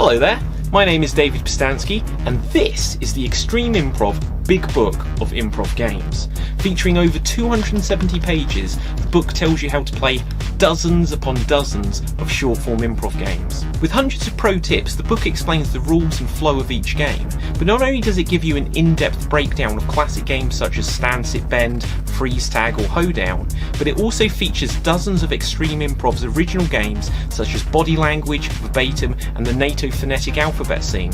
Hello there, my name is David Pistansky, and this is the Extreme Improv Big Book of Improv Games. Featuring over 270 pages, the book tells you how to play dozens upon dozens of short-form improv games. With hundreds of pro tips, the book explains the rules and flow of each game, but not only does it give you an in-depth breakdown of classic games such as Stand, Sit, Bend, Freeze Tag or Showdown, but it also features dozens of Extreme Improv's original games such as Body Language, Verbatim and the NATO phonetic alphabet scene.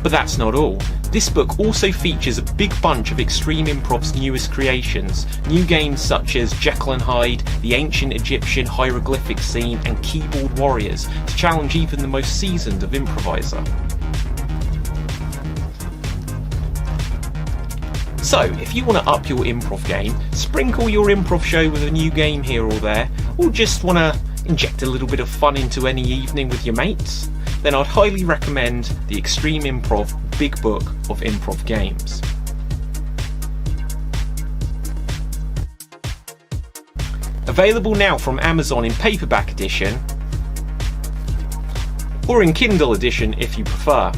But that's not all. This book also features a big bunch of Extreme Improv's newest creations, new games such as Jekyll and Hyde, the ancient Egyptian hieroglyphic scene and Keyboard Warriors to challenge even the most seasoned of improviser. So, if you want to up your improv game, sprinkle your improv show with a new game here or there, or just want to inject a little bit of fun into any evening with your mates, then I'd highly recommend the Extreme Improv Big Book of Improv Games. Available now from Amazon in paperback edition, or in Kindle edition if you prefer.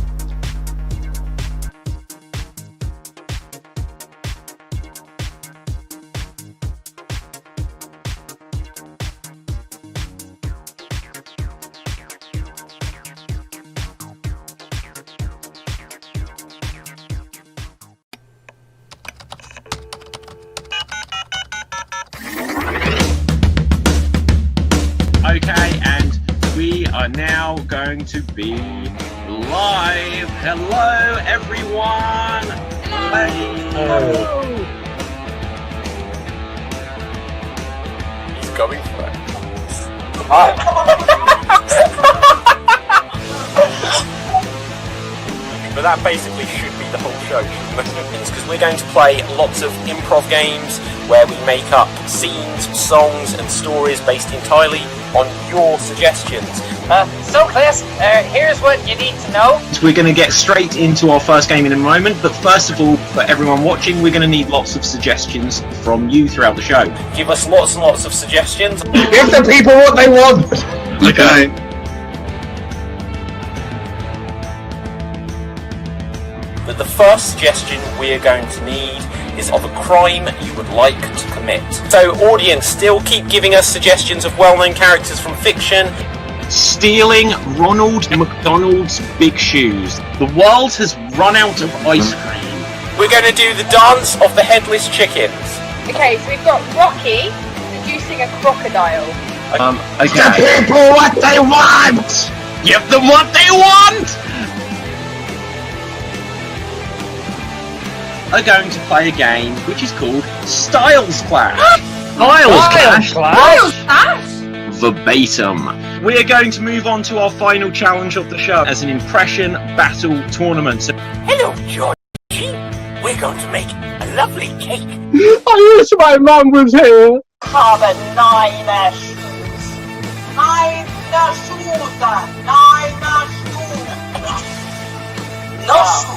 Okay, and we are now going to be live. Hello, everyone. Hello. He's going for it. But that basically should be the whole show, because we're going to play lots of improv games where we make up scenes, songs and stories based entirely on your suggestions. So Chris, here's what you need to know. We're going to get straight into our first game in a moment, but first of all, for everyone watching, we're going to need lots of suggestions from you throughout the show. Give us lots and lots of suggestions. Give the people what they want! Okay. But the first suggestion we're going to need is of a crime you would like to commit. So audience, still keep giving us suggestions of well-known characters from fiction. Stealing Ronald McDonald's big shoes. The world has run out of ice cream. We're going to do the dance of the headless chickens. Okay, so we've got Rocky seducing a crocodile. Okay. The people what they want! Give them what they want! Are going to play a game which is called Styles Clash. Styles Clash? Verbatim. We are going to move on to our final challenge of the show as an impression battle tournament. So Hello, Georgie. We're going to make a lovely cake. I wish my mum was here. Have a nine shoes. Nine shoes. No shoes.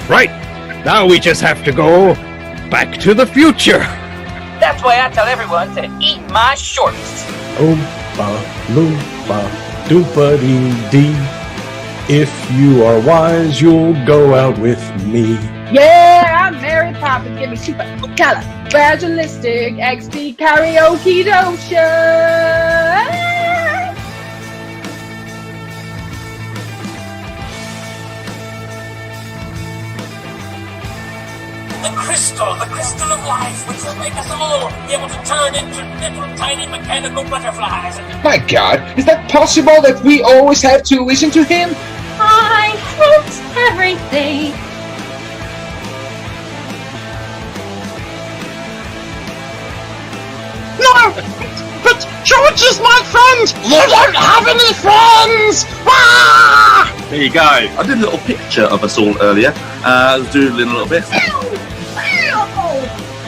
Right, now we just have to go back to the future. That's why I tell everyone to eat my shorts. Oompa loompa doopa-dee-dee. If you are wise, you'll go out with me. Yeah, I'm Mary Poppins. Give me super color. Fragilistic XD karaoke dotion. The crystal of life, which will make us all be able to turn into little tiny mechanical butterflies. My God, is that possible that we always have to listen to him? I hate everything. No! But George is my friend! You don't have any friends! Ah! there you go. I did a little picture of us all earlier. I was doodling a little bit.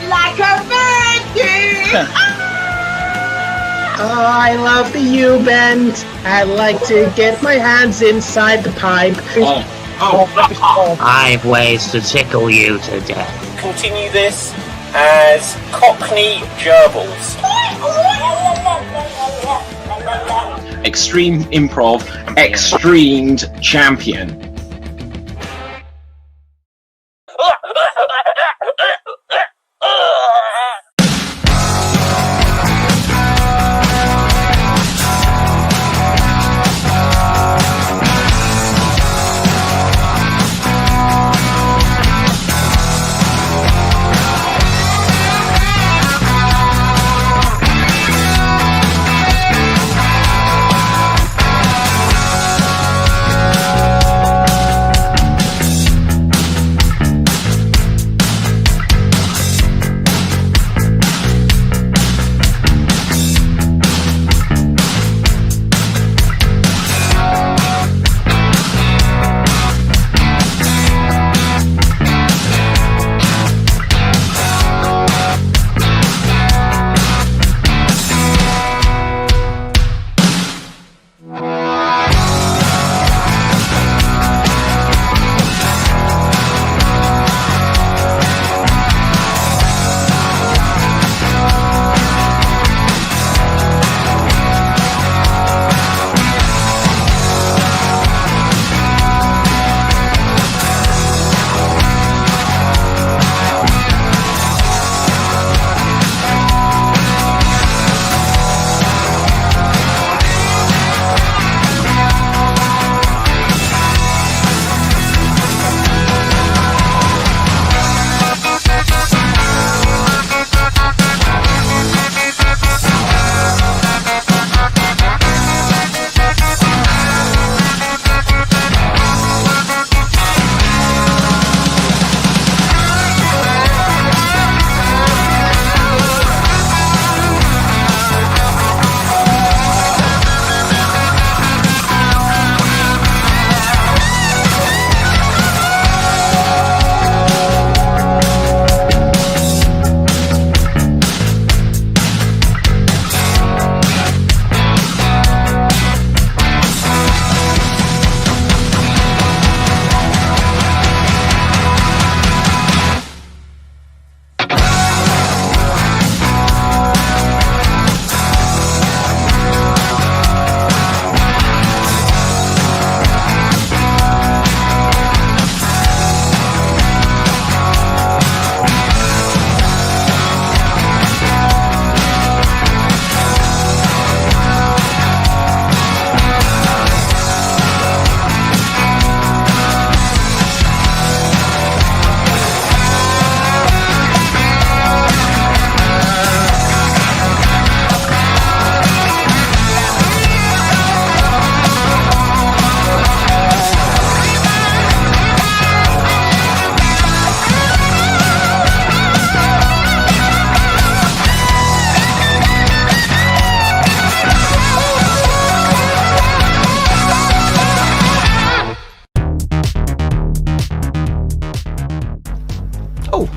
Like a virgin. Oh, I love the U-bend. I like to get my hands inside the pipe. I have ways to tickle you to death. Continue this as Cockney Gerbils. Extreme Improv XStreamed champion.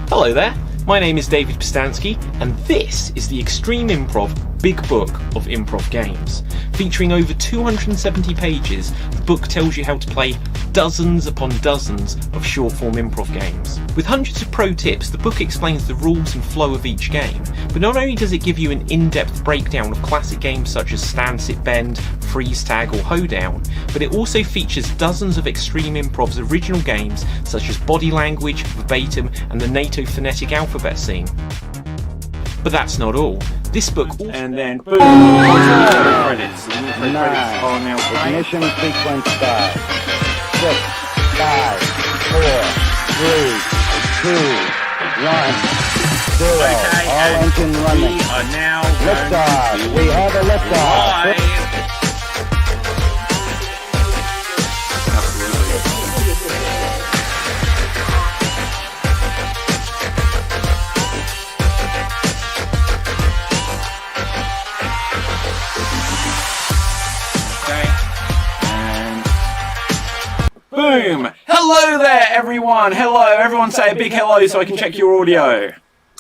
Hello there, my name is David Pistansky, and this is the Extreme Improv Big Book of Improv Games. Featuring over 270 pages, the book tells you how to play dozens upon dozens of short-form improv games. With hundreds of pro tips, the book explains the rules and flow of each game, but not only does it give you an in-depth breakdown of classic games such as Stand, Sit, Bend, Freeze Tag or Showdown, but it also features dozens of Extreme Improv's original games such as Body Language, Verbatim and the NATO phonetic alphabet scene. But that's not all. This book also... And then boom! Credits. The credits are now playing. Ignition sequence start. 6, 5, 4, 3, 2, 1, 0. Okay, all engine running. We are now liftoff. We have a liftoff. Boom! Hello there, everyone! Hello, everyone say a big hello so I can check your audio.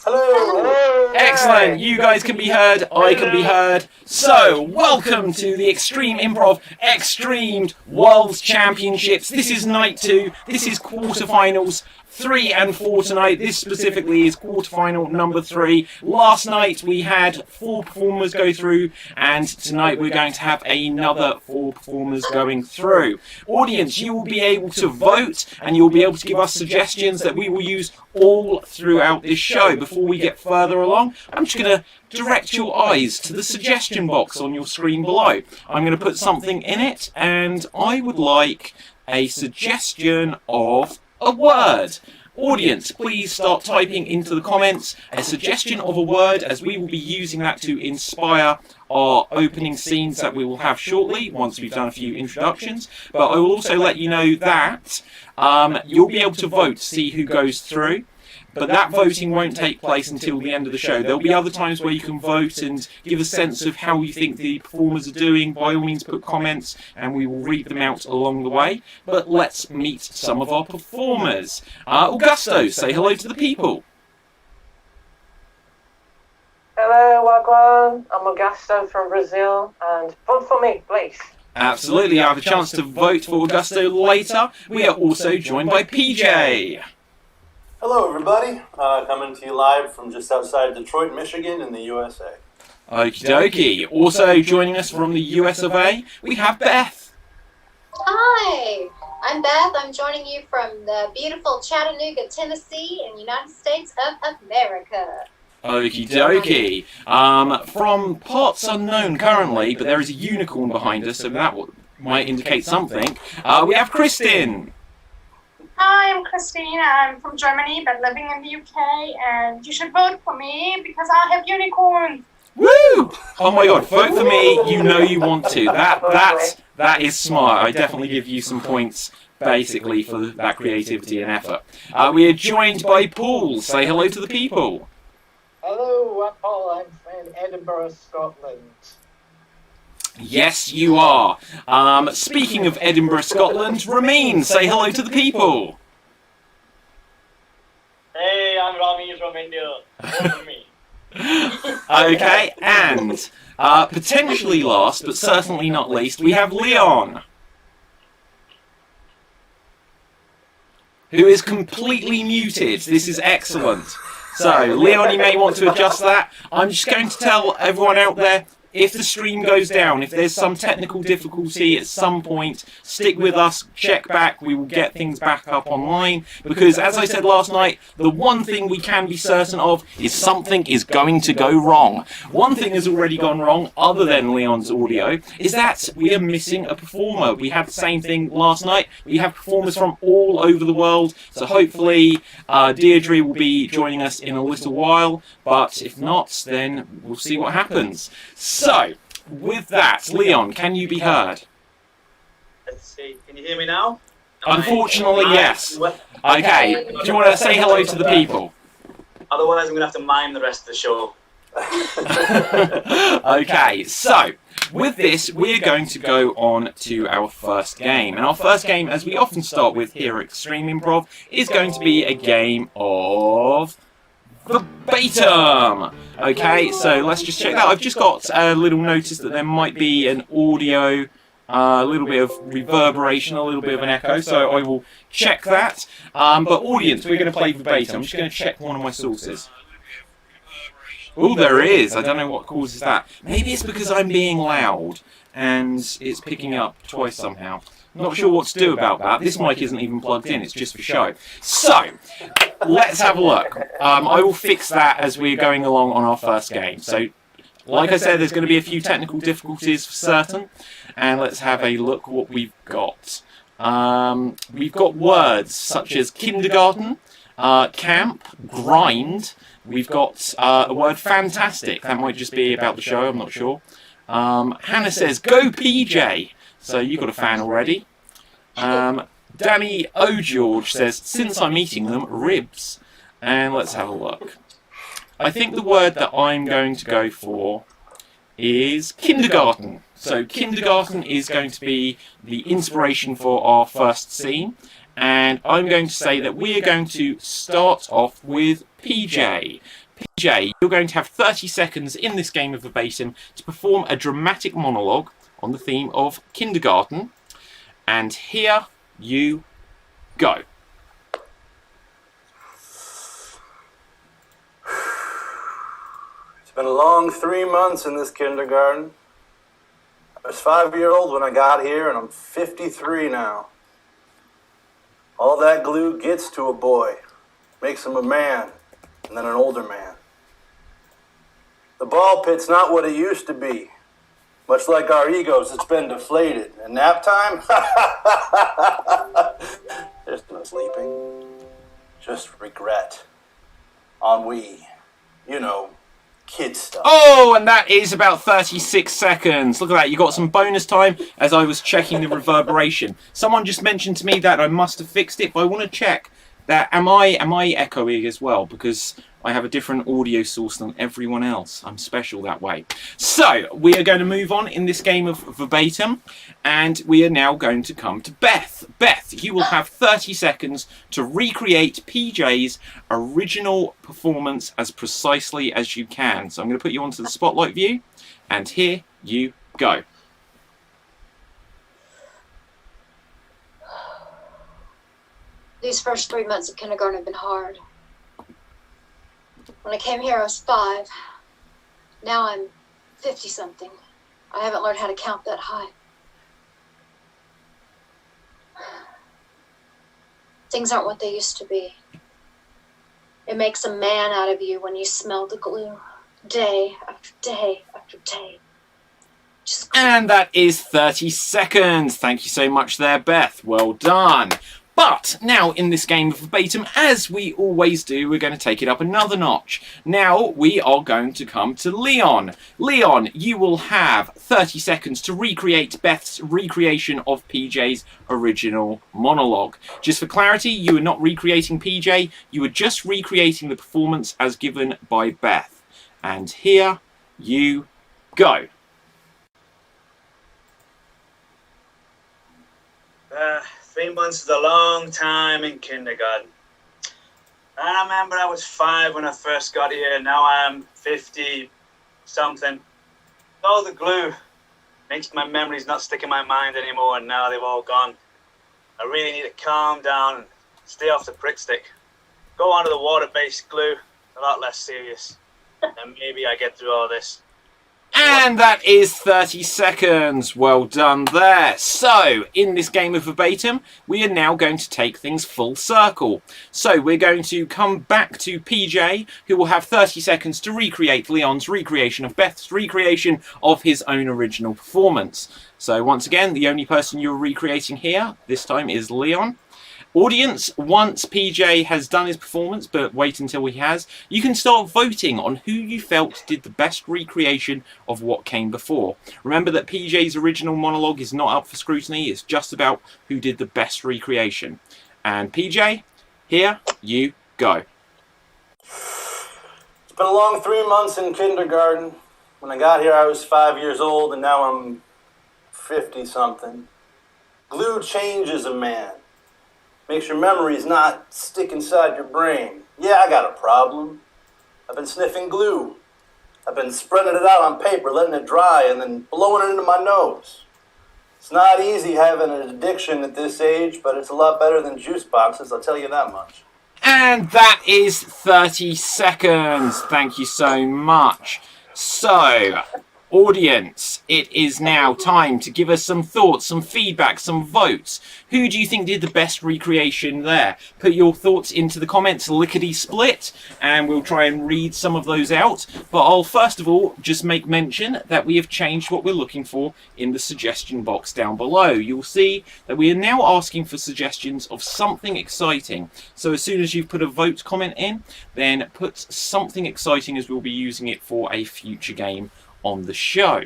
Hello! Excellent, you guys can be heard, I can be heard. So, welcome to the Extreme Improv XStreamed World Championships. This is night 2, this is quarterfinals. 3 and 4 tonight. This specifically is quarterfinal number 3. Last night we had 4 performers go through, and tonight we're going to have another 4 performers going through. Audience, you will be able to vote, and you'll be able to give us suggestions that we will use all throughout this show. Before we get further along, I'm just going to direct your eyes to the suggestion box on your screen below. I'm going to put something in it, and I would like a suggestion of a word. Audience, please start typing into the comments a suggestion of a word, as we will be using that to inspire our opening scenes that we will have shortly once we've done a few introductions. But I will also let you know that you'll be able to vote to see who goes through. But that voting won't take place until the end of the show. There'll be other times where you can vote and give a sense of how you think the performers are doing. By all means, put comments and we will read them out along the way. But let's meet some of our performers. Augusto, say hello to the people. Hello, Wagwan. I'm Augusto from Brazil, and vote for me, please. Absolutely, I have a chance to vote for Augusto later. We are also joined by PJ. Hello, everybody. Coming to you live from just outside Detroit, Michigan, in the USA. Okie dokie. Also joining us from the US of A, we have Beth. Hi, I'm Beth. I'm joining you from the beautiful Chattanooga, Tennessee, in the United States of America. Okie dokie. From parts unknown currently, but there is a unicorn behind us, so that might indicate something. We have Kristin. Hi, I'm Christine. I'm from Germany, but living in the UK, and you should vote for me because I have unicorns. Woo! Oh my god, vote for me, you know you want to. That is smart. I definitely give you some points, basically, for that creativity and effort. We are joined by Paul. Say hello to the people. Hello, I'm Paul. I'm from Edinburgh, Scotland. Yes, you are. Speaking of Edinburgh, Scotland, Ramin, say hello to the people. Hey, I'm Rami from India. Vote for me. Okay, and potentially last, but certainly not least, we have Leon, who is completely muted. This is excellent. So, Leon, you may want to adjust that. I'm just going to tell everyone out there, if the stream goes down, if there's some technical difficulty at some point, stick with us, check back, we will get things back up online, because as I said last night, the one thing we can be certain of is something is going to go wrong. One thing has already gone wrong, other than Leon's audio, is that we are missing a performer. We had the same thing last night. We have performers from all over the world, so hopefully Deirdre will be joining us in a little while, but if not, then we'll see what happens. So, with that, Leon, can you be heard? Let's see. Can you hear me now? Unfortunately, yes. Okay, do you want to say hello to the people? Otherwise, I'm going to have to mime the rest of the show. Okay, so, with this, we're going to go on to our first game. And our first game, as we often start with here at Extreme Improv, is going to be a game of verbatim. Okay, so let's just check that. I've just got a little notice that there might be an audio, a little bit of reverberation, a little bit of an echo, so I will check that. But audience, we're going to play verbatim. I'm just going to check one of my sources. Oh, there is. I don't know what causes that. Maybe it's because I'm being loud and it's picking up twice somehow. Not sure what to do about that. This mic isn't even plugged in, it's just for show. So, let's have a look. I will fix that as we're going along on our first game. So, like I said, there's going to be a few technical difficulties for certain. And let's have a look what we've got. We've got words such as kindergarten, camp, grind. We've got a word fantastic. That might just be about the show, I'm not sure. Hannah says, go PJ. So you got a fan already. Danny O'George says, since I'm eating them, ribs. And let's have a look. I think the word that I'm going to go for is kindergarten. So kindergarten is going to be the inspiration for our first scene. And I'm going to say that we are going to start off with PJ. PJ, you're going to have 30 seconds in this game of verbatim to perform a dramatic monologue on the theme of kindergarten. And here you go. been a long 3 months in this kindergarten. I was 5-year-old when I got here, and I'm 53 now. All that glue gets to a boy, makes him a man, and then an older man. The ball pit's not what it used to be. Much like our egos, it's been deflated. And nap time? There's no sleeping. Just regret. Ennui. You know, kid stuff. Oh, and that is about 36 seconds. Look at that. You got some bonus time as I was checking the reverberation. Someone just mentioned to me that I must have fixed it, but I want to check that am I echoing as well, because I have a different audio source than everyone else. I'm special that way. So we are going to move on in this game of verbatim, and we are now going to come to Beth. Beth, you will have 30 seconds to recreate PJ's original performance as precisely as you can. So I'm going to put you onto the spotlight view, and here you go. These first 3 months of kindergarten have been hard. When I came here, I was 5. Now I'm 50-something. I haven't learned how to count that high. Things aren't what they used to be. It makes a man out of you when you smell the glue, day after day after day. And that is 30 seconds. Thank you so much there, Beth. Well done. But now in this game of verbatim, as we always do, we're going to take it up another notch. Now we are going to come to Leon. Leon, you will have 30 seconds to recreate Beth's recreation of PJ's original monologue. Just for clarity, you are not recreating PJ, you are just recreating the performance as given by Beth. And here you go. 3 months is a long time in kindergarten. I remember I was 5 when I first got here. Now I'm 50-something. All the glue makes my memories not stick in my mind anymore, and now they've all gone. I really need to calm down and stay off the prick stick. Go onto the water-based glue, a lot less serious. And maybe I get through all this. And that is 30 seconds. Well done there. So, in this game of verbatim, we are now going to take things full circle. So, we're going to come back to PJ, who will have 30 seconds to recreate Leon's recreation of Beth's recreation of his own original performance. So, once again, the only person you're recreating here, this time, is Leon. Audience, once PJ has done his performance, but wait until he has, you can start voting on who you felt did the best recreation of what came before. Remember that PJ's original monologue is not up for scrutiny, it's just about who did the best recreation. And PJ, here you go. It's been a long 3 months in kindergarten. When I got here, I was 5 years old, and now I'm 50-something. Glue changes a man. Makes your memories not stick inside your brain. Yeah, I got a problem. I've been sniffing glue. I've been spreading it out on paper, letting it dry, and then blowing it into my nose. It's not easy having an addiction at this age, but it's a lot better than juice boxes, I'll tell you that much. And that is 30 seconds. Thank you so much. So, audience, it is now time to give us some thoughts, some feedback, some votes. Who do you think did the best recreation there? Put your thoughts into the comments lickety-split, and we'll try and read some of those out. But I'll first of all just make mention that we have changed what we're looking for in the suggestion box down below. You'll see that we are now asking for suggestions of something exciting. So as soon as you've put a vote comment in, then put something exciting, as we'll be using it for a future game on the show.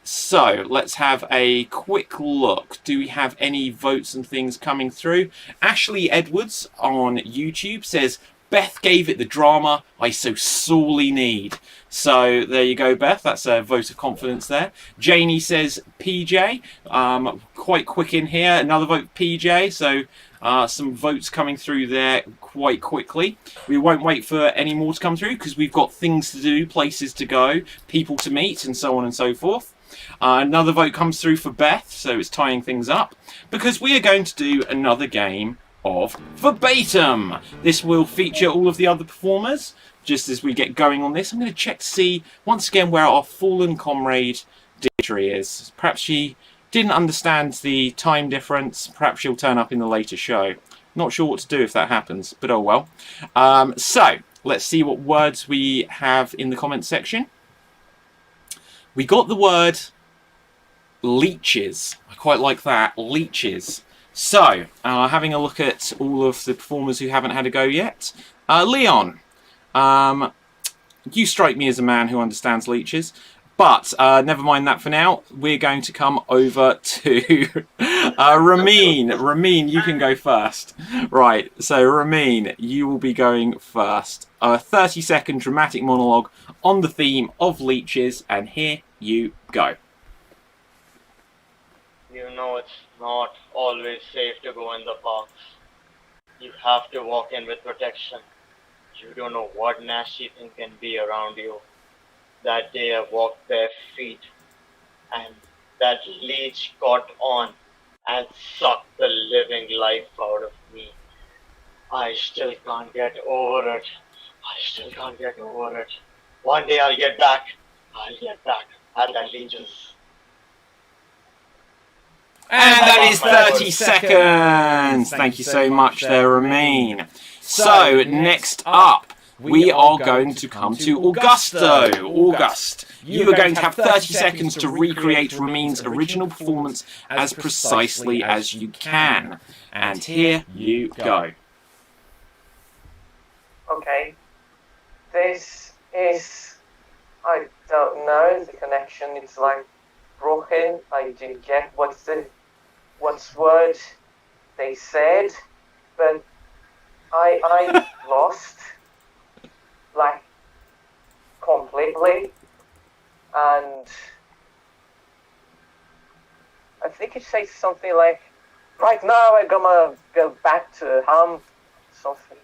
So let's have a quick look. Do we have any votes and things coming through? Ashley Edwards on YouTube says, Beth gave it the drama I so sorely need. So there you go, Beth. That's a vote of confidence there. Janie says PJ. Quite quick in here. Another vote PJ. So some votes coming through there quite quickly. We won't wait for any more to come through because we've got things to do, places to go, people to meet, and so on and so forth. Another vote comes through for Beth, so it's tying things up, because we are going to do another game of Verbatim. This will feature all of the other performers. Just as we get going on this, I'm going to check to see once again where our fallen comrade Dimitri is. Perhaps she didn't understand the time difference. Perhaps she'll turn up in the later show. Not sure what to do if that happens, but oh well. So let's see what words we have in the comments section. We got the word leeches. I quite like that, leeches. So, having a look at all of the performers who haven't had a go yet. Leon, you strike me as a man who understands leeches. But never mind that for now. We're going to come over to Ramin. Ramin, you can go first. Right, so Ramin, you will be going first. A 30-second dramatic monologue on the theme of leeches, and here you go. You know it's not always safe to go in the parks. You have to walk in with protection. You don't know what nasty thing can be around you. That day I walked bare feet and that leech got on and sucked the living life out of me. I still can't get over it. One day I'll get back at that leeches. And that is 30 seconds. Thank you so much there, Ramin. So, next up, we are going to come to Augusto. August, you are going to have 30 seconds to recreate Ramin's original performance as precisely as you can. And here you go. Okay. This is... I don't know, the connection, it's like broken. I didn't get what's word they said, but I lost, like, completely, and I think it says something like, right now I'm gonna go back to something.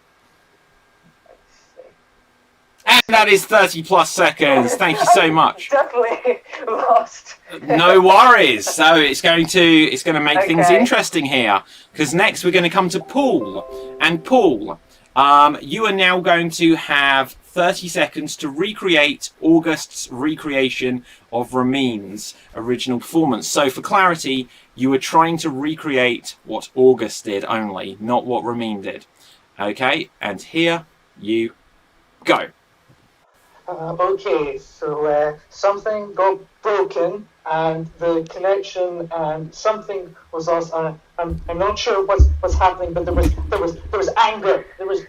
And that is 30 plus seconds. Thank you so much. Definitely lost. No worries. So it's going to make things interesting here, because next we're going to come to Paul. And Paul, you are now going to have 30 seconds to recreate August's recreation of Ramin's original performance. So for clarity, you were trying to recreate what August did only, not what Ramin did. Okay, and here you go. Okay, so something got broken and the connection and something was lost. I'm not sure what's happening, but there was anger. There was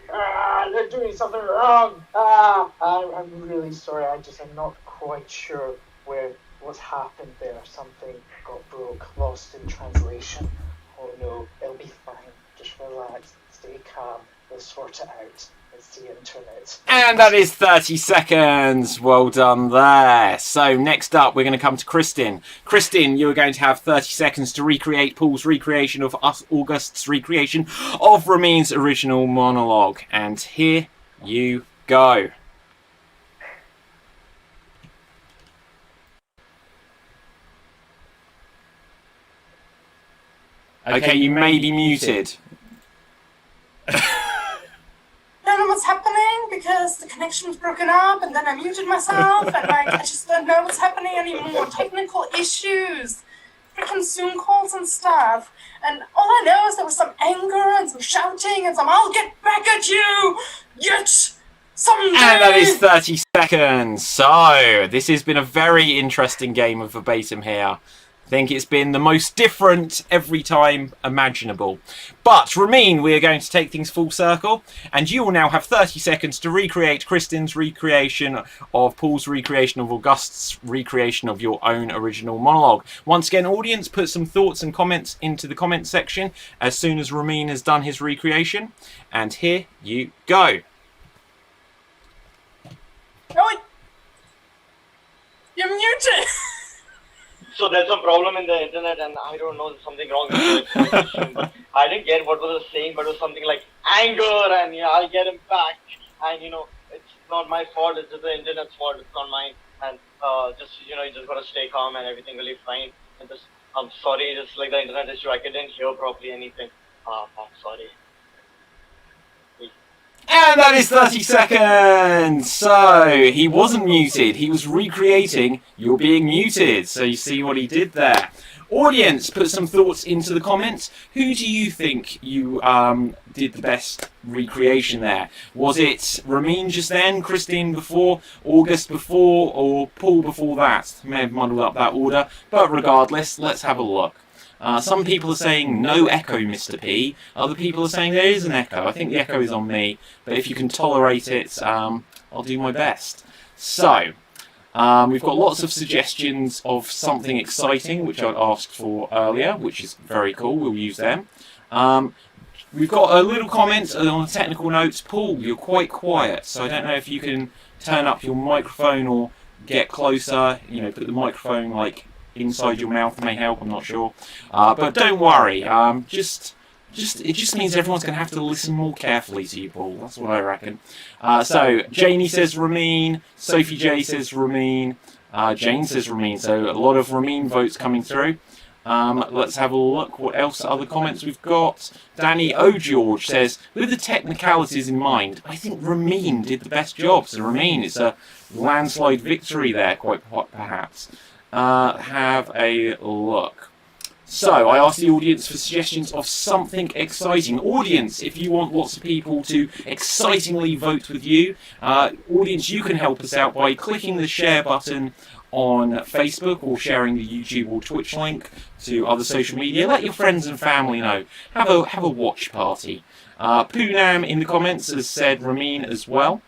they're doing something wrong. I'm really sorry. I'm not quite sure what happened there. Something got broke, lost in translation. Oh no, it'll be fine. Just relax, stay calm. We'll sort it out. It's the internet. And that is 30 seconds. Well done there. So next up, we're going to come to Kristin. Kristin, you are going to have 30 seconds to recreate Paul's recreation of August's recreation of Ramin's original monologue. And here you go. Okay, you may be muted. I don't know what's happening because the connection's broken up and then I muted myself and I just don't know what's happening anymore. Technical issues, freaking Zoom calls and stuff. And all I know is there was some anger and some shouting and some "I'll get back at you yet someday." And that is 30 seconds. So this has been a very interesting game of Verbatim here. I think it's been the most different every time imaginable. But, Ramin, we are going to take things full circle, and you will now have 30 seconds to recreate Kristin's recreation of Paul's recreation of August's recreation of your own original monologue. Once again, audience, put some thoughts and comments into the comments section as soon as Ramin has done his recreation. And here you go. Oh, you're muted! So there's some problem in the internet and I don't know, there's something wrong with the but I didn't get what was saying, but it was something like anger and I'll get him back. And it's not my fault, it's just the internet's fault, it's not mine. And you just gotta stay calm and everything will be fine. And I'm sorry, just like the internet issue, I couldn't hear properly anything. I'm sorry. And that is 30 seconds! So, he wasn't muted, he was recreating You're Being Muted. So you see what he did there. Audience, put some thoughts into the comments. Who do you think you did the best recreation there? Was it Ramin just then, Christine before, August before, or Paul before that? May have muddled up that order, but regardless, let's have a look. Some people are saying no echo, Mr. P. Other people are saying there is an echo. I think the echo is on me, but if you can tolerate it, I'll do my best. So, we've got lots of suggestions of something exciting, which I asked for earlier, which is very cool. We'll use them. We've got a little comment on the technical notes. Paul, you're quite quiet, so I don't know if you can turn up your microphone or get closer. You know, put the microphone like inside your mouth may help. I'm not sure, but don't worry. It just means everyone's going to have to listen more carefully to you, Paul. That's what I reckon. So Janie says Ramin, Sophie J says Ramin, Jane says Ramin. So a lot of Ramin votes coming through. Let's have a look. What else? Other comments we've got. Danny O'George says, with the technicalities in mind, I think Ramin did the best job. So Ramin, it's a landslide victory there, quite perhaps. Have a look. So, I asked the audience for suggestions of something exciting. Audience, if you want lots of people to excitingly vote with you, audience, you can help us out by clicking the share button on Facebook or sharing the YouTube or Twitch link to other social media. Let your friends and family know. Have a watch party. Poonam in the comments has said Ramin as well.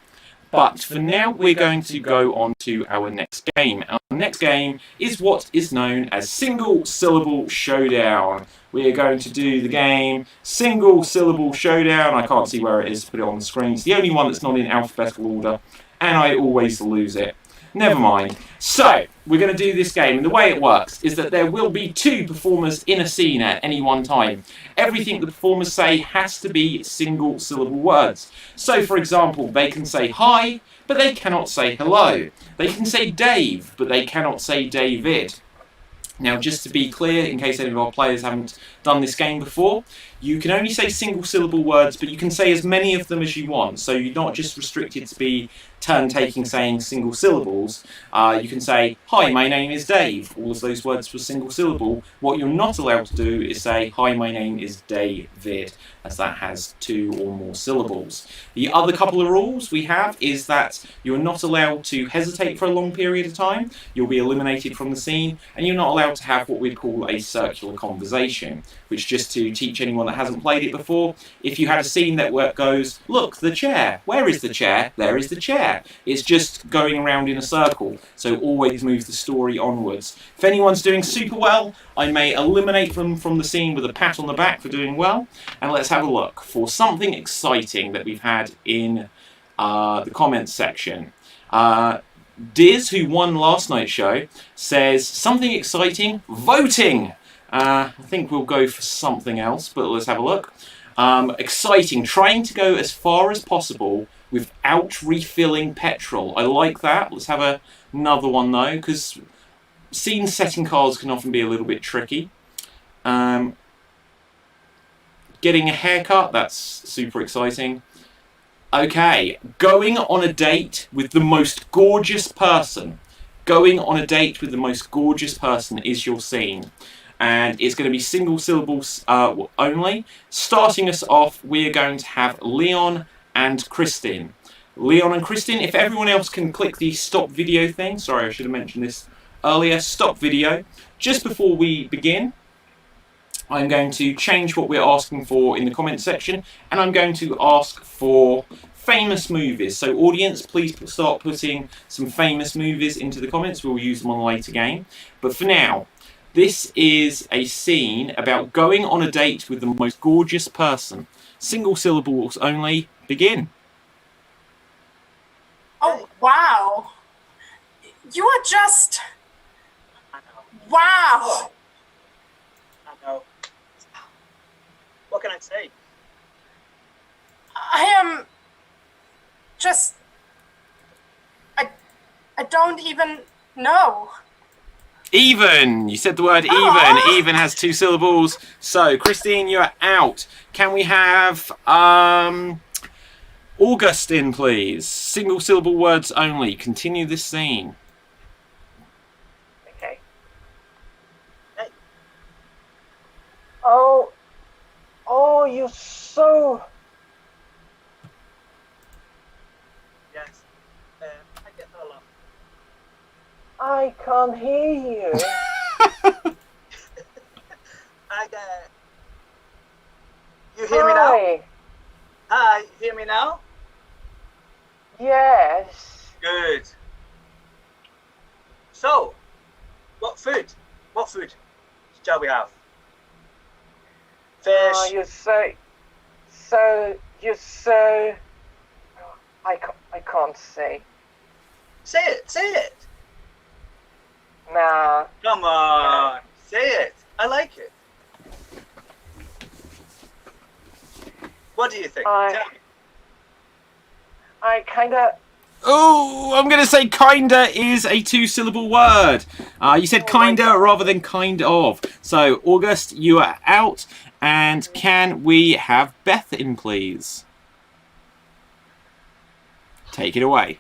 But for now, we're going to go on to our next game. Our next game is what is known as Single Syllable Showdown. We are going to do the game Single Syllable Showdown. I can't see where it is to put it on the screen. It's the only one that's not in alphabetical order, and I always lose it. Never mind. So, we're going to do this game, and the way it works is that there will be 2 performers in a scene at any one time. Everything the performers say has to be single syllable words. So, for example, they can say hi, but they cannot say hello. They can say Dave, but they cannot say David. Now, just to be clear, in case any of our players haven't done this game before, you can only say single syllable words, but you can say as many of them as you want. So you're not just restricted to be turn-taking saying single syllables. You can say, hi, my name is Dave. All of those words were single syllable. What you're not allowed to do is say, hi, my name is David, as that has 2 or more syllables. The other couple of rules we have is that you're not allowed to hesitate for a long period of time. You'll be eliminated from the scene, and you're not allowed to have what we'd call a circular conversation, which, just to teach anyone that hasn't played it before, if you had a scene that goes, look, the chair, where is the chair? There is the chair. It's just going around in a circle, so always move the story onwards. If anyone's doing super well, I may eliminate them from the scene with a pat on the back for doing well. And let's have a look for something exciting that we've had in the comments section. Diz, who won last night's show, says something exciting, voting. I think we'll go for something else, but let's have a look. Exciting, trying to go as far as possible without refilling petrol. I like that. Let's have another one though, because scene setting cards can often be a little bit tricky. Getting a haircut, that's super exciting. Okay, going on a date with the most gorgeous person. Going on a date with the most gorgeous person is your scene. And it's going to be single syllables only. Starting us off, we are going to have Leon and Kristin. Leon and Kristin, if everyone else can click the stop video thing. Sorry, I should have mentioned this earlier. Stop video. Just before we begin, I'm going to change what we're asking for in the comment section, and I'm going to ask for famous movies. So audience, please start putting some famous movies into the comments. We'll use them on a later game. But for now, this is a scene about going on a date with the most gorgeous person. Single syllables only. Begin. Oh, wow. You are just... Wow. I know. What can I say? I am just... I don't even know. Even! You said the word even. Even has 2 syllables. So, Christine, you're out. Can we have Augustine, please. Single syllable words only. Continue this scene. Okay. Oh, you're so... Yes. I get that a lot. I can't hear you. You hear me now? Hi, you hear me now? Yes. Good. So, what food shall we have? Fish. Oh, you're so... I can't say. Say it. Nah. Come on, say it. I like it. What do you think? Tell me. I kinda... Oh, I'm going to say kinda is a 2-syllable word. You said kinda rather than kind of. So, August, you are out. And can we have Beth in, please? Take it away.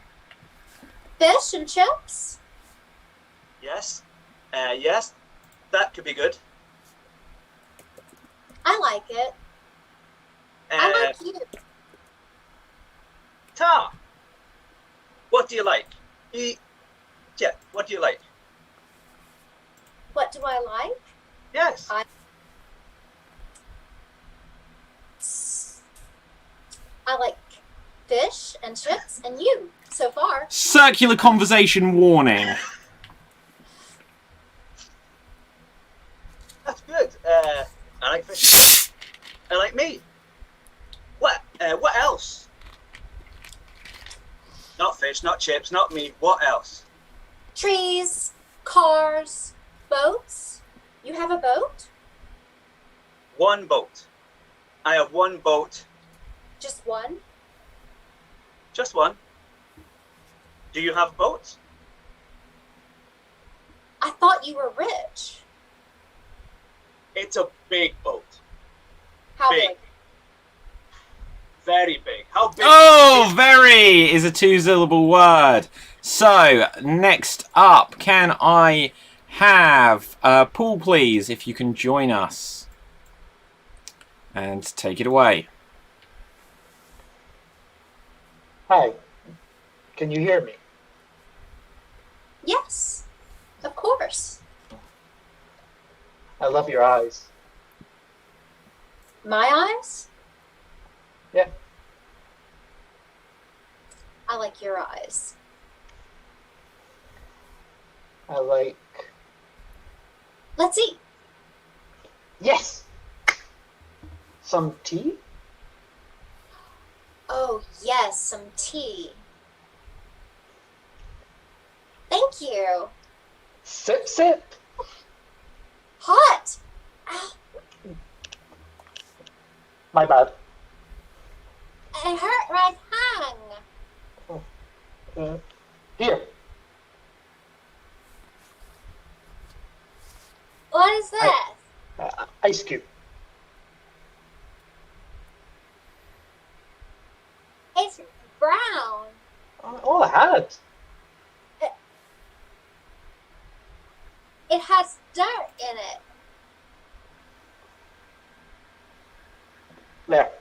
Fish and chips? Yes. Yes. That could be good. I like it. I like you. Tom, what do you like? Yeah, what do you like? What do I like? Yes. I like fish and chips and you, so far. Circular conversation warning. That's good. I like fish. I like meat. What else? Not fish, not chips, not meat. What else? Trees, cars, boats. You have a boat? One boat. I have one boat. Just one? Just one. Do you have a boat? I thought you were rich. It's a big boat. How big? Very big. How big? Oh, very is a 2-syllable word. So, next up, can I have Paul, please, if you can join us. And take it away. Hi. Can you hear me? Yes, of course. I love your eyes. My eyes? Yeah. I like your eyes. I like... Let's eat. Yes! Some tea? Oh, yes, some tea. Thank you. Sip, sip. Hot. Ow. My bad. It hurt my tongue. Here. What is that? Ice cube. It's brown. All I had. It has dirt in it. There.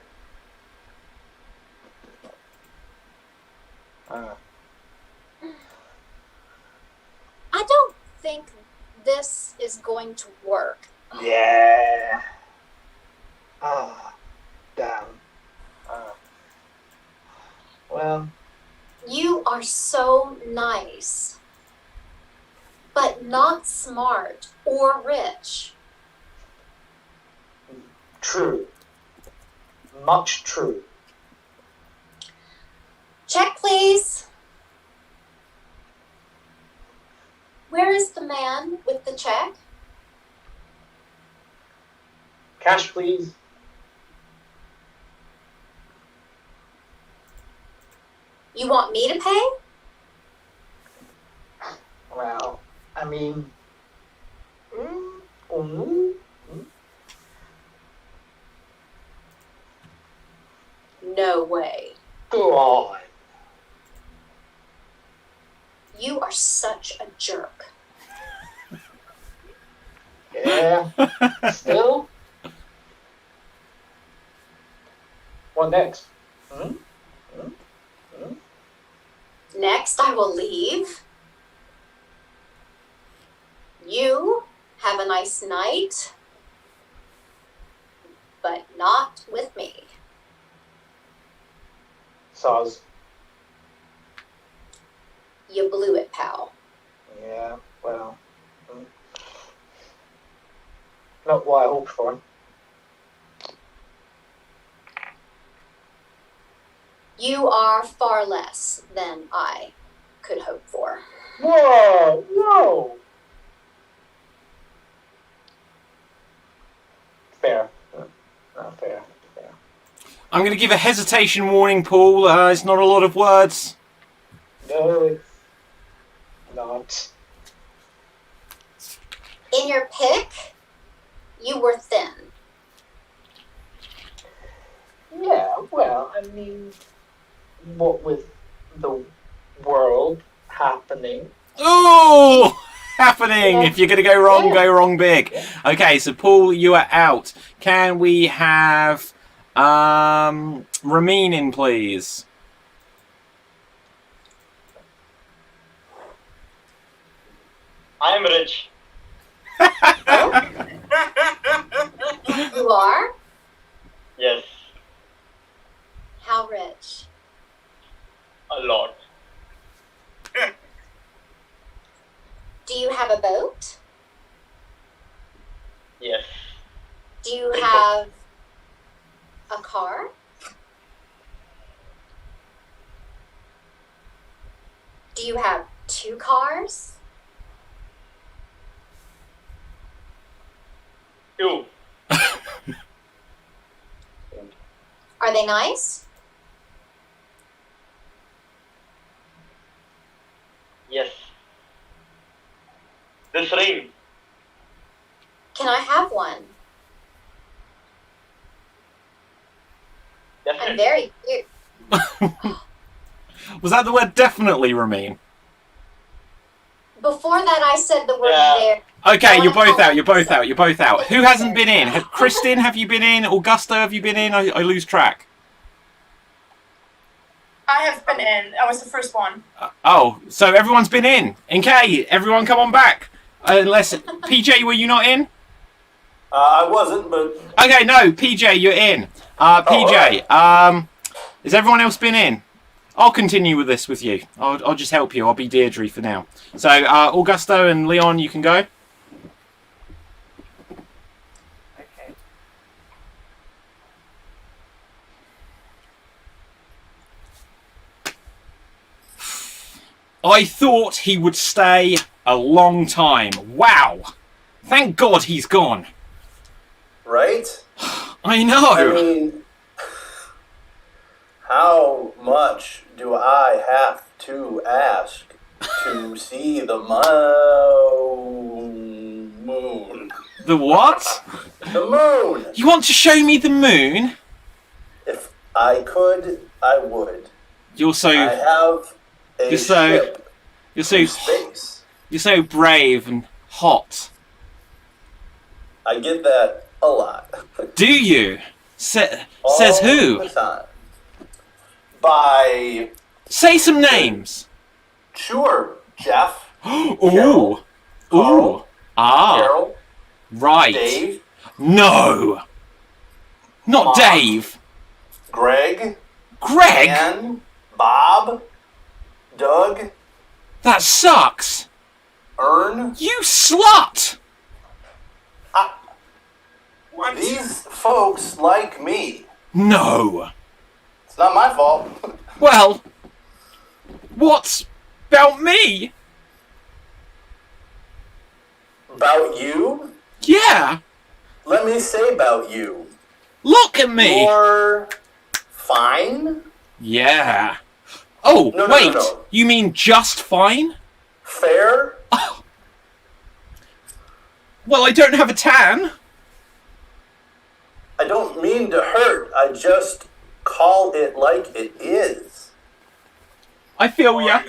I don't think this is going to work. Yeah. Damn. Well. You are so nice, but not smart or rich. True. Much true. Check, please. Where is the man with the check? Cash, please. You want me to pay? Well, I mean... No way. Go on. You are such a jerk. Yeah. Still? What next? Next, I will leave. You have a nice night, but not with me. Soz. You blew it, pal. Yeah, well. Not what I hoped for. You are far less than I could hope for. Whoa! Whoa! Fair. Fair. I'm going to give a hesitation warning, Paul. It's not a lot of words. No, it's not. In your pick, you were thin. Yeah, well, I mean, what with the world happening. Oh! Happening! If you're going to go wrong big. Okay, so Paul, you are out. Can we have Ramin in, please? I am rich. You are? Yes, How rich? a lot. Do you have a boat? Yes, Do you have a car? Do you have 2 cars? 2. Are they nice? Yes. This ring. Can I have one? I'm very cute. Was that the word definitely, Ramin? Before that, I said the word there. Okay, you're both out. You're both out. You're both out. Who hasn't been in? Kristin, have you been in? Augusto, have you been in? I lose track. I have been in. I was the first one. Oh, so everyone's been in. NK, everyone come on back. Unless PJ, were you not in? I wasn't, but Okay, no, PJ, you're in. PJ, has everyone else been in? I'll continue with this with you. I'll just help you. I'll be Deirdre for now. So, Augusto and Leon, you can go. I thought he would stay a long time. Wow. Thank God he's gone. right? I know. I mean, how much do I have to ask to see the moon? The what? The moon! You want to show me the moon? If I could, I would. You're so... I have a ship You're so... in space. You're so brave and hot. I get that a lot. Do you? Says All who? the time. By... Say some names. Sure, Jeff. Ooh. Ooh. Ah. Carol. Right. Dave. No. Not Mark. Dave. Greg. Greg? Ann. Bob. Doug. That sucks. Ern. You slut. These folks like me. No. It's not my fault. Well, what's about me? About you? Yeah. Let me say about you. Look at me. You're fine? Yeah. Oh, No, wait. no. You mean just fine? Fair? Oh. Well, I don't have a tan. I don't mean to hurt. I just Call it like it is. I feel ya.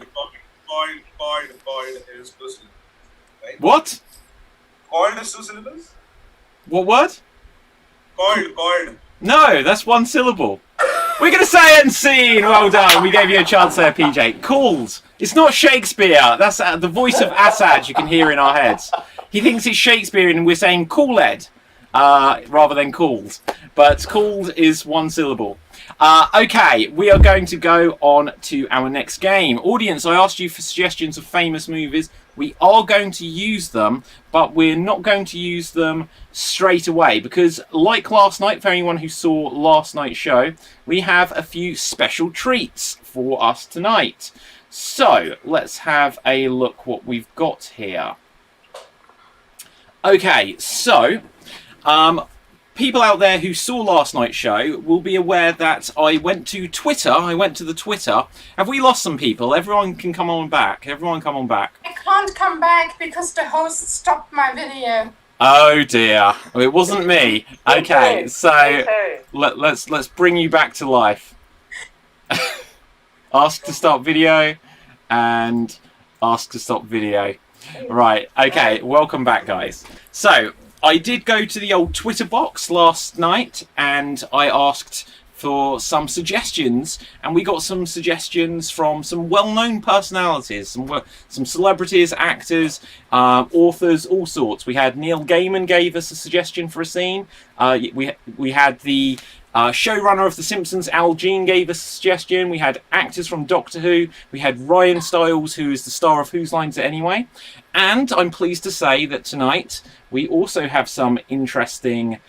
What? Coiled is 2 syllables? What word? Coiled. No, that's 1 syllable. We're going to say it and scene. Well done. We gave you a chance there, PJ. Called. It's not Shakespeare. That's the voice of Assad you can hear in our heads. He thinks it's Shakespeare and we're saying called rather than called. But called is 1 syllable. Okay, we are going to go on to our next game. Audience, I asked you for suggestions of famous movies. We are going to use them, but we're not going to use them straight away because, like last night, for anyone who saw last night's show, we have a few special treats for us tonight. So, let's have a look what we've got here. Okay, so, people out there who saw last night's show will be aware that I went to Twitter. I went to the Twitter. Have we lost some people? Everyone can come on back. Everyone come on back. I can't come back because the host stopped my video. Oh dear. It wasn't me. Okay, so let's bring you back to life. Ask to stop video and ask to stop video. Right, okay, welcome back guys. So, I did go to the old Twitter box last night and I asked for some suggestions, and we got some suggestions from some well-known personalities, some celebrities, actors, authors, all sorts. We had Neil Gaiman gave us a suggestion for a scene. We had the showrunner of The Simpsons, Al Jean, gave us a suggestion. We had actors from Doctor Who. We had Ryan Stiles, who is the star of Whose Lines It Anyway. And I'm pleased to say that tonight we also have some interesting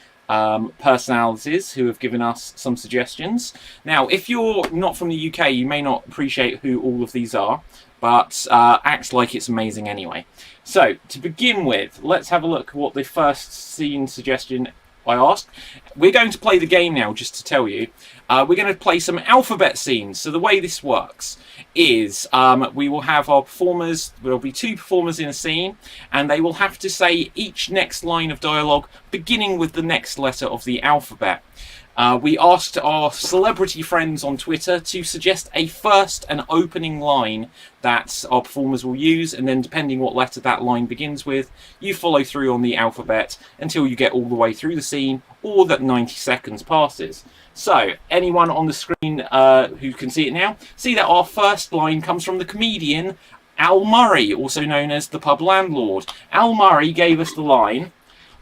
personalities who have given us some suggestions. Now, if you're not from the UK, you may not appreciate who all of these are, but act like it's amazing anyway. So, to begin with, let's have a look at what the first scene suggestion I asked. We're going to play the game now, just to tell you. We're going to play some alphabet scenes. So the way this works is we will have our performers, there'll be 2 performers in a scene, and they will have to say each next line of dialogue beginning with the next letter of the alphabet. We asked our celebrity friends on Twitter to suggest a first and opening line that our performers will use, and then depending what letter that line begins with, you follow through on the alphabet until you get all the way through the scene or that 90 seconds passes. So, anyone on the screen who can see it now, see that our first line comes from the comedian Al Murray, also known as the pub landlord. Al Murray gave us the line,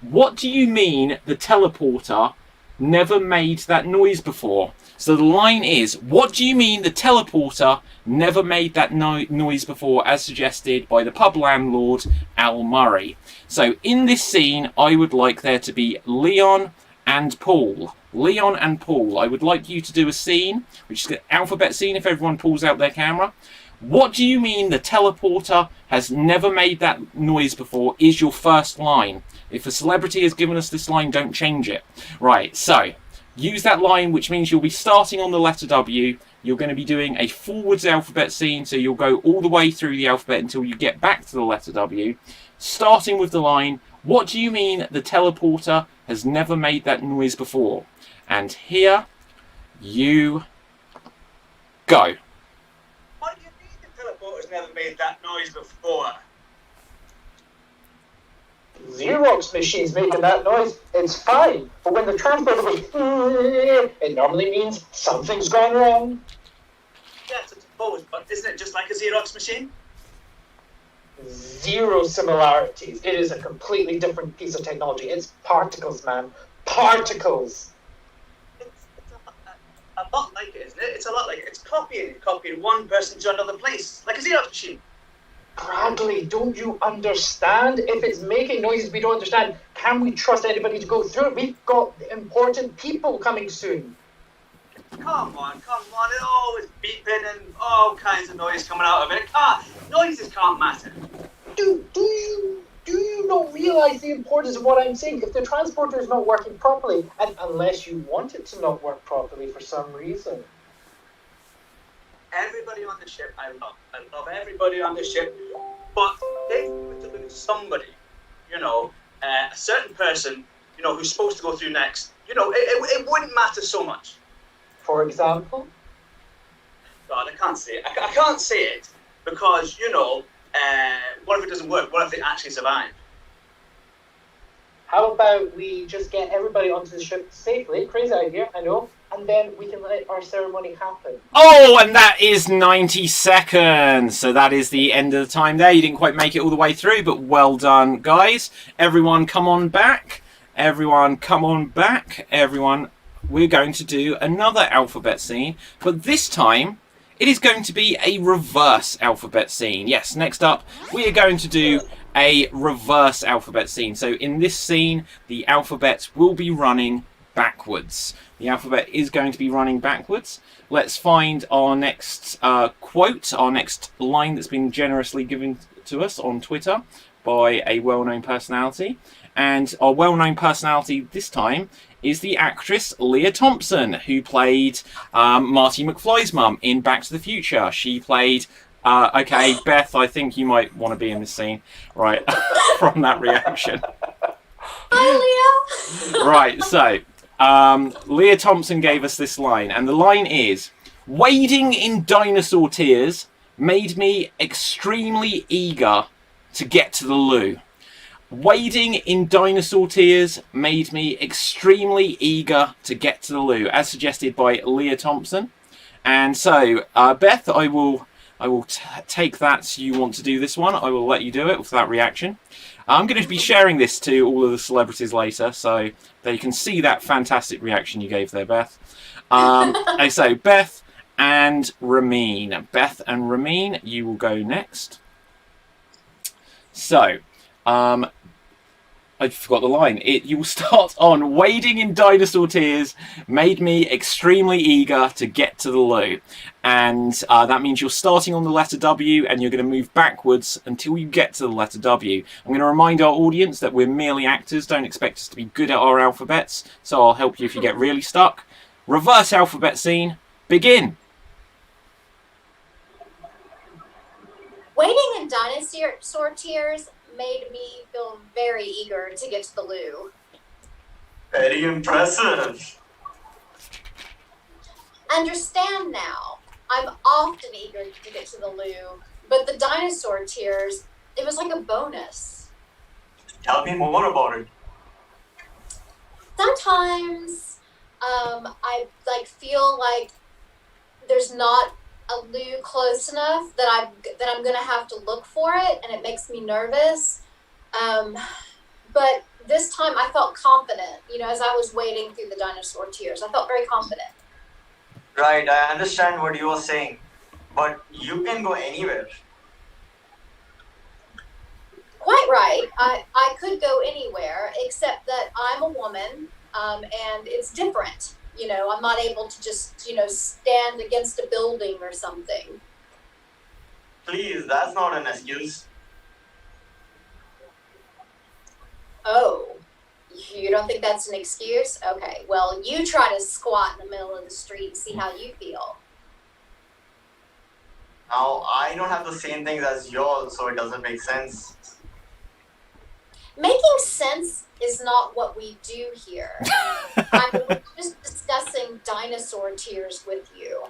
"What do you mean the teleporter never made that noise before?" So the line is, what do you mean the teleporter never made that noise before, as suggested by the pub landlord, Al Murray. So in this scene, I would like there to be Leon and Paul. Leon and Paul, I would like you to do a scene, which is an alphabet scene if everyone pulls out their camera. What do you mean the teleporter has never made that noise before is your first line. If a celebrity has given us this line, don't change it. Right, so use that line, which means you'll be starting on the letter W. You're going to be doing a forwards alphabet scene, so you'll go all the way through the alphabet until you get back to the letter W, starting with the line, what do you mean the teleporter has never made that noise before? And here you go. What do you mean the teleporter's never made that noise before? Xerox machine's making that noise, it's fine. But when the transporter goes, it normally means something's gone wrong. Yes, I suppose, but isn't it just like a Xerox machine? Zero similarities. It is a completely different piece of technology. It's particles, man. Particles. It's a lot like it, isn't it? It's a lot like it. It's copying one person to another place, like a Xerox machine. Bradley, don't you understand? If it's making noises we don't understand, can we trust anybody to go through it? We've got important people coming soon. Come on. It's always beeping and all kinds of noise coming out of it. Noises can't matter. Do you not realize the importance of what I'm saying? If the transporter is not working properly, and unless you want it to not work properly for some reason. Everybody on the ship I love everybody on the ship, but they were to lose somebody, a certain person, who's supposed to go through next, it wouldn't matter so much. For example? God, I can't say it. I can't say it because, you know, what if it doesn't work? What if they actually survive? How about we just get everybody onto the ship safely? Crazy idea, I know. And then we can let our ceremony happen. Oh, and that is 90 seconds. So that is the end of the time there. You didn't quite make it all the way through, but well done, guys. Everyone come on back. Everyone come on back. Everyone, we're going to do another alphabet scene, but this time it is going to be a reverse alphabet scene. Yes, next up, we are going to do a reverse alphabet scene. So in this scene, the alphabet will be running backwards. The alphabet is going to be running backwards. Let's find our next quote, our next line that's been generously given to us on Twitter by a well-known personality. And our well-known personality this time is the actress Leah Thompson, who played Marty McFly's mum in Back to the Future. She played... okay, Beth, I think you might want to be in this scene. Right, from that reaction. Hi, Leah! Right, so... Leah Thompson gave us this line, and the line is, "Wading in dinosaur tears made me extremely eager to get to the loo." Wading in dinosaur tears made me extremely eager to get to the loo, as suggested by Leah Thompson. And so, Beth, I will take that you want to do this one. I will let you do it with that reaction. I'm going to be sharing this to all of the celebrities later, so they can see that fantastic reaction you gave there, Beth. And so, Beth and Ramin. Beth and Ramin, you will go next. So, I forgot the line. You will start on, "Wading in dinosaur tears made me extremely eager to get to the loo." And that means you're starting on the letter W and you're going to move backwards until you get to the letter W. I'm going to remind our audience that we're merely actors. Don't expect us to be good at our alphabets. So I'll help you if you get really stuck. Reverse alphabet scene. Begin. Wading in dinosaur tears made me feel very eager to get to the loo. Very impressive. Understand now, I'm often eager to get to the loo, but the dinosaur tears, it was like a bonus. Tell me more about it. Sometimes I feel like there's not a loo close enough that I'm gonna have to look for it, and it makes me nervous. But this time I felt confident, as I was wading through the dinosaur tears. I felt very confident. Right, I understand what you are saying, but you can go anywhere. Quite right. I could go anywhere, except that I'm a woman, and it's different. I'm not able to just, stand against a building or something. Please, that's not an excuse. Oh, you don't think that's an excuse? Okay, well, you try to squat in the middle of the street and see how you feel. Now, I don't have the same things as you all, so it doesn't make sense. Making sense is not what we do here. I'm just discussing dinosaur tears with you.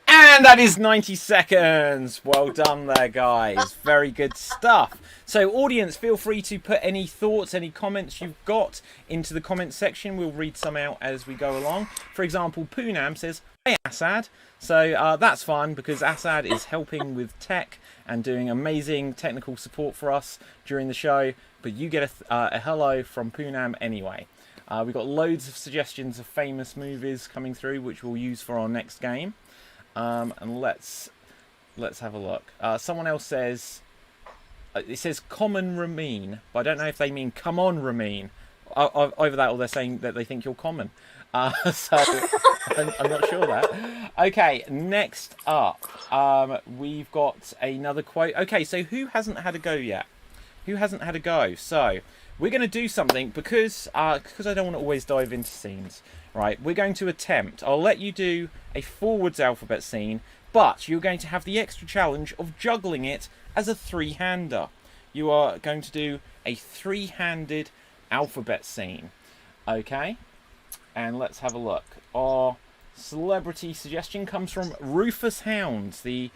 And that is 90 seconds. Well done there, guys. Very good stuff. So, audience, feel free to put any thoughts, any comments you've got into the comments section. We'll read some out as we go along. For example, Poonam says, "Hey, Assad." So that's fun because Assad is helping with tech and doing amazing technical support for us during the show. But you get a hello from Poonam anyway. We've got loads of suggestions of famous movies coming through, which we'll use for our next game. And let's have a look. Someone else says, it says common Ramin, but I don't know if they mean come on Ramin. Either that or they're saying that they think you're common. So I'm not sure that. Okay, next up, we've got another quote. Okay, so who hasn't had a go yet? Who hasn't had a go? So we're going to do something because I don't want to always dive into scenes. Right, we're going to attempt. I'll let you do a forwards alphabet scene, but you're going to have the extra challenge of juggling it as a three-hander. You are going to do a three-handed alphabet scene. Okay? And let's have a look. Our celebrity suggestion comes from Rufus Hound, the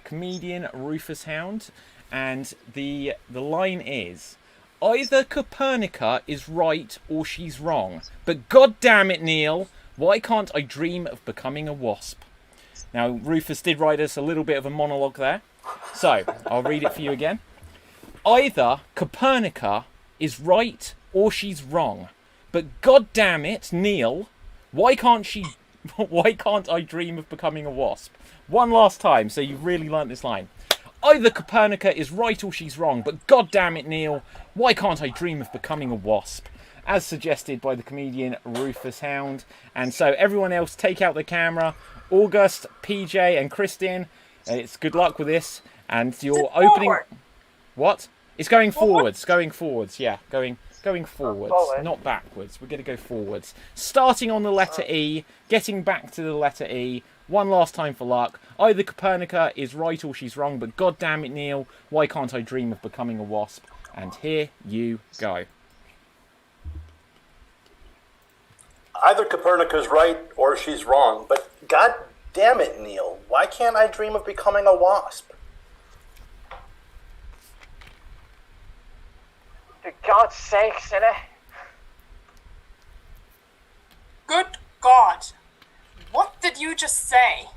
comedian Rufus Hound, and the line is, either Copernica is right or she's wrong, but god damn it, Neil, why can't I dream of becoming a wasp? Now, Rufus did write us a little bit of a monologue there, so I'll read it for you again. Either Copernica is right or she's wrong, but god damn it, Neil, why can't I dream of becoming a wasp? One last time, so you've really learnt this line. Either Copernica is right or she's wrong, but god damn it, Neil, why can't I dream of becoming a wasp? As suggested by the comedian Rufus Hound. And so everyone else, take out the camera. August, PJ, and Christian, it's good luck with this. And your opening. Forward. What? It's going forwards. Going forwards. Yeah, going forwards, not backwards. We're going to go forwards. Starting on the letter E, getting back to the letter E. One last time for luck. Either Copernica is right or she's wrong, but god damn it, Neil, why can't I dream of becoming a wasp? And here you go. Either Copernica's right or she's wrong, but god damn it, Neil, why can't I dream of becoming a wasp? For God's sakes, innit? Good God. What did you just say?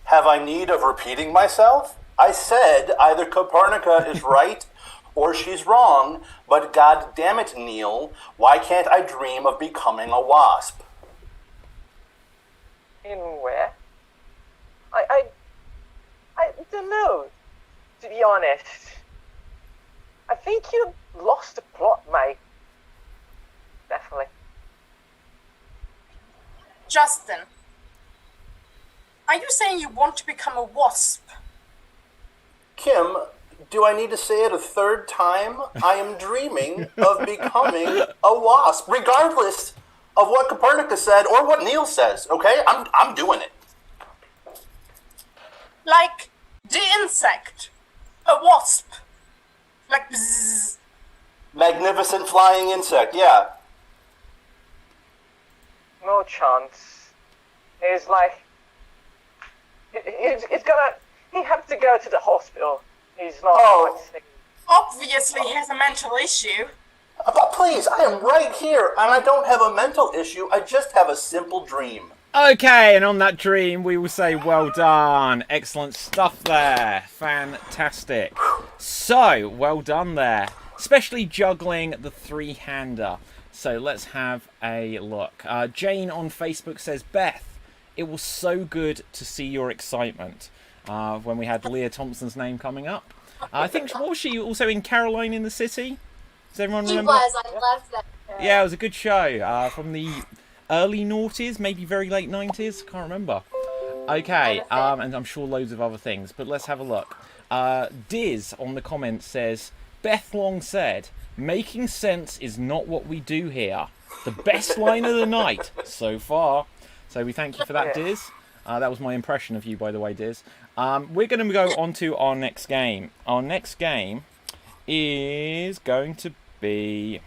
Have I need of repeating myself? I said either Copernica is right or she's wrong, but god damn it, Neil, why can't I dream of becoming a wasp? In where? I don't know, to be honest. I think you lost the plot, mate. Definitely. Justin, are you saying you want to become a wasp? Kim, do I need to say it a third time? I am dreaming of becoming a wasp, regardless of what Copernicus said or what Neil says, okay? I'm doing it. Like the insect. A wasp. Like bzzz. Magnificent flying insect, yeah. No chance. He's like... He's gonna... He has to go to the hospital. He's not... Oh. Obviously he has a mental issue. But please, I am right here, and I don't have a mental issue. I just have a simple dream. Okay, and on that dream, we will say well done. Excellent stuff there. Fantastic. So, well done there. Especially juggling the three-hander. So, let's have a look. Jane on Facebook says, Beth, it was so good to see your excitement when we had Leah Thompson's name coming up. I think, what was she also in Caroline in the City? Does everyone remember? She was. I loved that. Yeah, it was a good show from the early noughties, maybe very late 90s. Can't remember. Okay, and I'm sure loads of other things, but let's have a look. Diz on the comments says, Beth Long said, making sense is not what we do here. The best line of the night so far. So we thank you for that, Diz. That was my impression of you, by the way, Diz. We're going to go on to our next game. Our next game is going to be...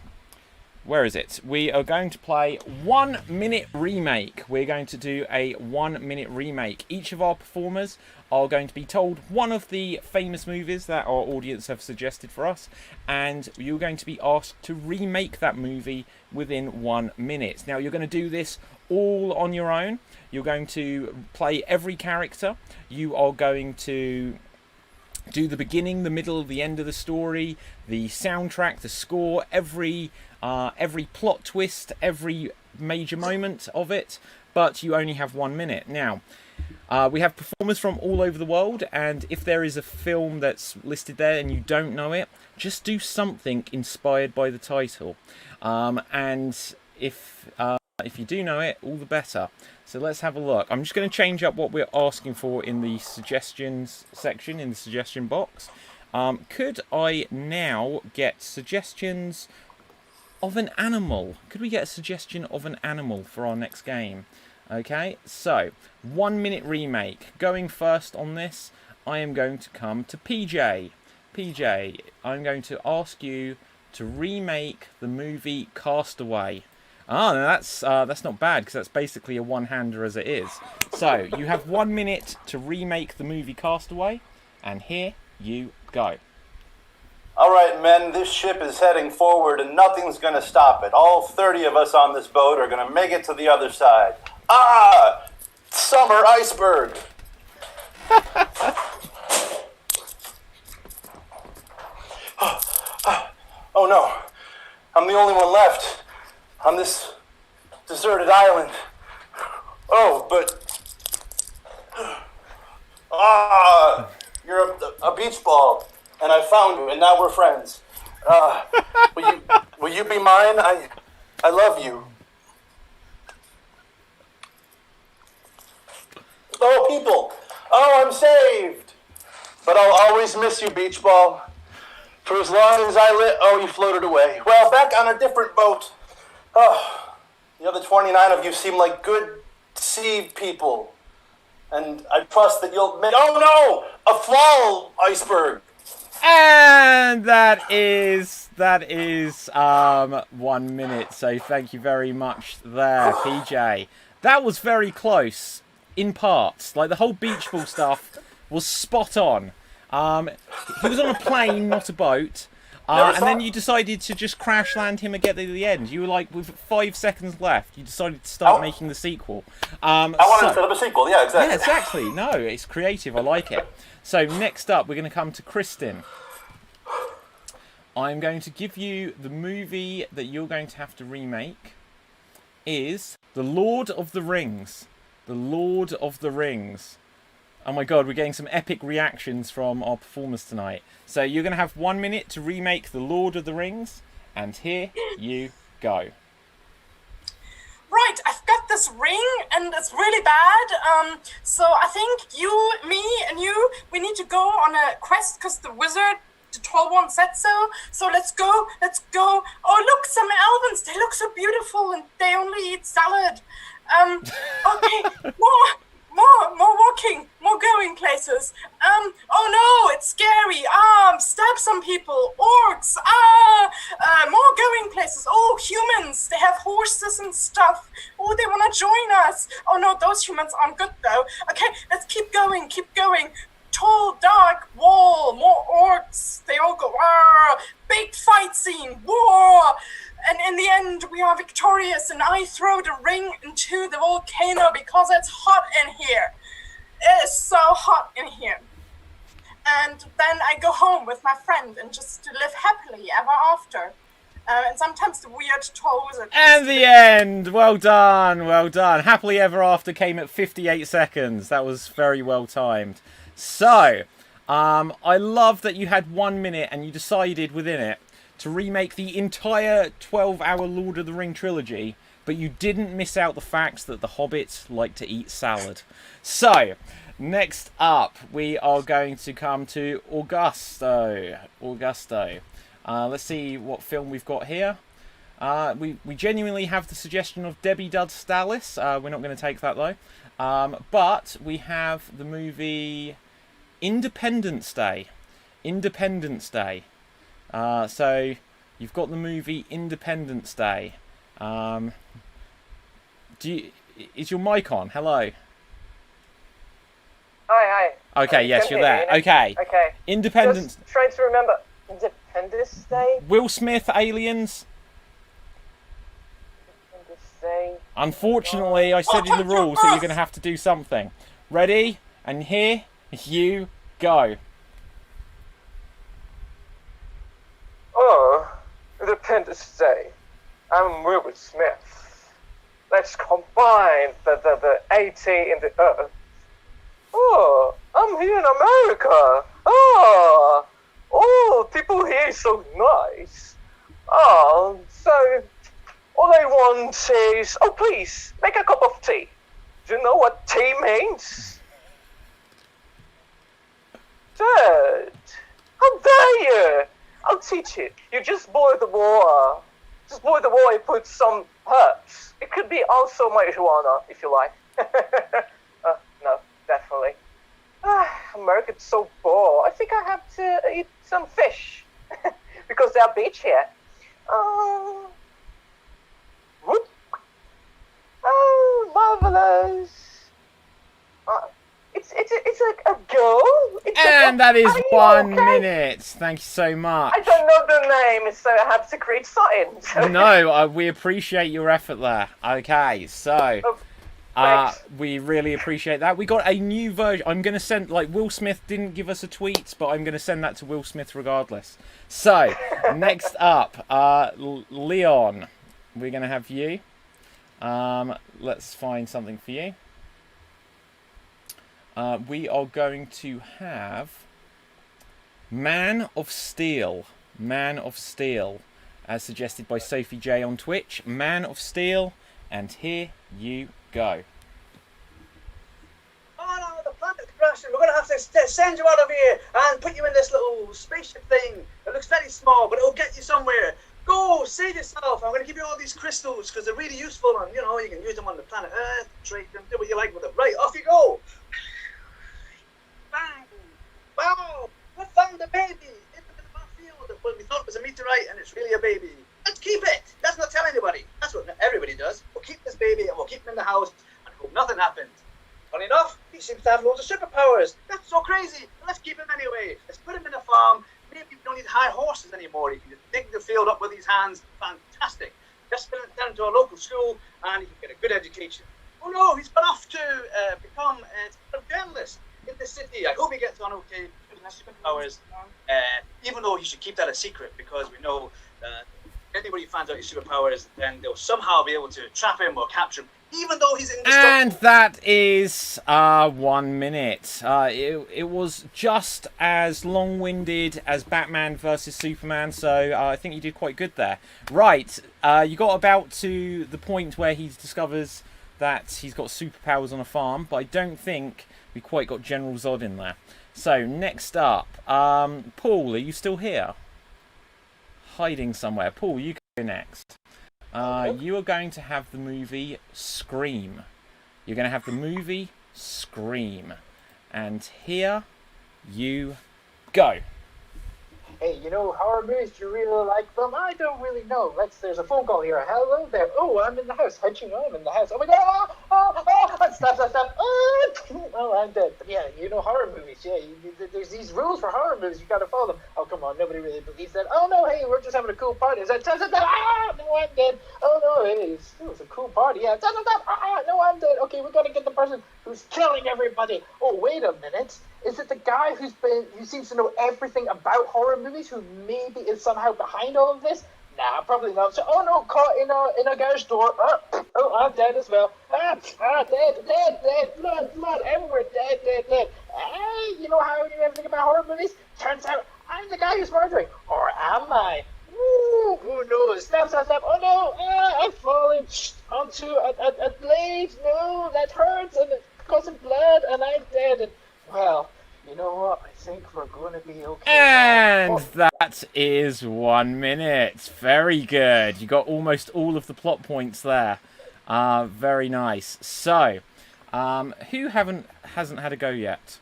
Where is it? We are going to play 1 Minute Remake. We're going to do a 1 minute remake. Each of our performers are going to be told one of the famous movies that our audience have suggested for us, and you're going to be asked to remake that movie within 1 minute. Now, you're going to do this all on your own. You're going to play every character. You are going to do the beginning, the middle, the end of the story, the soundtrack, the score, every plot twist, every major moment of it, but you only have 1 minute. Now, we have performers from all over the world, and if there is a film that's listed there and you don't know it, just do something inspired by the title. And if you do know it, all the better. So let's have a look. I'm just going to change up what we're asking for in the suggestions section, in the suggestion box. Could I now get suggestions of an animal? Could we get a suggestion of an animal for our next game? Okay, so 1 minute remake. Going first on this, I am going to come to PJ. PJ, I'm going to ask you to remake the movie Castaway. Ah, no, that's not bad, because that's basically a one-hander as it is. So, you have 1 minute to remake the movie Castaway, and here you go. All right, men, this ship is heading forward and nothing's going to stop it. All 30 of us on this boat are going to make it to the other side. Ah! Summer iceberg! Oh no, I'm the only one left on this deserted island. Oh, but... You're a beach ball. And I found you, and now we're friends. Will you be mine? I love you. Oh, people! Oh, I'm saved! But I'll always miss you, beach ball. For as long as I live... Oh, you floated away. Well, back on a different boat. Oh, the other 29 of you seem like good sea people. And I trust that you'll make... Oh, no! A fall iceberg! And that is 1 minute. So thank you very much there, PJ. That was very close in parts. Like the whole beach ball stuff was spot on. He was on a plane, not a boat. And then you decided to just crash land him and get to the end. You were like, with 5 seconds left, you decided to start making the sequel. I wanted to set up a sequel, yeah, exactly. Yeah, exactly. No, it's creative. I like it. So next up, we're going to come to Kristen. I'm going to give you the movie that you're going to have to remake is The Lord of the Rings. The Lord of the Rings. Oh my god, we're getting some epic reactions from our performers tonight. So you're going to have 1 minute to remake The Lord of the Rings, and here you go. Right, I've got this ring, and it's really bad. So I think you, me, and you, we need to go on a quest, because the wizard, the tall one, said so. So let's go. Oh, look, some elves. They look so beautiful, and they only eat salad. Okay, more walking, more going places. Oh no, it's scary. Stab some people. Orcs. More going places. Oh, humans. They have horses and stuff. Oh, they want to join us. Oh no, those humans aren't good though. Okay, let's keep going. Tall, dark wall, more orcs. They all go, big fight scene, war. And in the end, we are victorious, and I throw the ring into the volcano because it's hot in here. It is so hot in here. And then I go home with my friend and just live happily ever after. And sometimes the weird tall wizard... And the end! Well done, well done. Happily Ever After came at 58 seconds. That was very well timed. So, I love that you had 1 minute and you decided within it to remake the entire 12-hour Lord of the Ring trilogy, but you didn't miss out the fact that the hobbits like to eat salad. So, next up, we are going to come to Augusto. Let's see what film we've got here. We genuinely have the suggestion of Debbie Does Dallas. We're not going to take that, though. But we have the movie Independence Day. So you've got the movie Independence Day. Is your mic on? Hello. Hi. Okay, yes, you're there. Okay. Independence. Just trying to remember. Independence Day. Will Smith, Aliens. Independence Day. Unfortunately, I said in the rules that you're going to have to do something. Ready? And here you go. Oh, Independence Day. I'm Will Smith. Let's combine the AT and the Earth. Oh, I'm here in America. Oh, people here are so nice. Oh, so all I want is, oh please, make a cup of tea. Do you know what tea means? Dad, how dare you? I'll teach you. You just boil the water. Just boil the water and put some herbs. It could be also marijuana, if you like. No, definitely. America's so bored. I think I have to eat some fish. Because there's a beach here. Would marvelous. It's a girl. And that is 1 minute. Thank you so much. I don't know the name, so I have to create something. No, we appreciate your effort there. Okay, so we really appreciate that. We got a new version. I'm going to send, like, Will Smith didn't give us a tweet, but I'm going to send that to Will Smith regardless. So, next up, Leon, we're going to have you. Let's find something for you. We are going to have Man of Steel. Man of Steel, as suggested by Sophie J on Twitch. Man of Steel, and here you go. Oh no, the planet's crashing. We're going to have to send you out of here and put you in this little spaceship thing. It looks very small, but it'll get you somewhere. Go, save yourself. I'm going to give you all these crystals because they're really useful and, you know, you can use them on the planet Earth, trade them, do what you like with them. Right, off you go. Bang! Wow! We found a baby in the battlefield. Well, we thought it was a meteorite and it's really a baby. Let's keep it. Let's not tell anybody. That's what everybody does. We'll keep this baby and we'll keep him in the house and hope nothing happens. Funny enough, he seems to have loads of superpowers. That's so crazy. Let's keep him anyway. Let's put him in a farm. Maybe we don't need high horses anymore. He can just dig the field up with his hands. Fantastic. Just send him to a local school and he can get a good education. Oh no, he's gone off to become a journalist in the city. I hope he gets on okay. Superpowers. Even though he should keep that a secret because we know that anybody finds out his superpowers, then they'll somehow be able to trap him or capture him, even though he's indestructible. And that is 1 minute. It was just as long-winded as Batman versus Superman, so I think you did quite good there. Right, you got about to the point where he discovers that he's got superpowers on a farm, but I don't think we quite got General Zod in there. So, next up, Paul, are you still here? Hiding somewhere. Paul, you go next. You are going to have the movie Scream. You're going to have the movie Scream. And here you go. Hey, you know horror movies? Do you really like them? I don't really know. There's a phone call here. Hello there. Oh, I'm in the house. How'd you know I'm in the house? Oh my god! Stop. Oh, I'm dead. But yeah, you know horror movies. Yeah, there's these rules for horror movies. You gotta follow them. Oh, come on. Nobody really believes that. Oh no, hey, we're just having a cool party. Is that no, I'm dead. Oh no, it was a cool party. Yeah, no, I'm dead. Okay, we gotta get the person who's killing everybody. Oh, wait a minute. Is it the guy who seems to know everything about horror movies, who maybe is somehow behind all of this? Nah, probably not. So, oh no, caught in a garage door. Oh, I'm dead as well. Dead, blood, everywhere, dead. Hey, you know how I knew everything about horror movies? Turns out I'm the guy who's murdering, or am I? Ooh, who knows? Snap. Oh no, I'm falling onto a blade. No, that hurts, and it's causing blood, and I'm dead. And, well, you know what? I think we're going to be okay. And that is 1 minute. Very good. You got almost all of the plot points there. Very nice. So, who hasn't had a go yet?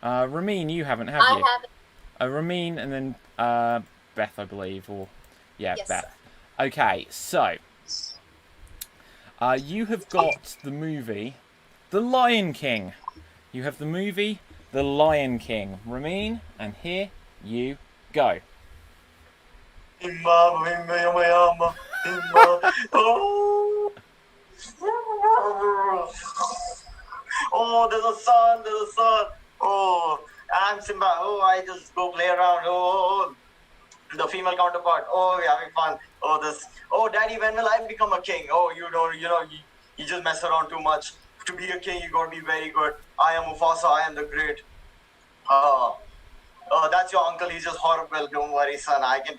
Ramin, you haven't, have you? I haven't. Ramin and then Beth, I believe, or yeah, yes, Beth. Okay, so you have got the movie The Lion King. You have the movie The Lion King. Ramin, and here you go. Oh, there's a sun. Oh, I'm Simba. Oh, I just go play around. Oh, the female counterpart. Oh, we're having fun. Oh, this. Oh, Daddy, when will I become a king? Oh, you just mess around too much. To be a king, you gotta be very good. I am Mufasa. I am the great. That's your uncle. He's just horrible. Don't worry, son. I can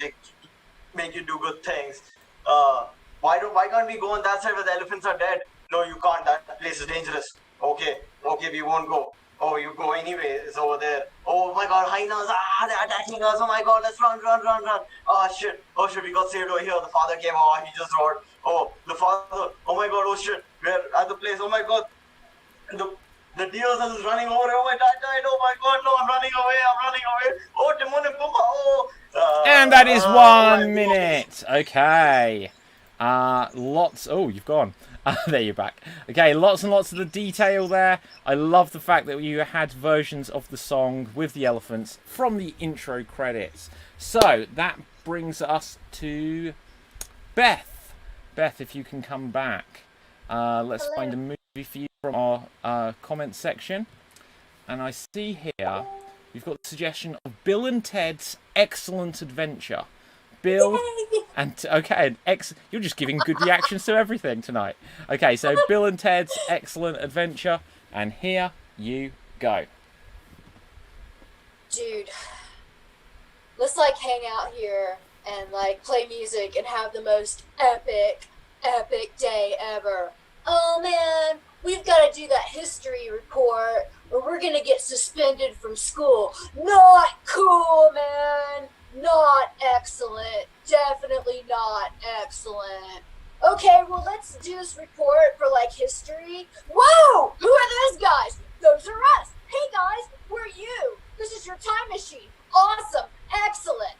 make you do good things. Why can't we go on that side where the elephants are dead? No, you can't. That place is dangerous. Okay, we won't go. Oh, you go anyway. It's over there. Oh my God, hyenas! They're attacking us. Oh my God, let's run! Oh shit! We got saved over here. The father came. Oh, he just roared. Oh, the father. Oh my God! Oh shit! We're at the place. Oh my God! The deers are just running over. Oh my dad died. Oh my God! No, I'm running away. Oh, Timon and Pumbaa. Oh. And that is 1 minute. Okay. Lots. Oh, you've gone. There you're back. Okay, lots and lots of the detail there. I love the fact that you had versions of the song with the elephants from the intro credits. So that brings us to Beth. Beth, if you can come back. Let's find a movie for you from our comments section. And I see here you've got the suggestion of Bill and Ted's Excellent Adventure. Bill and you're just giving good reactions to everything tonight. Okay, so Bill and Ted's Excellent Adventure, and here you go. Dude, let's like hang out here and like play music and have the most epic day ever. Oh man, we've got to do that history report or we're gonna get suspended from school. Not cool, man. Not excellent. Definitely not excellent. Okay, well, let's do this report for, like, history. Whoa! Who are those guys? Those are us. Hey, guys, we're you. This is your time machine. Awesome. Excellent.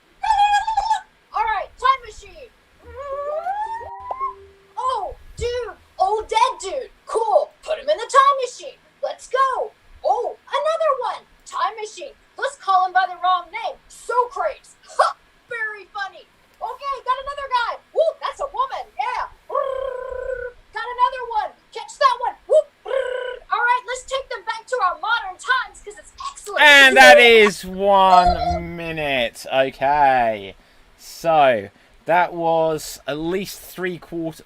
All right, time machine. Oh, dude. Old dead dude. Cool. Put him in the time machine. Let's go. Oh, another one. Time machine. Let's call him by the wrong name. Socrates. Ha! Very funny. Okay, got another guy. Woo, that's a woman. Yeah. Got another one. Catch that one. Woo. All right, let's take them back to our modern times because it's excellent. And that is 1 minute. Okay. So that was at least three quarters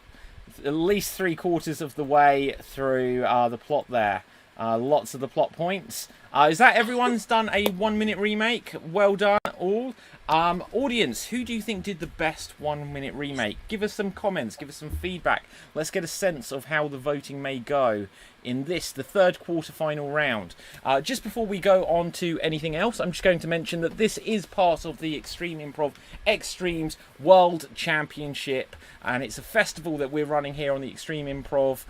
of the way through the plot there. Lots of the plot points. Is that everyone's done a 1 minute remake? Well done, all. Audience, who do you think did the best 1 minute remake? Give us some comments, give us some feedback. Let's get a sense of how the voting may go in this, the third quarterfinal round. Just before we go on to anything else, I'm just going to mention that this is part of the Extreme Improv XStreamed World Championship, and it's a festival that we're running here on the Extreme Improv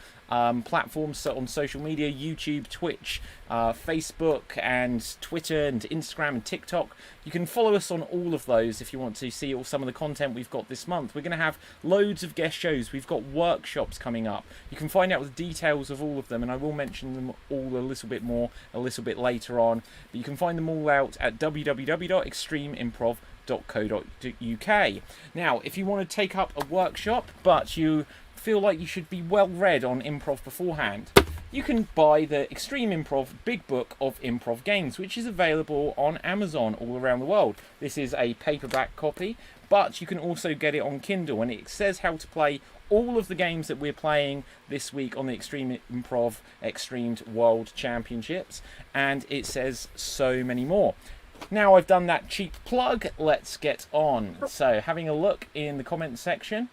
platforms, so on social media, YouTube, Twitch, Facebook and Twitter and Instagram and TikTok. You can follow us on all of those if you want to see some of the content we've got this month. We're going to have loads of guest shows. We've got workshops coming up. You can find out the details of all of them, and I will mention them all a little bit more a little bit later on. But you can find them all out at www.extremeimprov.co.uk. Now, if you want to take up a workshop, but you feel like you should be well read on improv beforehand, you can buy the Extreme Improv Big Book of Improv Games, which is available on Amazon all around the world. This is a paperback copy, but you can also get it on Kindle, and it says how to play all of the games that we're playing this week on the Extreme Improv XStreamed World Championships, and it says so many more. Now I've done that cheap plug, let's get on. So, having a look in the comments section,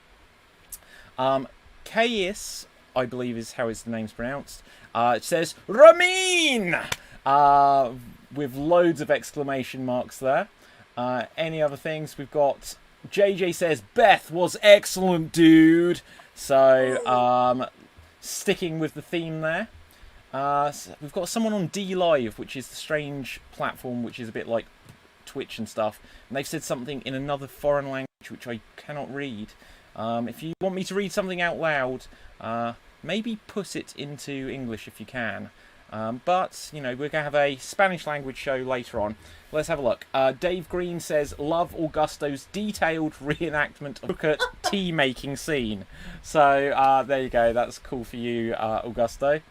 Kais, I believe is how the name's pronounced, it says Ramin! With loads of exclamation marks there. Any other things? We've got JJ says Beth was excellent, dude. So sticking with the theme there. So we've got someone on D Live, which is the strange platform which is a bit like Twitch and stuff, and they've said something in another foreign language which I cannot read. If you want me to read something out loud, maybe put it into English if you can. But, you know, we're going to have a Spanish language show later on. Let's have a look. Dave Green says, love Augusto's detailed reenactment of cricket tea making scene. So, there you go. That's cool for you, Augusto.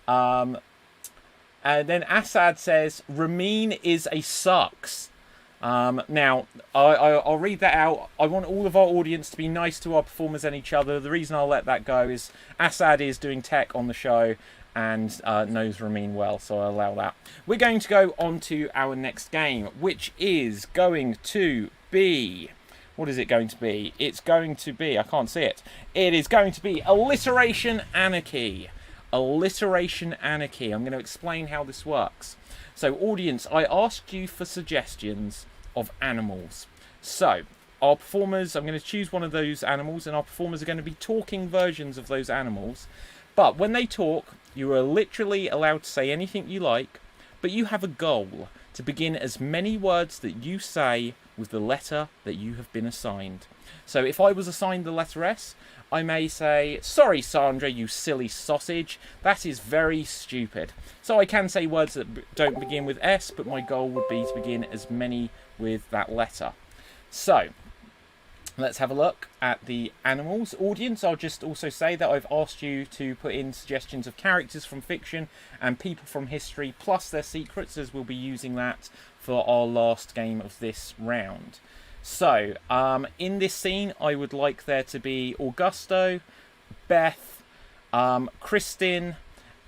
And then Assad says, Ramin is a sucks. Now, I'll read that out. I want all of our audience to be nice to our performers and each other. The reason I'll let that go is Assad is doing tech on the show and knows Ramin well, so I'll allow that. We're going to go on to our next game, which is going to be... What is it going to be? It's going to be... I can't see it. It is going to be Alliteration Anarchy. Alliteration Anarchy. I'm going to explain how this works. So, audience, I asked you for suggestions of animals. So, our performers, I'm going to choose one of those animals, and our performers are going to be talking versions of those animals. But when they talk, you are literally allowed to say anything you like, but you have a goal. to begin as many words that you say with the letter that you have been assigned. So if I was assigned the letter S, I may say, sorry Sandra, you silly sausage, that is very stupid. So I can say words that don't begin with S, but my goal would be to begin as many with that letter. So let's have a look at the animals. Audience, I'll just also say that I've asked you to put in suggestions of characters from fiction and people from history, plus their secrets, as we'll be using that for our last game of this round. So, in this scene, I would like there to be Augusto, Beth, Kristin,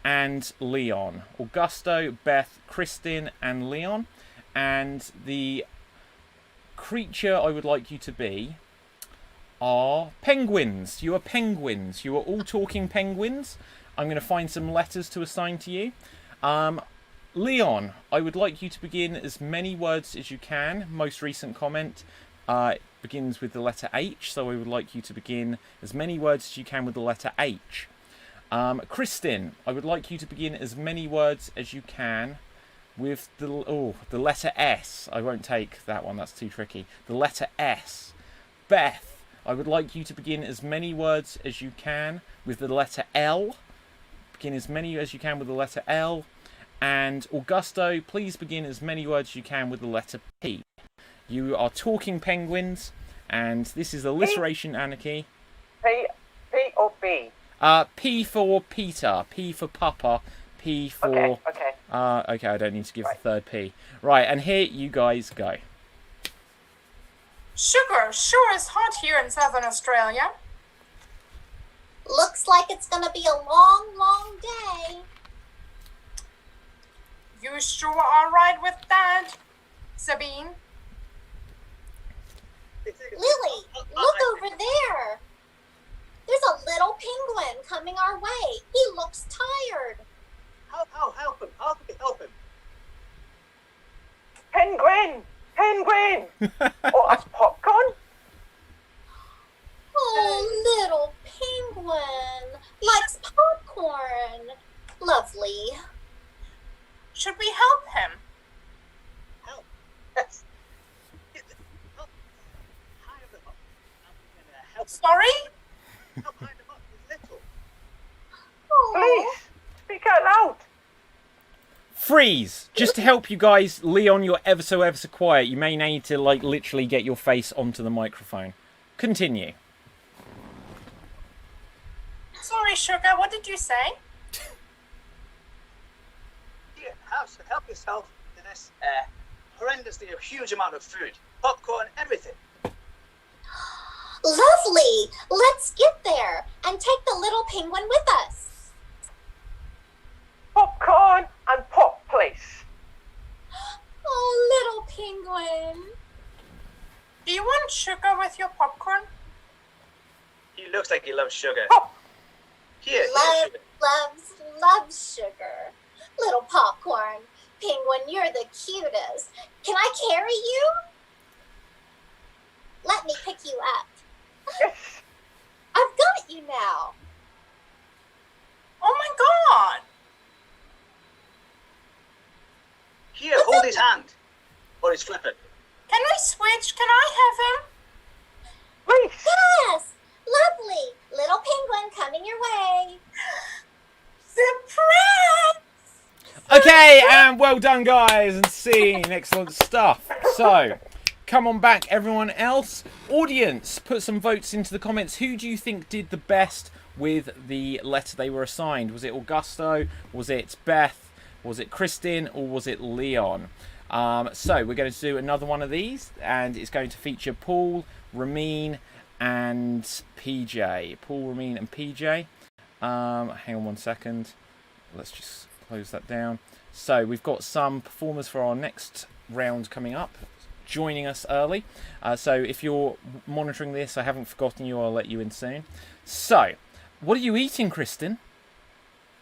and Leon. Augusto, Beth, Kristin, and Leon. And the creature I would like you to be are penguins. You are penguins. You are all talking penguins. I'm going to find some letters to assign to you. Leon, I would like you to begin as many words as you can. Most recent comment begins with the letter H, so I would like you to begin as many words as you can with the letter H. Kristin, I would like you to begin as many words as you can with the letter S. I won't take that one, that's too tricky. The letter S. Beth, I would like you to begin as many words as you can with the letter L. Begin as many as you can with the letter L. And Augusto, please begin as many words as you can with the letter P. You are talking penguins, and this is alliteration anarchy. P or B? P for Peter, P for Papa, P for... Okay. Okay, I don't need to give the third P. Right, and here you guys go. Sugar sure is hot here in Southern Australia. Looks like it's gonna be a long, long day. You sure are right with that, Sabine? Lily, look over there. There's a little penguin coming our way. He looks tired. Help him. How can we help him? Penguin! Oh, that's popcorn? Oh, little penguin. Likes popcorn. Lovely. Should we help him? Help? Yes. Sorry? Help hide him up. He's little. Please, speak out loud. Freeze! Just to help you guys, Leon, you're ever so quiet. You may need to, like, literally get your face onto the microphone. Continue. Sorry, Sugar, what did you say? Here, help yourself to this horrendously huge amount of food. Popcorn, everything. Lovely. Let's get there and take the little penguin with us. Popcorn and pop, please. Oh, little penguin. Do you want sugar with your popcorn? He looks like he loves sugar. Pop. Here, sugar. Loves sugar. Little popcorn. Penguin, you're the cutest. Can I carry you? Let me pick you up. Yes. I've got you now. Oh my god! Here, hold his hand. Or he's flipping. Can we switch? Can I have him? Please. Yes! Lovely. Little penguin coming your way. Surprise! Okay, and well done, guys, and scene. Excellent stuff. So, come on back, everyone else. Audience, put some votes into the comments. Who do you think did the best with the letter they were assigned? Was it Augusto? Was it Beth? Was it Kristin? Or was it Leon? So, we're going to do another one of these, and it's going to feature Paul, Ramin, and PJ. Paul, Ramin, and PJ. Hang on one second. Let's just close that down. So, we've got some performers for our next round coming up, joining us early. So if you're monitoring this, I haven't forgotten you, I'll let you in soon. So, what are you eating, Kristin?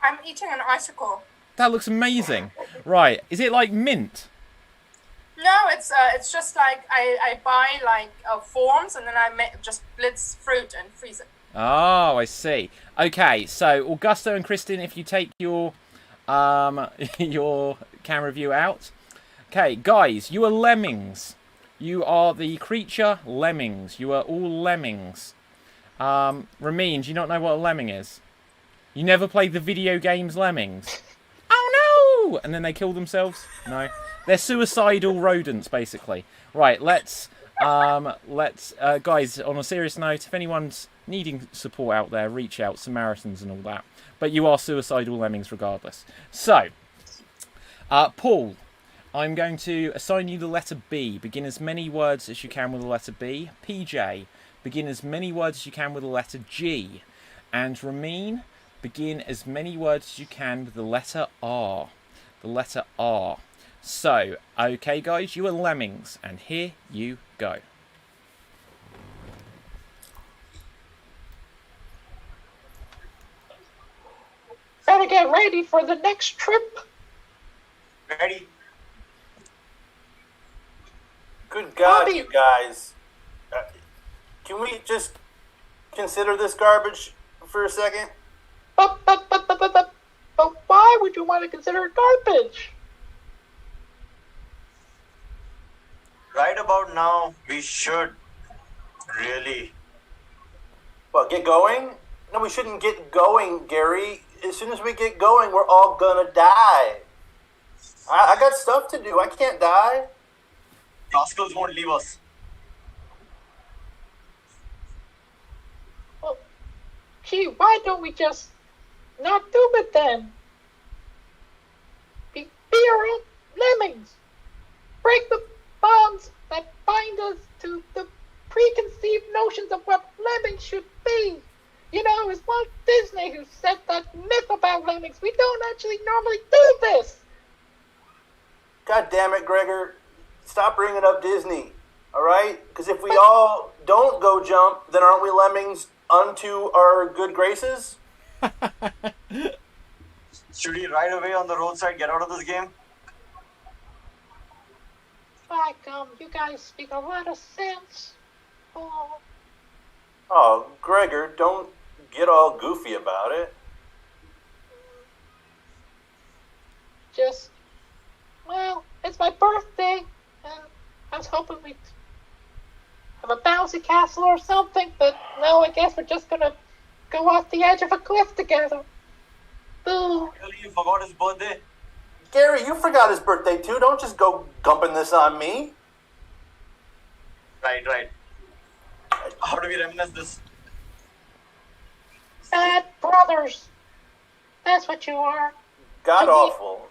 I'm eating an icicle. That looks amazing. Right, is it like mint? No, it's just like I buy like forms and then I just blitz fruit and freeze it. Oh, I see. Okay, so Augusto and Kristin, if you take your camera view out. Okay, guys, you are lemmings. You are the creature lemmings. You are all lemmings. Ramin, do you not know what a lemming is? You never played the video games Lemmings? Oh no! And then they kill themselves? No. They're suicidal rodents, basically. Right, let's guys, on a serious note, if anyone's needing support out there, reach out, Samaritans and all that. But you are suicidal lemmings regardless. So, Paul, I'm going to assign you the letter B. Begin as many words as you can with the letter B. PJ, begin as many words as you can with the letter G. And Ramin, begin as many words as you can with the letter R. The letter R. So, okay guys, you are lemmings, and here you go. Better get ready for the next trip. Ready? Good God, you guys. Can we just consider this garbage for a second? But why would you want to consider it garbage? Right about now, we should really. Well, get going? No, we shouldn't get going, Gary. As soon as we get going, we're all gonna die. I got stuff to do. I can't die. Rascals won't leave us. Well, gee, why don't we just not do it then? Be our own lemmings. Break the bonds that bind us to the preconceived notions of what lemmings should be. You know, it's Walt Disney who said that myth about lemmings. We don't actually normally do this. God damn it, Gregor. Stop bringing up Disney, all right? Because if we all don't go jump, then aren't we lemmings unto our good graces? Should we right away on the roadside get out of this game? By gum, you guys speak a lot of sense. Oh, Gregor, don't get all goofy about it. Just, well, it's my birthday, and I was hoping we'd have a bouncy castle or something, but no, I guess we're just gonna go off the edge of a cliff together. Boo. Really, you forgot his birthday? Gary, you forgot his birthday too. Don't just go gumping this on me. Right. How do we reminisce this? Bad brothers. That's what you are. God awful.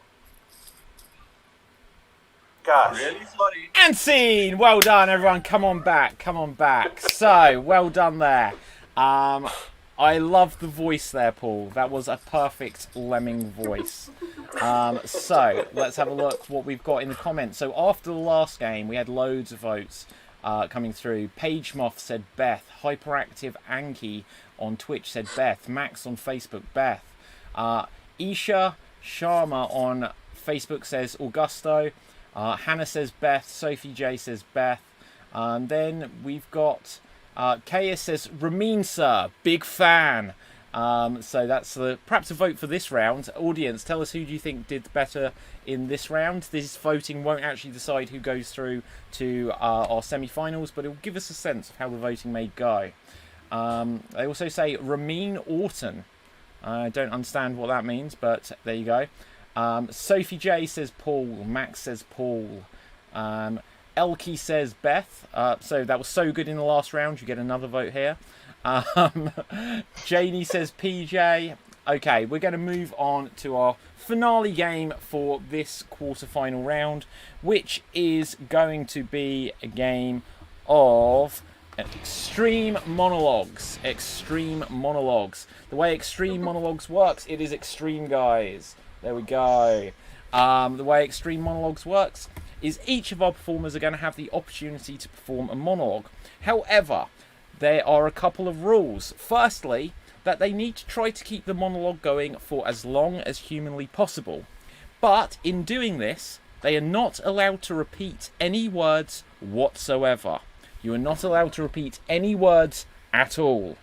Gosh. Really sorry. And scene! Well done, everyone. Come on back. So, well done there. I love the voice there, Paul. That was a perfect lemming voice. So, let's have a look what we've got in the comments. So, after the last game, we had loads of votes coming through. Page Moth said Beth. Hyperactive Anki on Twitch said Beth. Max on Facebook, Beth. Isha Sharma on Facebook says Augusto. Hannah says Beth. Sophie J says Beth. Then we've got Kaya says Ramin sir, big fan. So that's perhaps a vote for this round. Audience, tell us who do you think did better in this round. This voting won't actually decide who goes through to our semi-finals, but it will give us a sense of how the voting may go. They also say Ramin Orton. I don't understand what that means, but there you go. Sophie J says Paul. Max says Paul. Elkie says Beth. So that was so good in the last round. You get another vote here. Janie says PJ. Okay, we're going to move on to our finale game for this quarter-final round, which is going to be a game of Extreme Monologues. Extreme Monologues. The way Extreme Monologues works, it is extreme, guys. There we go. The way Extreme Monologues works is each of our performers are going to have the opportunity to perform a monologue. However, there are a couple of rules. Firstly, that they need to try to keep the monologue going for as long as humanly possible. But in doing this, they are not allowed to repeat any words whatsoever. You are not allowed to repeat any words at all.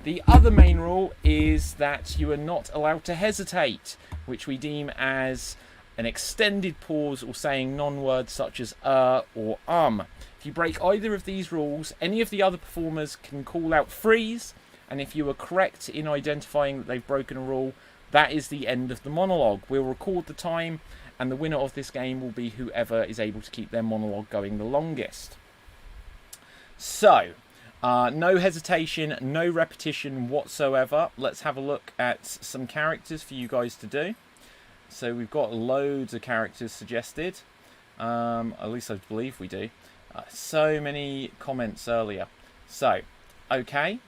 The other main rule is that you are not allowed to hesitate, which we deem as an extended pause, or saying non-words such as or If you break either of these rules, any of the other performers can call out freeze, and if you are correct in identifying that they've broken a rule, that is the end of the monologue. We'll record the time, and the winner of this game will be whoever is able to keep their monologue going the longest. So, no hesitation, no repetition whatsoever. Let's have a look at some characters for you guys to do. So we've got loads of characters suggested. At least I believe we do. So many comments earlier. So, okay,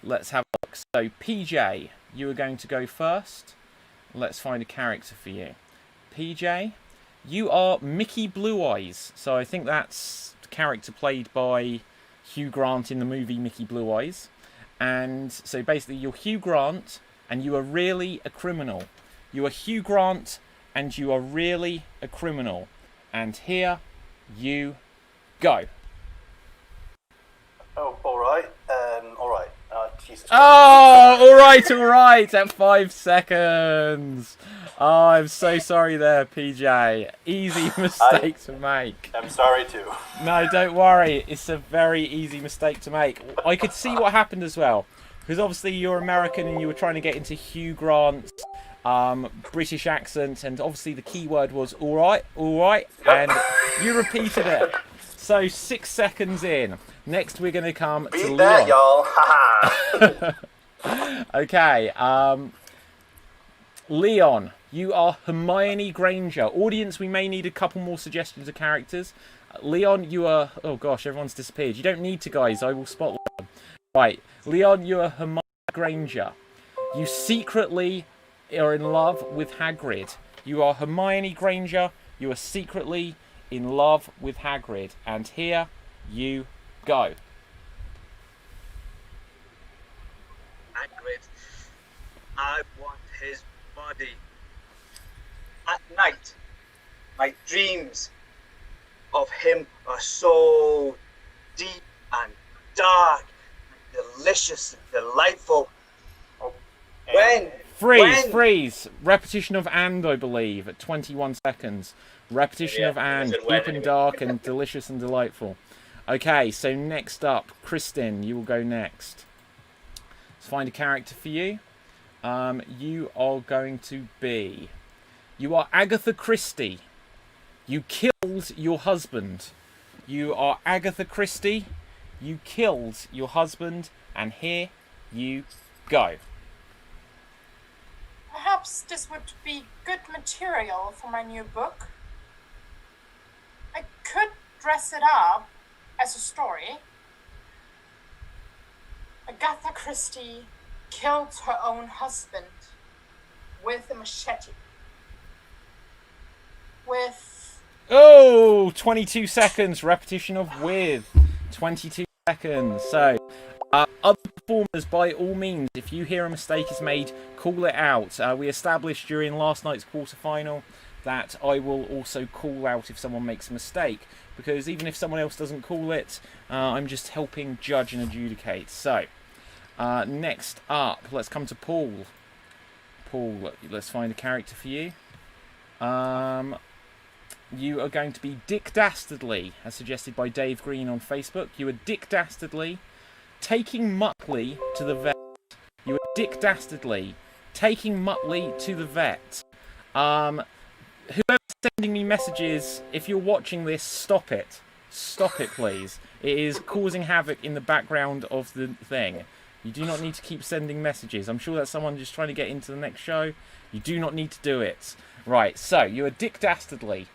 let's have a look. So, PJ, you are going to go first. Let's find a character for you. PJ, you are Mickey Blue Eyes. So I think that's the character played by Hugh Grant in the movie Mickey Blue Eyes. And so basically you're Hugh Grant and you are really a criminal. You are Hugh Grant and you are really a criminal. And here you go. Oh, alright. Alright. Jesus. Oh, alright, at 5 seconds. Oh, I'm so sorry there, PJ. Easy mistake to make. I'm sorry too. No, don't worry. It's a very easy mistake to make. I could see what happened as well. Because obviously you're American and you were trying to get into Hugh Grant's British accent. And obviously the key word was alright, and you repeated it. So 6 seconds in. Next we're going to come to Leon. That, y'all. Ha ha. Okay, Leon, you are Hermione Granger. Audience, we may need a couple more suggestions of characters. Leon, you are... Oh gosh, everyone's disappeared. You don't need to, guys. I will spotlight them. Right, Leon, you are Hermione Granger. You secretly are in love with Hagrid. You are Hermione Granger. You are secretly in love with Hagrid. And here you go. Hagrid, I want his body. At night, my dreams of him are so deep and dark and delicious and delightful. When? Freeze. Repetition of and, I believe, at 21 seconds. Repetition of and, deep and dark and delicious and delightful. Okay, so next up, Kristen, you will go next. Let's find a character for you. You are going to be... You are Agatha Christie. You killed your husband. You are Agatha Christie. You killed your husband. And here you go. Perhaps this would be good material for my new book. I could dress it up as a story. Agatha Christie killed her own husband with a machete. With... Oh, 22 seconds. Repetition of with. 22 seconds. So, other performers, by all means, if you hear a mistake is made, call it out. We established during last night's quarterfinal that I will also call out if someone makes a mistake, because even if someone else doesn't call it, I'm just helping judge and adjudicate. So, next up, let's come to Paul. Paul, let's find a character for you. You are going to be Dick Dastardly, as suggested by Dave Green on Facebook. You are Dick Dastardly, taking Muttley to the vet. You are Dick Dastardly, taking Muttley to the vet. Whoever's sending me messages, if you're watching this, stop it. Stop it, please. It is causing havoc in the background of the thing. You do not need to keep sending messages. I'm sure that's someone just trying to get into the next show. You do not need to do it. Right, so you are Dick Dastardly,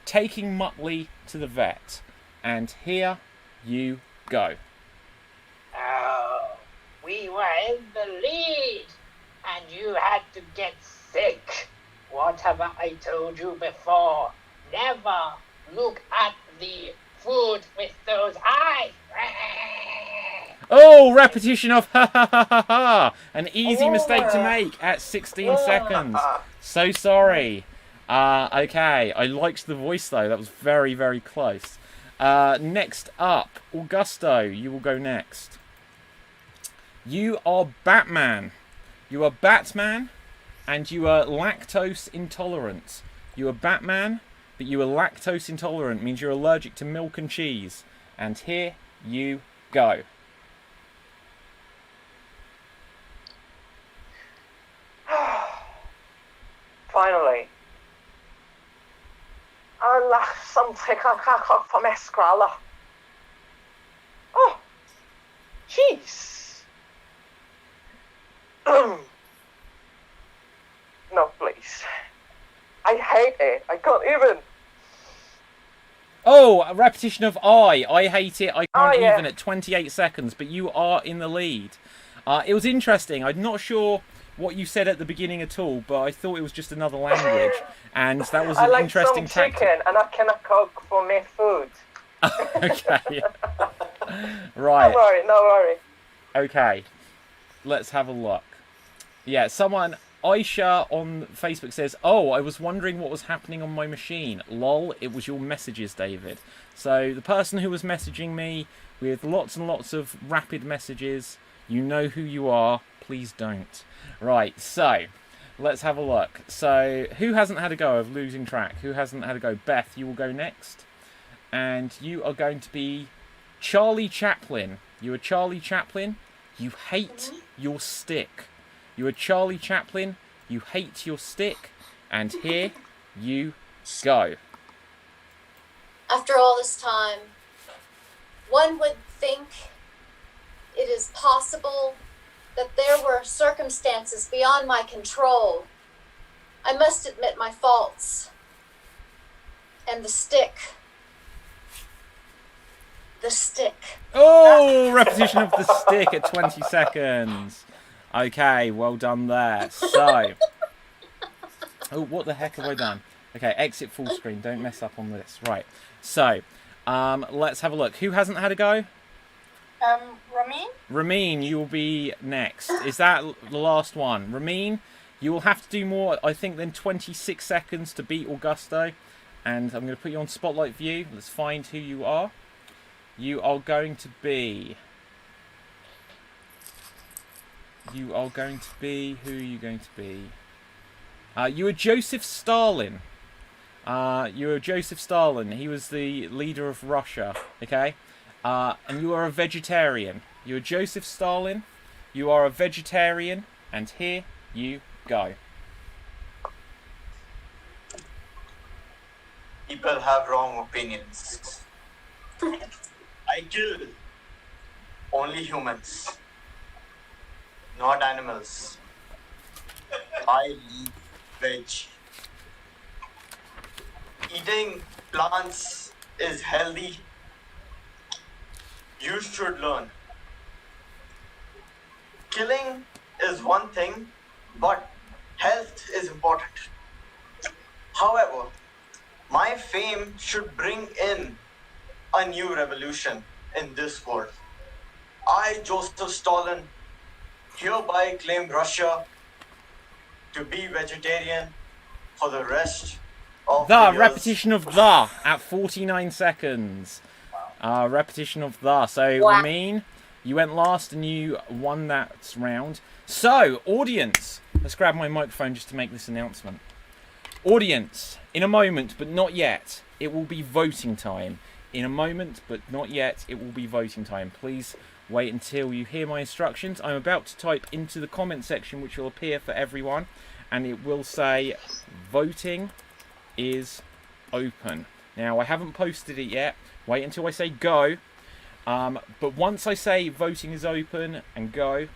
taking Muttley to the vet. And here you go. Oh, we were in the lead, and you had to get sick. What have I told you before? Never look at the food with those eyes. Oh, repetition of ha ha ha ha ha. An easy mistake to make at 16 seconds. So sorry. Okay, I liked the voice though. That was very, very close. Next up, Augusto, you will go next. You are Batman. You are Batman, and you are lactose intolerant. You are Batman, but you are lactose intolerant, means you're allergic to milk and cheese. And here you go. Finally. Allah, something from Escrala. Oh, jeez. No, please. I hate it. I can't even. Oh, a repetition of I hate it, I can't yeah. even at 28 seconds, but you are in the lead. It was interesting. I'm not sure what you said at the beginning at all, but I thought it was just another language, and that was I an like interesting some tactic. chicken, and I cannot cook for me food. Okay. Right. No worry, no worry. Okay. Let's have a look. Yeah, someone, Aisha on Facebook says, "Oh, I was wondering what was happening on my machine. Lol, it was your messages, David." So the person who was messaging me with lots and lots of rapid messages, you know who you are. Please don't. Right, so let's have a look. So who hasn't had a go of losing track? Who hasn't had a go? Beth, you will go next. And you are going to be Charlie Chaplin. You are Charlie Chaplin. You hate your stick. You are Charlie Chaplin. You hate your stick. And here you go. After all this time, one would think it is possible that there were circumstances beyond my control. I must admit my faults. And the stick. The stick. Oh, repetition of the stick at 20 seconds. Okay, well done there. So, oh, what the heck have I done? Okay, exit full screen. Don't mess up on this. Right. So, let's have a look. Who hasn't had a go? Ramin? Ramin, you will be next. Is that the last one? Ramin, you will have to do more, I think, than 26 seconds to beat Augusto. And I'm going to put you on spotlight view. Let's find who you are. You are going to be... You are going to be... Who are you going to be? You are Joseph Stalin. You are Joseph Stalin. He was the leader of Russia. Okay? And you are a vegetarian. You are Joseph Stalin. You are a vegetarian. And here you go. People have wrong opinions. I kill only humans, not animals. I eat veg. Eating plants is healthy. You should learn. Killing is one thing, but health is important. However, my fame should bring in a new revolution in this world. I, Joseph Stalin, hereby claim Russia to be vegetarian for the rest of the years. Repetition of the at 49 seconds. Repetition of the. So, Wow. Ramin, you went last and you won that round. So, audience, let's grab my microphone just to make this announcement. Audience, in a moment, but not yet, it will be voting time. In a moment, but not yet, it will be voting time. Please wait until you hear my instructions. I'm about to type into the comment section, which will appear for everyone, and it will say, voting is open. Now, I haven't posted it yet. Wait until I say go. But once I say voting is open and go,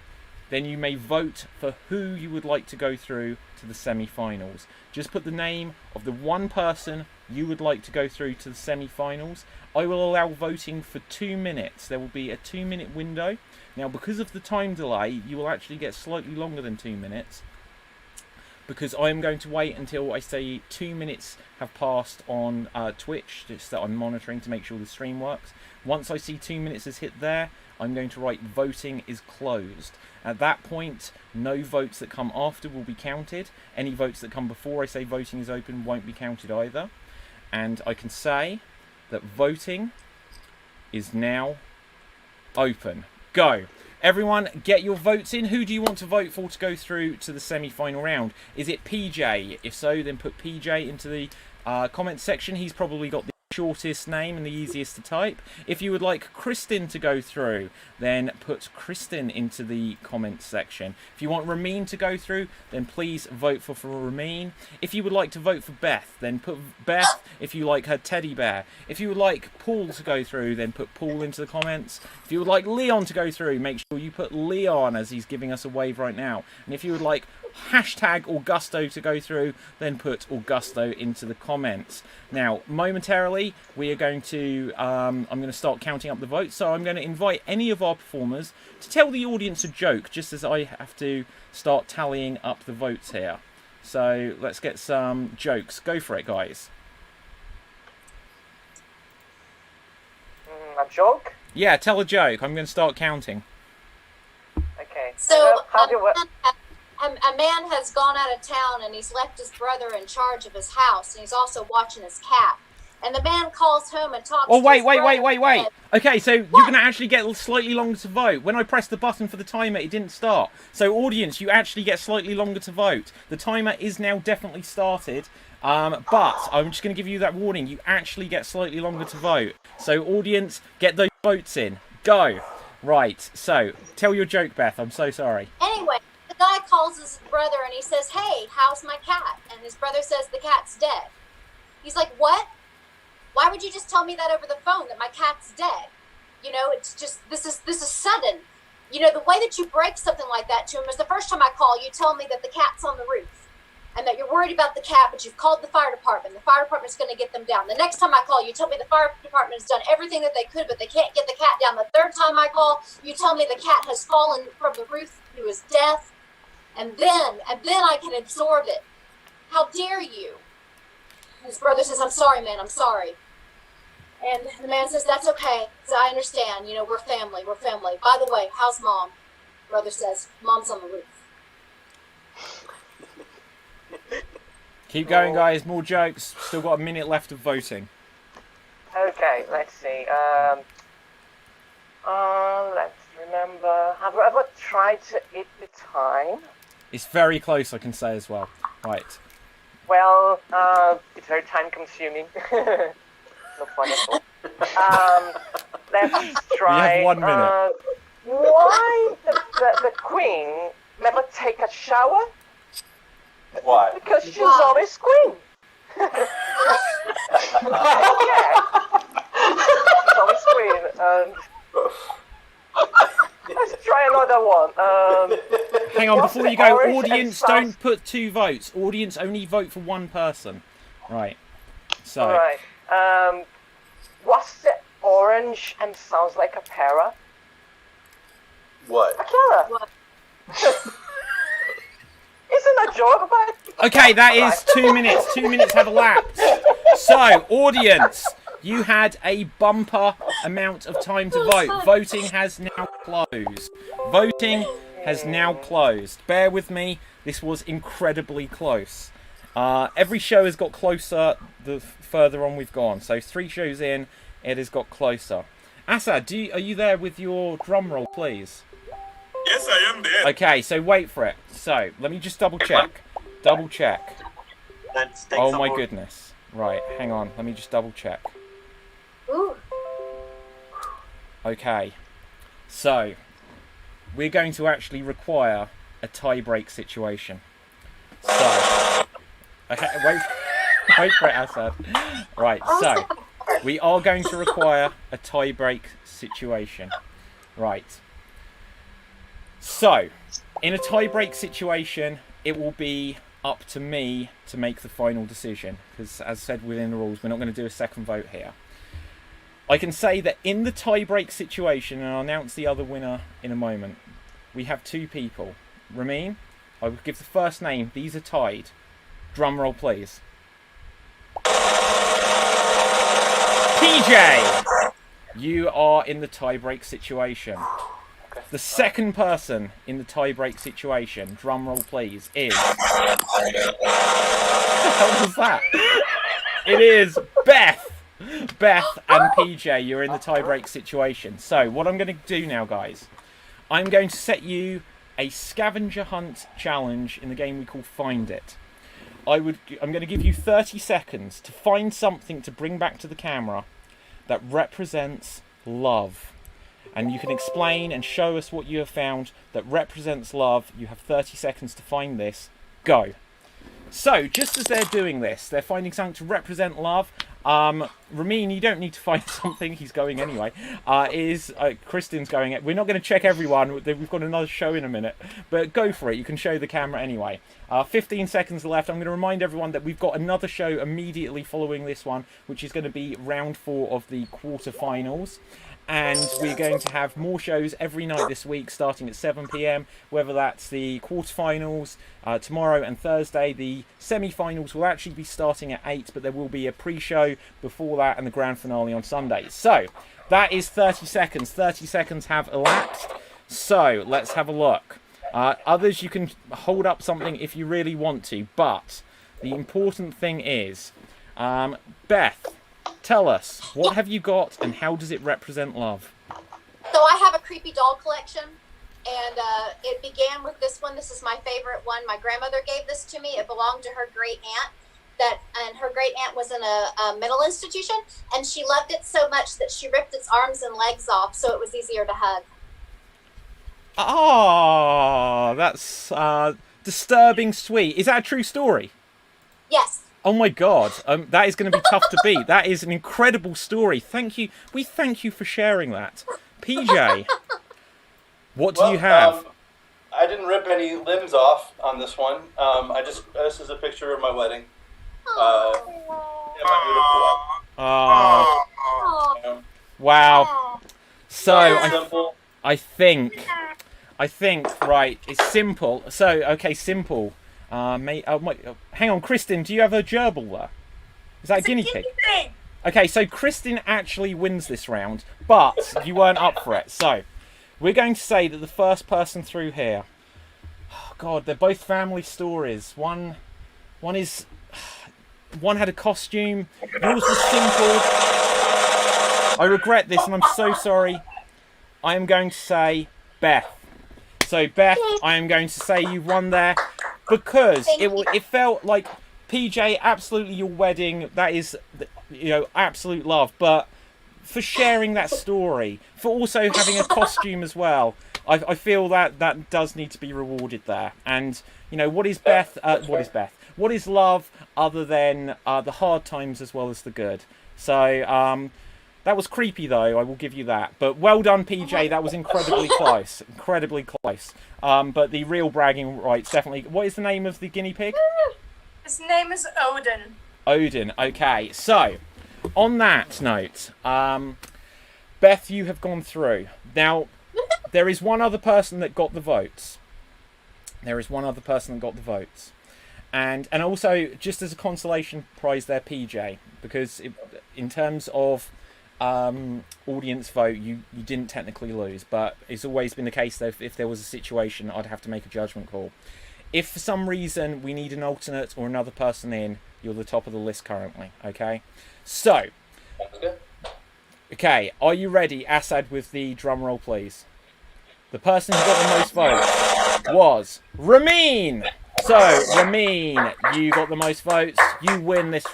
then you may vote for who you would like to go through to the semi-finals. Just put the name of the one person you would like to go through to the semi-finals. I will allow voting for 2 minutes. There will be a 2-minute window. Now, because of the time delay, you will actually get slightly longer than 2 minutes, because I am going to wait until I say 2 minutes have passed on Twitch, just that I'm monitoring to make sure the stream works. Once I see 2 minutes has hit there, I'm going to write voting is closed. At that point, no votes that come after will be counted. Any votes that come before I say voting is open won't be counted either. And I can say that voting is now open. Go. everyone, get your votes in. Who do you want to vote for to go through to the semi-final round? Is it PJ? If so, then put PJ into the comments section. He's probably got the shortest name and the easiest to type. If you would like Kristen to go through, then put Kristen into the comments section. If you want Ramin to go through, then please vote for Ramin. If you would like to vote for Beth, then put Beth if you like her teddy bear. If you would like Paul to go through, then put Paul into the comments. If you would like Leon to go through, make sure you put Leon, as he's giving us a wave right now. And if you would like hashtag Augusto to go through, then put Augusto into the comments. Now, momentarily, we are going to, I'm going to start counting up the votes. So I'm going to invite any of our performers to tell the audience a joke, just as I have to start tallying up the votes here. So let's get some jokes. Go for it, guys. A joke? Yeah, tell a joke. I'm going to start counting. Okay. So, how do a man has gone out of town and he's left his brother in charge of his house, and he's also watching his cat. And the man calls home and talks Oh, to wait. his brother. Okay, so you're going to actually get slightly longer to vote. When I pressed the button for the timer, it didn't start. So, audience, you actually get slightly longer to vote. The timer is now definitely started. But I'm just going to give you that warning. You actually get slightly longer to vote. So, audience, get those votes in. Go. Right, so, tell your joke, Beth. I'm so sorry. Anyway, the guy calls his brother and he says, "Hey, how's my cat?" And his brother says, "The cat's dead." He's like, "What? Why would you just tell me that over the phone, that my cat's dead? You know, it's just, this is sudden. You know, the way that you break something like that to him is the first time I call, you tell me that the cat's on the roof and that you're worried about the cat, but you've called the fire department. The fire department's going to get them down. The next time I call, you tell me the fire department has done everything that they could, but they can't get the cat down. The third time I call, you tell me the cat has fallen from the roof to his death, and then I can absorb it. How dare you?" His brother says, "I'm sorry, man, I'm sorry." And the man says, "That's okay, I understand, you know, we're family. By the way, how's mom?" Brother says, "Mom's on the roof." Keep going, guys. More jokes. Still got a minute left of voting. Okay, let's see. Let's remember. Have you ever tried to eat the time? It's very close, I can say as well. Right. Well, it's very time consuming. No fun at all. Let's try. We have 1 minute. Why the queen never take a shower? Why? Because she's always queen. Yeah. She's always queen. Let's try another one. Hang on, before you go, audience, don't put 2 votes. Audience, only vote for 1 person. Right. So. All right. What's the orange and sounds like a para? What? A killer. Isn't a joke about? Okay, that is 2 minutes. 2 minutes have elapsed. So, audience, you had a bumper amount of time to vote. Voting has now closed. Voting has now closed. Bear with me. This was incredibly close. Every show has got closer the further on we've gone. So 3 shows in, it has got closer. Assad, are you there with your drum roll, please? Yes, I am there. Okay, so wait for it. So, let me just double check. Double check. Oh my goodness. Right, hang on. Let me just double check. Ooh. Okay. So, we're going to actually require a tie-break situation. So, okay, wait for it, Assad. Right, so, we are going to require a tie-break situation. Right. So, in a tie-break situation, it will be up to me to make the final decision. Because, as said within the rules, we're not going to do a second vote here. I can say that in the tie-break situation, and I'll announce the other winner in a moment, we have 2 people. Ramin, I will give the first name. These are tied. Drum roll, please. PJ! You are in the tie-break situation. The second person in the tie-break situation, drum roll please, is... What the hell was that? It is Beth! Beth and PJ, you're in the tie-break situation. So, what I'm going to do now, guys, I'm going to set you a scavenger hunt challenge in the game we call Find It. I'm going to give you 30 seconds to find something to bring back to the camera that represents love. And you can explain and show us what you have found that represents love. You have 30 seconds to find this. Go. So, just as they're doing this, they're finding something to represent love. Ramin, you don't need to find something. He's going anyway. Kristen's going. We're not going to check everyone. We've got another show in a minute. But go for it. You can show the camera anyway. 15 seconds left. I'm going to remind everyone that we've got another show immediately following this one, which is going to be round 4 of the quarterfinals. And we're going to have more shows every night this week, starting at 7 p.m, whether that's the quarterfinals tomorrow and Thursday. The semi-finals will actually be starting at 8, but there will be a pre-show before that and the grand finale on Sunday. So, that is 30 seconds. 30 seconds have elapsed. So, let's have a look. Others, you can hold up something if you really want to, but the important thing is, Beth, tell us, what have you got and how does it represent love? So I have a creepy doll collection, and it began with this one. This is my favorite one. My grandmother gave this to me. It belonged to her great aunt, and her great aunt was in a mental institution, and she loved it so much that she ripped its arms and legs off so it was easier to hug. Oh, that's disturbing sweet. Is that a true story? Yes. Oh my god, that is going to be tough to beat. That is an incredible story. Thank you. We thank you for sharing that. PJ, what do you have? I didn't rip any limbs off on this one. This is a picture of my wedding. My beautiful wife. Wow. So I think, right, it's simple. So, okay, simple. Hang on, Kristen, do you have a gerbil there? Is that a guinea pig? Okay, so Kristen actually wins this round, but you weren't up for it. So, we're going to say that the first person through here... Oh God, they're both family stories. One had a costume. Yours was simple. I regret this, and I'm so sorry. I am going to say Beth. So, Beth, I am going to say you won there. Because it felt like, PJ, absolutely your wedding, that is, absolute love. But for sharing that story, for also having a costume as well, I feel that does need to be rewarded there. And, what is Beth? What is love other than the hard times as well as the good? So, that was creepy, though, I will give you that. But well done, PJ. That was incredibly close. Incredibly close. But the real bragging rights, definitely. What is the name of the guinea pig? His name is Odin. Odin, okay. So, on that note, Beth, you have gone through. Now, there is one other person that got the votes. And also, just as a consolation prize there, PJ, because in terms of... audience vote, you didn't technically lose, but it's always been the case that if there was a situation, I'd have to make a judgment call. If for some reason we need an alternate or another person in, you're the top of the list currently, okay? So, okay, are you ready, Assad, with the drum roll, please? The person who got the most votes was Ramin! So, Ramin, you got the most votes, you win this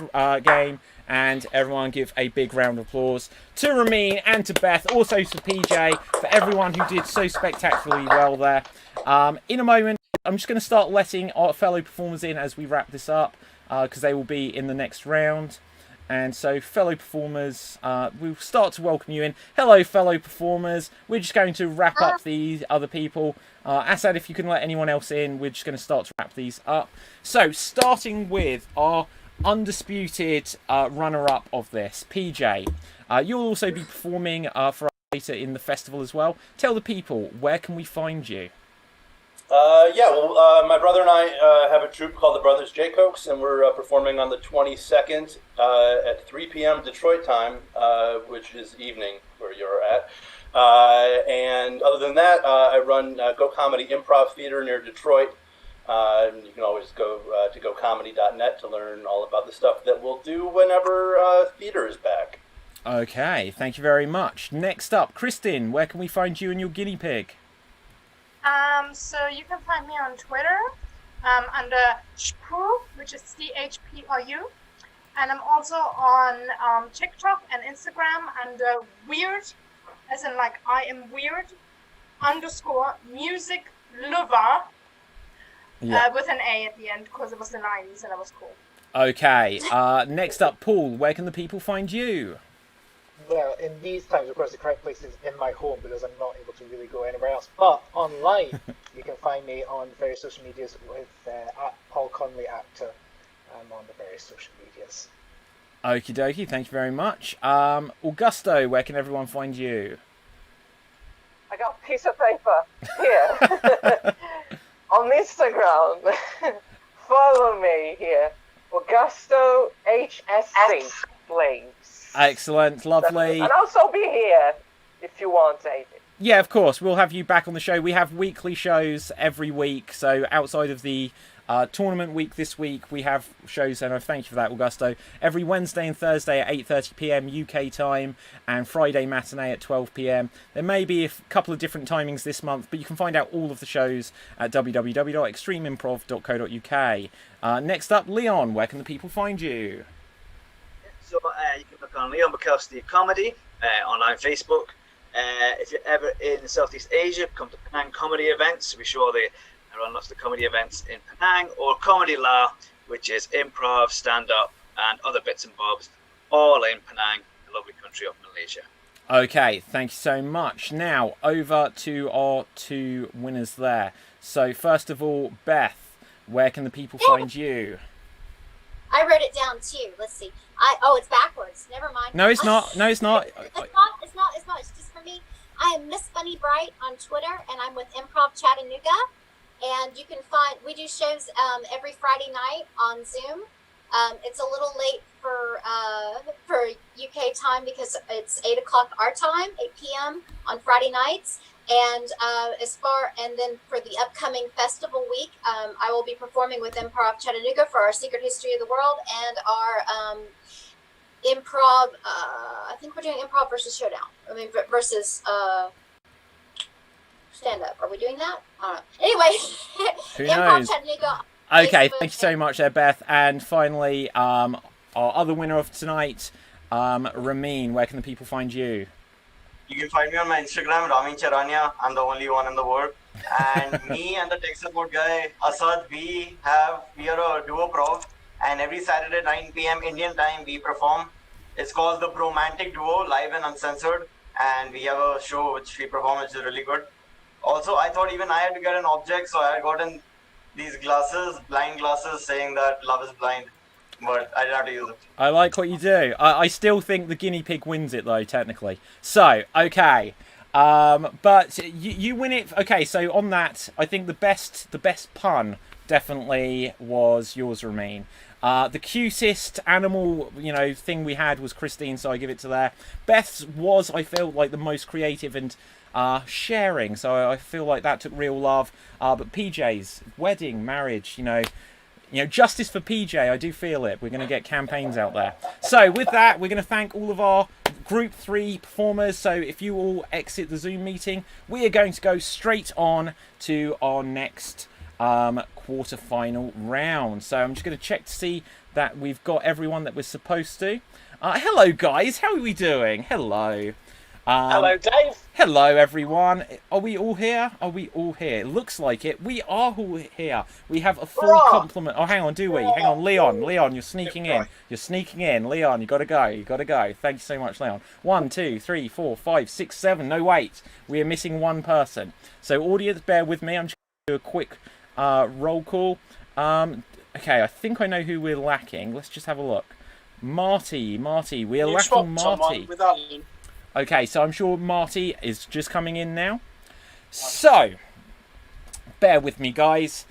game. And everyone give a big round of applause to Ramin and to Beth, also to PJ, for everyone who did so spectacularly well there. In a moment, I'm just going to start letting our fellow performers in as we wrap this up, because they will be in the next round. And so, fellow performers, we'll start to welcome you in. Hello, fellow performers. We're just going to wrap up the other people. Assad, if you can let anyone else in, we're just going to start to wrap these up. So, starting with our... undisputed runner-up of this, PJ. You'll also be performing for us later in the festival as well. Tell the people, where can we find you? My brother and I have a troupe called the Brothers Jaycokes, and we're performing on the 22nd at 3 p.m. Detroit time, which is evening where you're at. And other than that, I run Go Comedy Improv Theater near Detroit. You can always go to gocomedy.net to learn all about the stuff that we'll do whenever theater is back. Okay, thank you very much. Next up, Kristen, where can we find you and your guinea pig? So you can find me on Twitter under Shpru, which is CHPRU. And I'm also on TikTok and Instagram under weird, as in like I am weird, _music lover, with an A at the end because it was the 90s and I was cool. Okay, next up, Paul, where can the people find you? Well, in these times, of course, the correct place is in my home because I'm not able to really go anywhere else. But online, you can find me on various social medias with at Paul Conley Actor. I'm on the various social medias. Okie dokie, thank you very much. Augusto, where can everyone find you? I got a piece of paper here on Instagram. Follow me here, Augusto HSC, please. Excellent, lovely. And also be here if you want, David. Yeah, of course. We'll have you back on the show. We have weekly shows every week. So outside of the tournament week this week, we have shows, and I thank you for that, Augusto. Every Wednesday and Thursday at 8:30 p.m. UK time, and Friday matinee at 12 p.m. There may be a couple of different timings this month, but you can find out all of the shows at www.extremeimprov.co.uk. Next up, Leon, where can the people find you? So you can look on Leon Bukowski Comedy, online Facebook. If you're ever in Southeast Asia, come to Penang comedy events. We sure they run lots of comedy events in Penang, or Comedy La, which is improv, stand-up, and other bits and bobs, all in Penang, the lovely country of Malaysia. Okay, thank you so much. Now, over to our two winners there. So, first of all, Beth, where can the people find you? I wrote it down too. Let's see. It's backwards. Never mind. No, it's not. No, it's not. It's not. It's just for me. I am Miss Bunny Bright on Twitter, and I'm with Improv Chattanooga. And you can find, we do shows every Friday night on Zoom. It's a little late for UK time because it's 8 o'clock our time, 8 p.m. on Friday nights. And then for the upcoming festival week, I will be performing with Improv Chattanooga for our Secret History of the World and our improv. I think we're doing improv versus Showdown. I mean versus stand up. Are we doing that? I don't know. Anyway, Who Improv knows? Chattanooga. Okay, thank you so much there, Beth. And finally, our other winner of tonight, Ramin, where can the people find you? You can find me on my Instagram, Ramin Charania. I'm the only one in the world. And me and the tech support guy, Asad, we are a duo prov. And every Saturday, 9 p.m. Indian time, we perform. It's called the Bromantic Duo, live and uncensored. And we have a show which we perform, which is really good. Also, I thought even I had to get an object, so I had gotten these glasses, blind glasses, saying that love is blind. But I didn't have to use it. I like what you do. I still think the guinea pig wins it, though, technically. So, okay. But you win it. Okay, so on that, I think the best pun definitely was yours, Ramin. The cutest animal, thing we had was Christine, so I give it to there. Beth's was, I feel, like the most creative and sharing, so I feel like that took real love. But PJ's wedding, marriage, justice for PJ. I do feel it. We're going to get campaigns out there. So with that, we're going to thank all of our Group 3 performers. So if you all exit the Zoom meeting, we are going to go straight on to our next quarter-final round. So I'm just going to check to see that we've got everyone that we're supposed to. Hello, guys. How are we doing? Hello. Hello, Dave. Hello, everyone. Are we all here? Are we all here? It looks like it. We are all here. We have a full complement. Oh, hang on, do we? Hang on, Leon. Leon, you're sneaking in. You're sneaking in. Leon, you got to go. You got to go. Thank you so much, Leon. 1, 2, 3, 4, 5, 6, 7. No, wait. We are missing one person. So, audience, bear with me. I'm just going to do a quick roll call. Okay, I think I know who we're lacking. Let's just have a look. Marty. We are lacking Marty. Okay, so I'm sure Marty is just coming in now. So, bear with me, guys.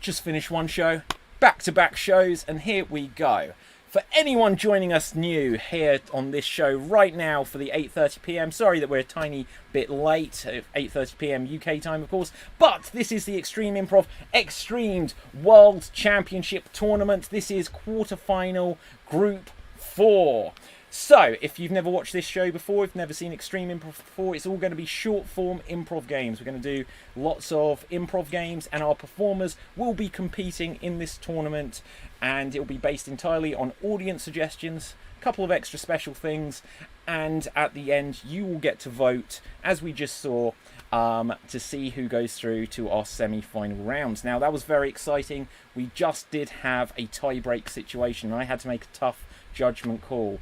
Just finished one show, back-to-back shows, and here we go. For anyone joining us new here on this show right now for the 8:30 p.m, sorry that we're a tiny bit late, 8:30 p.m. UK time, of course, but this is the Extreme Improv XStreamed World Championship Tournament. This is quarter-final Group 4. So, if you've never watched this show before, if you've never seen Extreme Improv before, it's all going to be short-form improv games. We're going to do lots of improv games, and our performers will be competing in this tournament, and it'll be based entirely on audience suggestions, a couple of extra special things, and at the end, you will get to vote, as we just saw, to see who goes through to our semi-final rounds. Now, that was very exciting. We just did have a tie-break situation, and I had to make a tough judgment call.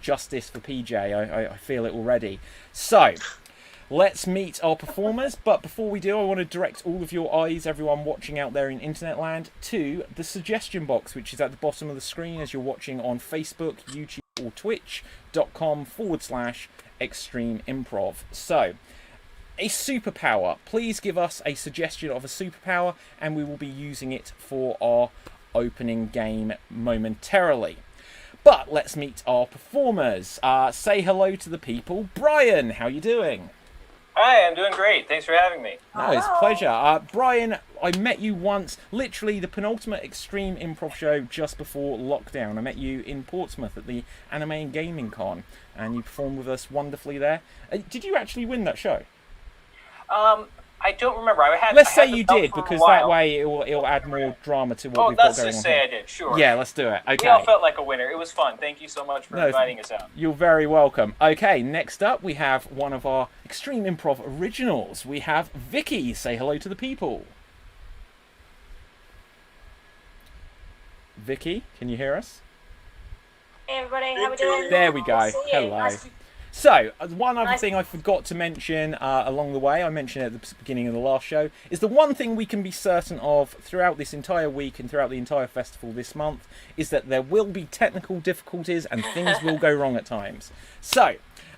Justice for PJ, I feel it already. So, let's meet our performers, but before we do, I want to direct all of your eyes, everyone watching out there in internet land, to the suggestion box, which is at the bottom of the screen as you're watching on Facebook, YouTube, or twitch.com/Extreme Improv. So, a superpower. Please give us a suggestion of a superpower, and we will be using it for our opening game momentarily. But let's meet our performers. Say hello to the people. Brian, how you doing? Hi, I'm doing great. Thanks for having me. No, it's a pleasure. Brian, I met you once, literally the penultimate Extreme Improv show just before lockdown. I met you in Portsmouth at the Anime and Gaming Con, and you performed with us wonderfully there. Did you actually win that show? I don't remember. Let's say you did, because that way it'll add more drama to what we've got going on. Let's just say I did, sure. Yeah, let's do it. Okay. We all felt like a winner. It was fun. Thank you so much for inviting us out. You're very welcome. Okay, next up we have one of our Extreme Improv originals. We have Vicky. Say hello to the people. Vicky, can you hear us? Hey everybody, how we doing? There we go. Hello. Nice. So, one other thing I forgot to mention along the way, I mentioned it at the beginning of the last show, is the one thing we can be certain of throughout this entire week and throughout the entire festival this month is that there will be technical difficulties and things will go wrong at times. So,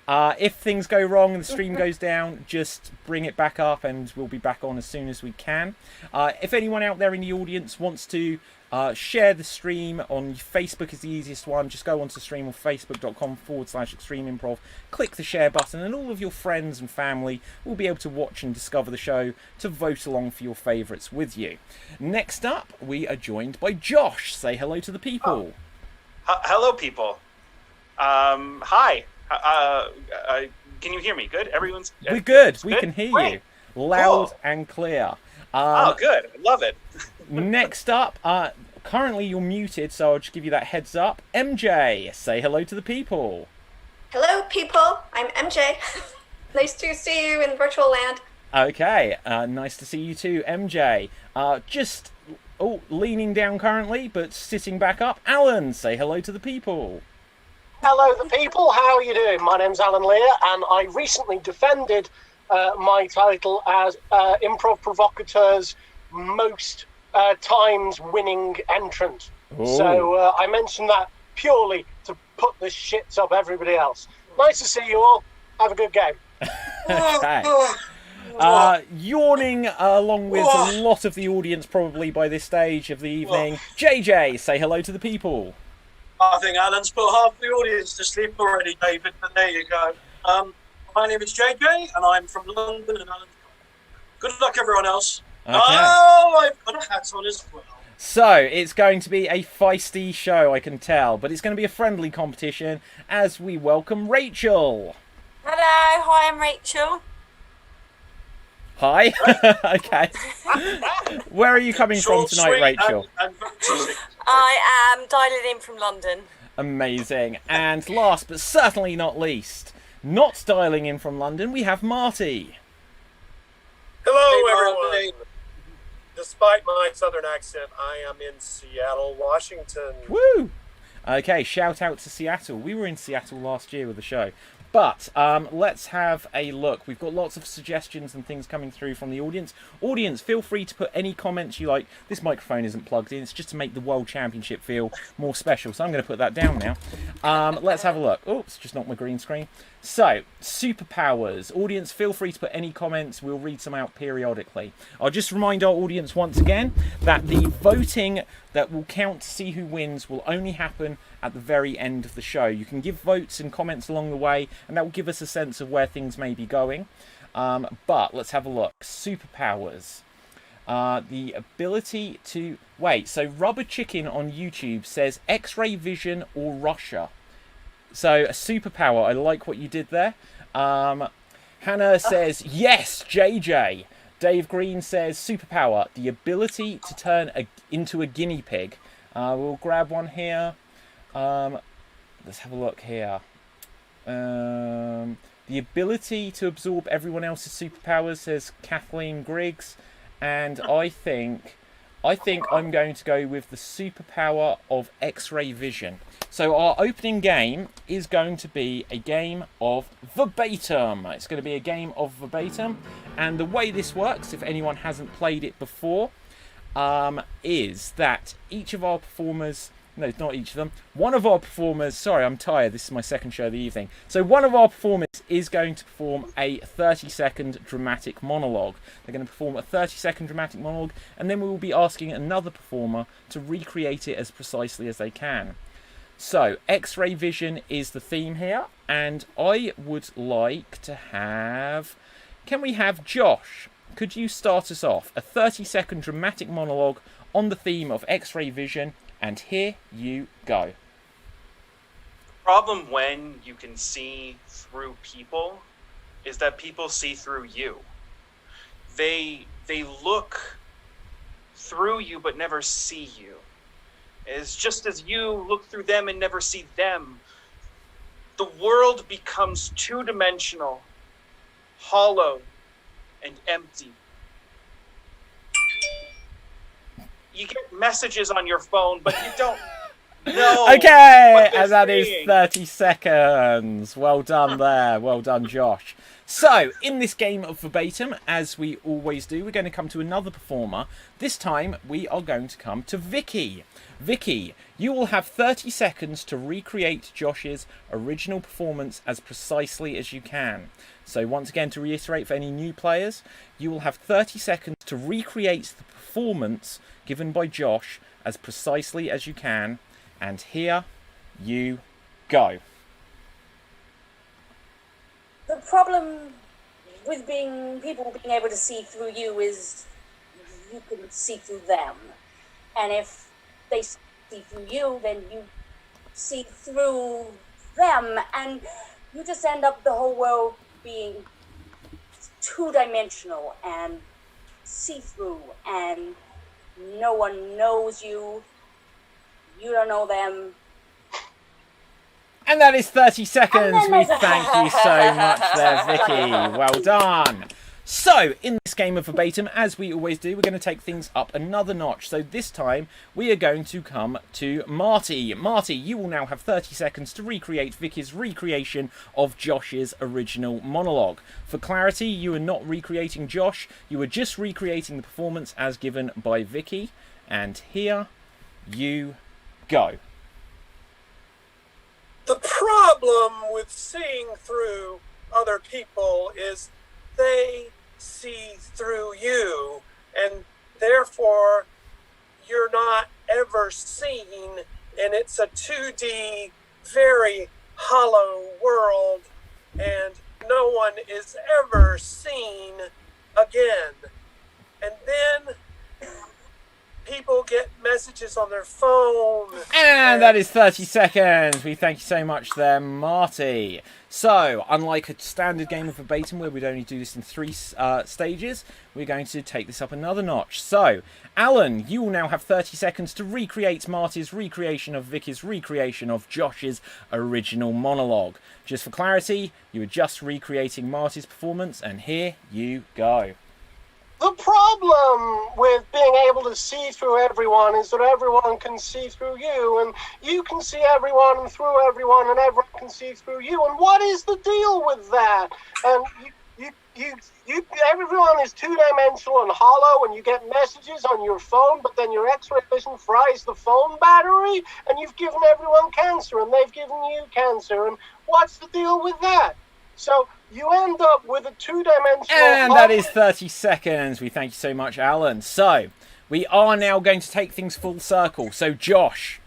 if things go wrong and the stream goes down, just bring it back up and we'll be back on as soon as we can. If anyone out there in the audience wants to share the stream on Facebook is the easiest one. Just go onto the stream on facebook.com/Extreme Improv. Click the share button and all of your friends and family will be able to watch and discover the show to vote along for your favourites with you. Next up, we are joined by Josh. Say hello to the people. Hello, people. Hi. Can you hear me? Good? We're good. We can hear you. Loud and clear. Oh, good. I love it. Next up, currently you're muted, so I'll just give you that heads up. MJ, say hello to the people. Hello, people. I'm MJ. Nice to see you in virtual land. Okay, nice to see you too, MJ. Just leaning down currently, but sitting back up. Alan, say hello to the people. Hello, the people. How are you doing? My name's Alan Lear, and I recently defended my title as Improv Provocateur's most times winning entrant. Ooh. So I mentioned that purely to put the shits up everybody else. Nice to see you all. Have a good game. Okay. Yawning along with a lot of the audience probably by this stage of the evening. JJ, say hello to the people. I think Alan's put half the audience to sleep already, David, but there you go. My name is JJ, and I'm from London, and Alan's good luck, everyone else. Okay. Oh, I've got a hat on as well. So, it's going to be a feisty show, I can tell, but it's going to be a friendly competition as we welcome Rachel. Hello, hi, I'm Rachel. Hi. Okay. Where are you coming from tonight, Rachel? I am dialing in from London. Amazing. And last but certainly not least, not dialing in from London, we have Marty. Hello, everyone. Despite my southern accent, I am in Seattle, Washington. Woo! Okay, shout out to Seattle. We were in Seattle last year with the show. But let's have a look. We've got lots of suggestions and things coming through from the audience. Audience, feel free to put any comments you like. This microphone isn't plugged in. It's just to make the World Championship feel more special. So I'm going to put that down now. Let's have a look. Oops, just knocked my green screen. So, superpowers. Audience, feel free to put any comments. We'll read some out periodically. I'll just remind our audience once again that the voting that will count to see who wins will only happen at the very end of the show. You can give votes and comments along the way, and that will give us a sense of where things may be going. But let's have a look. Superpowers. The ability to... Wait, so Rubber Chicken on YouTube says X-ray vision or Russia. So a superpower. I like what you did there. Hannah says yes, JJ. Dave Green says superpower, the ability to turn into a guinea pig. We'll grab one here. Let's have a look here. The ability to absorb everyone else's superpowers, says Kathleen Griggs. And I think I'm going to go with the superpower of X-ray vision. So our opening game is going to be a game of verbatim. It's going to be a game of verbatim. And the way this works, if anyone hasn't played it before, is that each of our performers... No, not each of them. One of our performers... Sorry, I'm tired. This is my second show of the evening. So one of our performers is going to perform a 30-second dramatic monologue. They're going to perform a 30-second dramatic monologue, and then we will be asking another performer to recreate it as precisely as they can. So, X-ray vision is the theme here, and I would like to have... Can we have Josh? Could you start us off? A 30-second dramatic monologue on the theme of X-ray vision, and here you go. The problem when you can see through people is that people see through you. They look through you but never see you. It's just as you look through them and never see them. The world becomes two-dimensional, hollow, and empty. You get messages on your phone, but you don't know. Okay, and that is 30 seconds. Well done there. Well done, Josh. So, in this game of verbatim, as we always do, we're going to come to another performer. This time, we are going to come to Vicky. Vicky, you will have 30 seconds to recreate Josh's original performance as precisely as you can. So, once again, to reiterate for any new players, you will have 30 seconds to recreate the performance given by Josh as precisely as you can. And here you go. The problem with people being able to see through you is you can see through them. And if they see through you, then you see through them. And you just end up the whole world being two-dimensional and see-through. And no one knows you. You don't know them. And that is 30 seconds. We thank you so much there, Vicky. Well done. So, in this game of verbatim, as we always do, we're going to take things up another notch. So this time, we are going to come to Marty. Marty, you will now have 30 seconds to recreate Vicky's recreation of Josh's original monologue. For clarity, you are not recreating Josh. You are just recreating the performance as given by Vicky. And here you go. The problem with seeing through other people is they see through you, and therefore you're not ever seen, and it's a 2D, very hollow world, and no one is ever seen again. And then people get messages on their phone. And that is 30 seconds. We thank you so much there, Marty. So, unlike a standard game of verbatim where we'd only do this in 3 stages, we're going to take this up another notch. So, Alan, you will now have 30 seconds to recreate Marty's recreation of Vicky's recreation of Josh's original monologue. Just for clarity, you are just recreating Marty's performance, and here you go. The problem with being able to see through everyone is that everyone can see through you, and you can see everyone and through everyone, and everyone can see through you. And what is the deal with that? And everyone is two-dimensional and hollow, and you get messages on your phone, but then your X-ray vision fries the phone battery, and you've given everyone cancer, and they've given you cancer. And what's the deal with that? So you end up with a two-dimensional... And that is 30 seconds. We thank you so much, Alan. So, we are now going to take things full circle. So, Josh,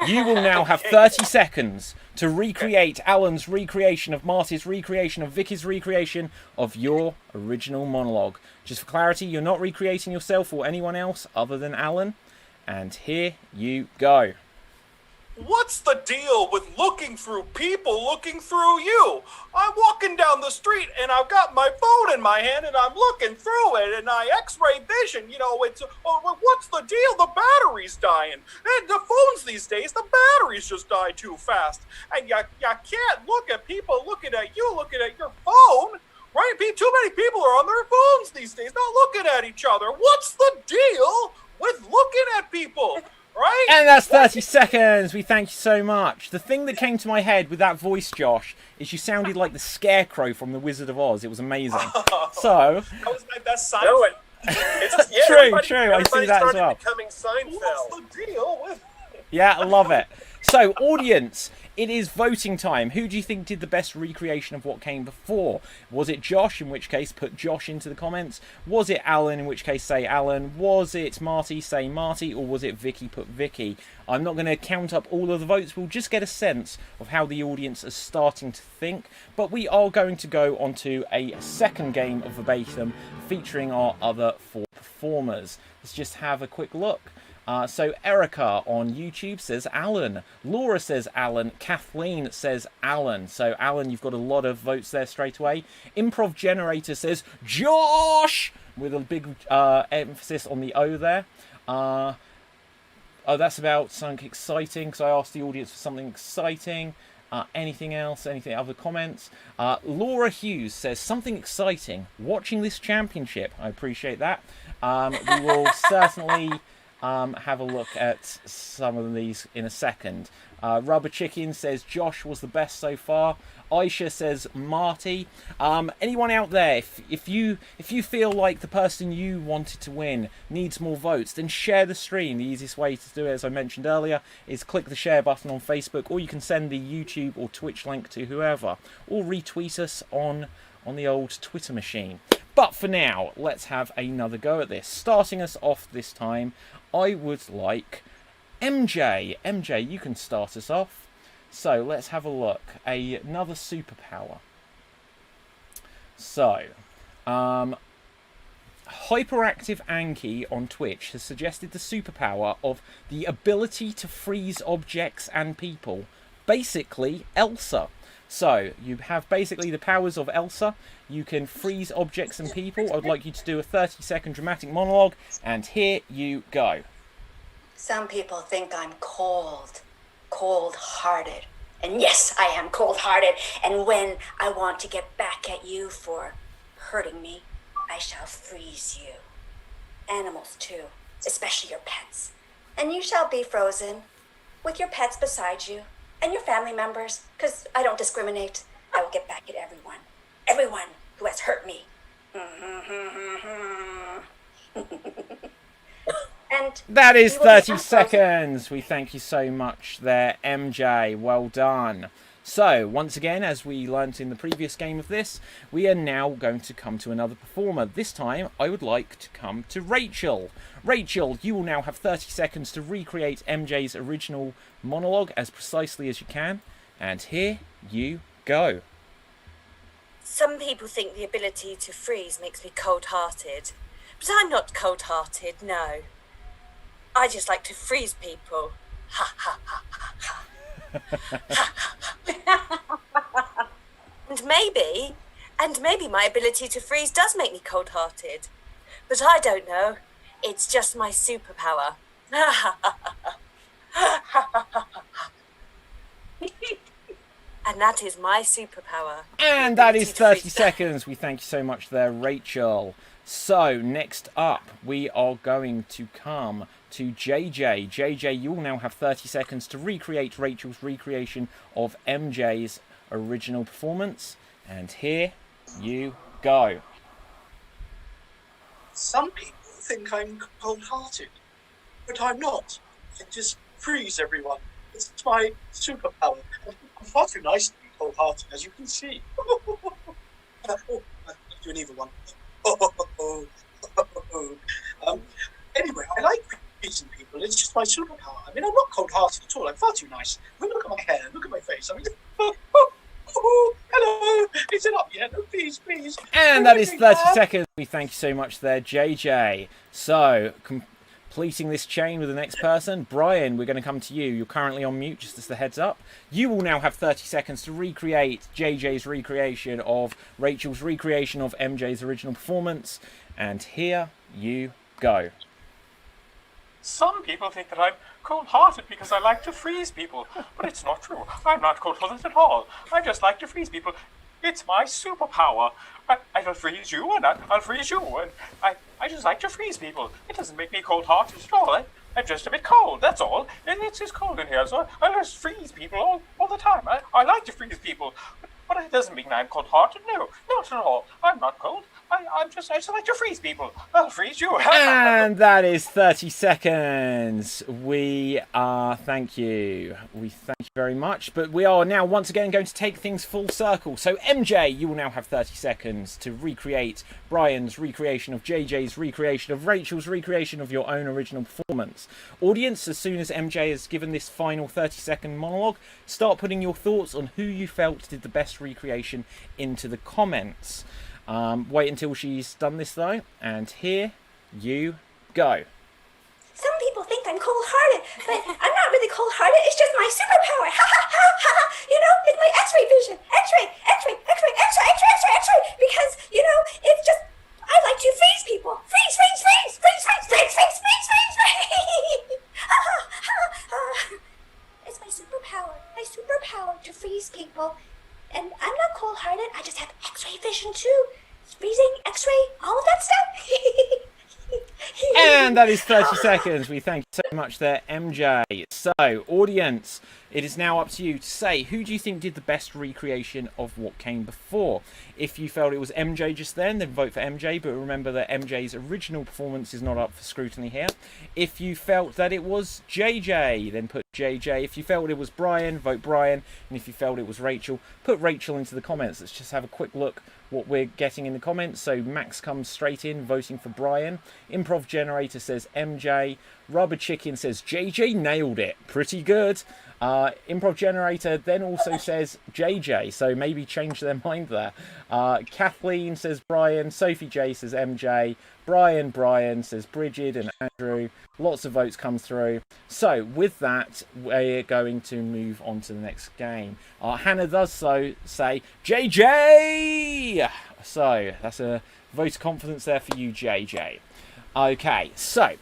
you will now have 30 seconds to recreate Alan's recreation of Marty's recreation of Vicky's recreation of your original monologue. Just for clarity, you're not recreating yourself or anyone else other than Alan. And here you go. What's the deal with looking through people looking through you? I'm walking down the street and I've got my phone in my hand and I'm looking through it and I X-ray vision. You know, it's what's the deal? The battery's dying. And the phones these days, the batteries just die too fast. And you can't look at people looking at you, looking at your phone. Right? Too many people are on their phones these days, not looking at each other. What's the deal with looking at people? Right? And that's 30 seconds. We thank you so much. The thing that came to my head with that voice, Josh, is you sounded like the Scarecrow from The Wizard of Oz. It was amazing. So... That's Seinfeld. True. I see that as well. What's the deal with... Yeah, I love it. So, audience, it is voting time. Who do you think did the best recreation of what came before? Was it Josh, in which case put Josh into the comments? Was it Alan, in which case say Alan? Was it Marty, say Marty? Or was it Vicky, put Vicky? I'm not going to count up all of the votes. We'll just get a sense of how the audience is starting to think. But we are going to go on to a second game of Verbatim featuring our other 4 performers. Let's just have a quick look. So Erica on YouTube says Alan. Laura says Alan. Kathleen says Alan. So Alan, you've got a lot of votes there straight away. Improv Generator says Josh, with a big emphasis on the O there. Oh, that's about something exciting, because I asked the audience for something exciting. Anything else? Anything? Other comments? Laura Hughes says something exciting. Watching this championship. I appreciate that. We will certainly... have a look at some of these in a second. Rubber Chicken says Josh was the best so far. Aisha says Marty. Anyone out there, if you feel like the person you wanted to win needs more votes, then share the stream. The easiest way to do it, as I mentioned earlier, is click the share button on Facebook, or you can send the YouTube or Twitch link to whoever, or retweet us on the old Twitter machine. But for now, let's have another go at this. Starting us off this time, I would like MJ. MJ, you can start us off. So let's have a look. Another superpower. So, Hyperactive Anki on Twitch has suggested the superpower of the ability to freeze objects and people. Basically, Elsa. So, you have basically the powers of Elsa. You can freeze objects and people. I would like you to do a 30-second dramatic monologue, and here you go. Some people think I'm cold-hearted. And yes, I am cold-hearted. And when I want to get back at you for hurting me, I shall freeze you. Animals, too, especially your pets. And you shall be frozen with your pets beside you. And your family members, because I don't discriminate. I will get back at everyone. Everyone who has hurt me. And that is 30 seconds. We thank you so much there, MJ. Well done. So, once again, as we learnt in the previous game of this, we are now going to come to another performer. This time, I would like to come to Rachel. Rachel, you will now have 30 seconds to recreate MJ's original monologue as precisely as you can. And here you go. Some people think the ability to freeze makes me cold-hearted. But I'm not cold-hearted, no. I just like to freeze people. Ha ha ha ha ha. And maybe my ability to freeze does make me cold-hearted. But I don't know. It's just my superpower. And that is my superpower. And that is 30 seconds. We thank you so much there, Rachel. So, next up, we are going to come to JJ. JJ, you will now have 30 seconds to recreate Rachel's recreation of MJ's original performance. And here you go. Some people think I'm cold-hearted, but I'm not. I just freeze everyone. It's my superpower. I'm far too nice to be cold-hearted, as you can see. I'm doing either one. Anyway, I like freezing people. It's just my superpower. I mean, I'm not cold-hearted at all. I'm far too nice. I mean, look at my hair. Look at my face. I mean, hello. Is it up yet? Oh, please. And that is 30 seconds. We thank you so much there, JJ. So, Completing this chain with the next person. Brian, we're going to come to you. You're currently on mute, just as the heads up. You will now have 30 seconds to recreate JJ's recreation of Rachel's recreation of MJ's original performance. And here you go. Some people think that I'm cold-hearted because I like to freeze people, but it's not true. I'm not cold-hearted at all. I just like to freeze people. It's my superpower. I'll freeze you, and I'll freeze you, and I just like to freeze people. It doesn't make me cold-hearted at all. I'm just a bit cold, that's all. And it's just cold in here, so I just freeze people all the time. I like to freeze people, but it doesn't mean I'm cold-hearted. No, not at all. I'm not cold. I just like to freeze people. I'll freeze you. And that is 30 seconds. Thank you. We thank you very much. But we are now once again going to take things full circle. So MJ, you will now have 30 seconds to recreate Brian's recreation of JJ's recreation of Rachel's recreation of your own original performance. Audience, as soon as MJ has given this final 30-second monologue, start putting your thoughts on who you felt did the best recreation into the comments. Wait until she's done this though, and here you go. Some people think I'm cold-hearted, but I'm not really cold-hearted. It's just my superpower. Ha ha ha ha! You know, it's my X-ray vision. X-ray. Because it's just I like to freeze people. Freeze. It's my superpower. My superpower to freeze people. And I'm not cold-hearted. I just have X-ray vision too. Freezing, X-ray, all of that stuff. And that is 30 seconds. We thank you so much there, MJ. So, audience, it is now up to you to say, who do you think did the best recreation of what came before? If you felt it was MJ just then vote for MJ, but remember that MJ's original performance is not up for scrutiny here. If you felt that it was JJ, then put JJ. If you felt it was Brian, vote Brian. And if you felt it was Rachel, put Rachel into the comments. Let's just have a quick look what we're getting in the comments. So Max comes straight in, voting for Brian. Improv Generator says MJ. Rubber Chicken says JJ nailed it. Pretty good. Improv Generator then also says JJ, so maybe change their mind there. Kathleen says Brian. Sophie J says MJ. Brian says Bridget and Andrew. Lots of votes come through. So with that, we're going to move on to the next game. Hannah does so say JJ. So that's a vote of confidence there for you, JJ. Okay, so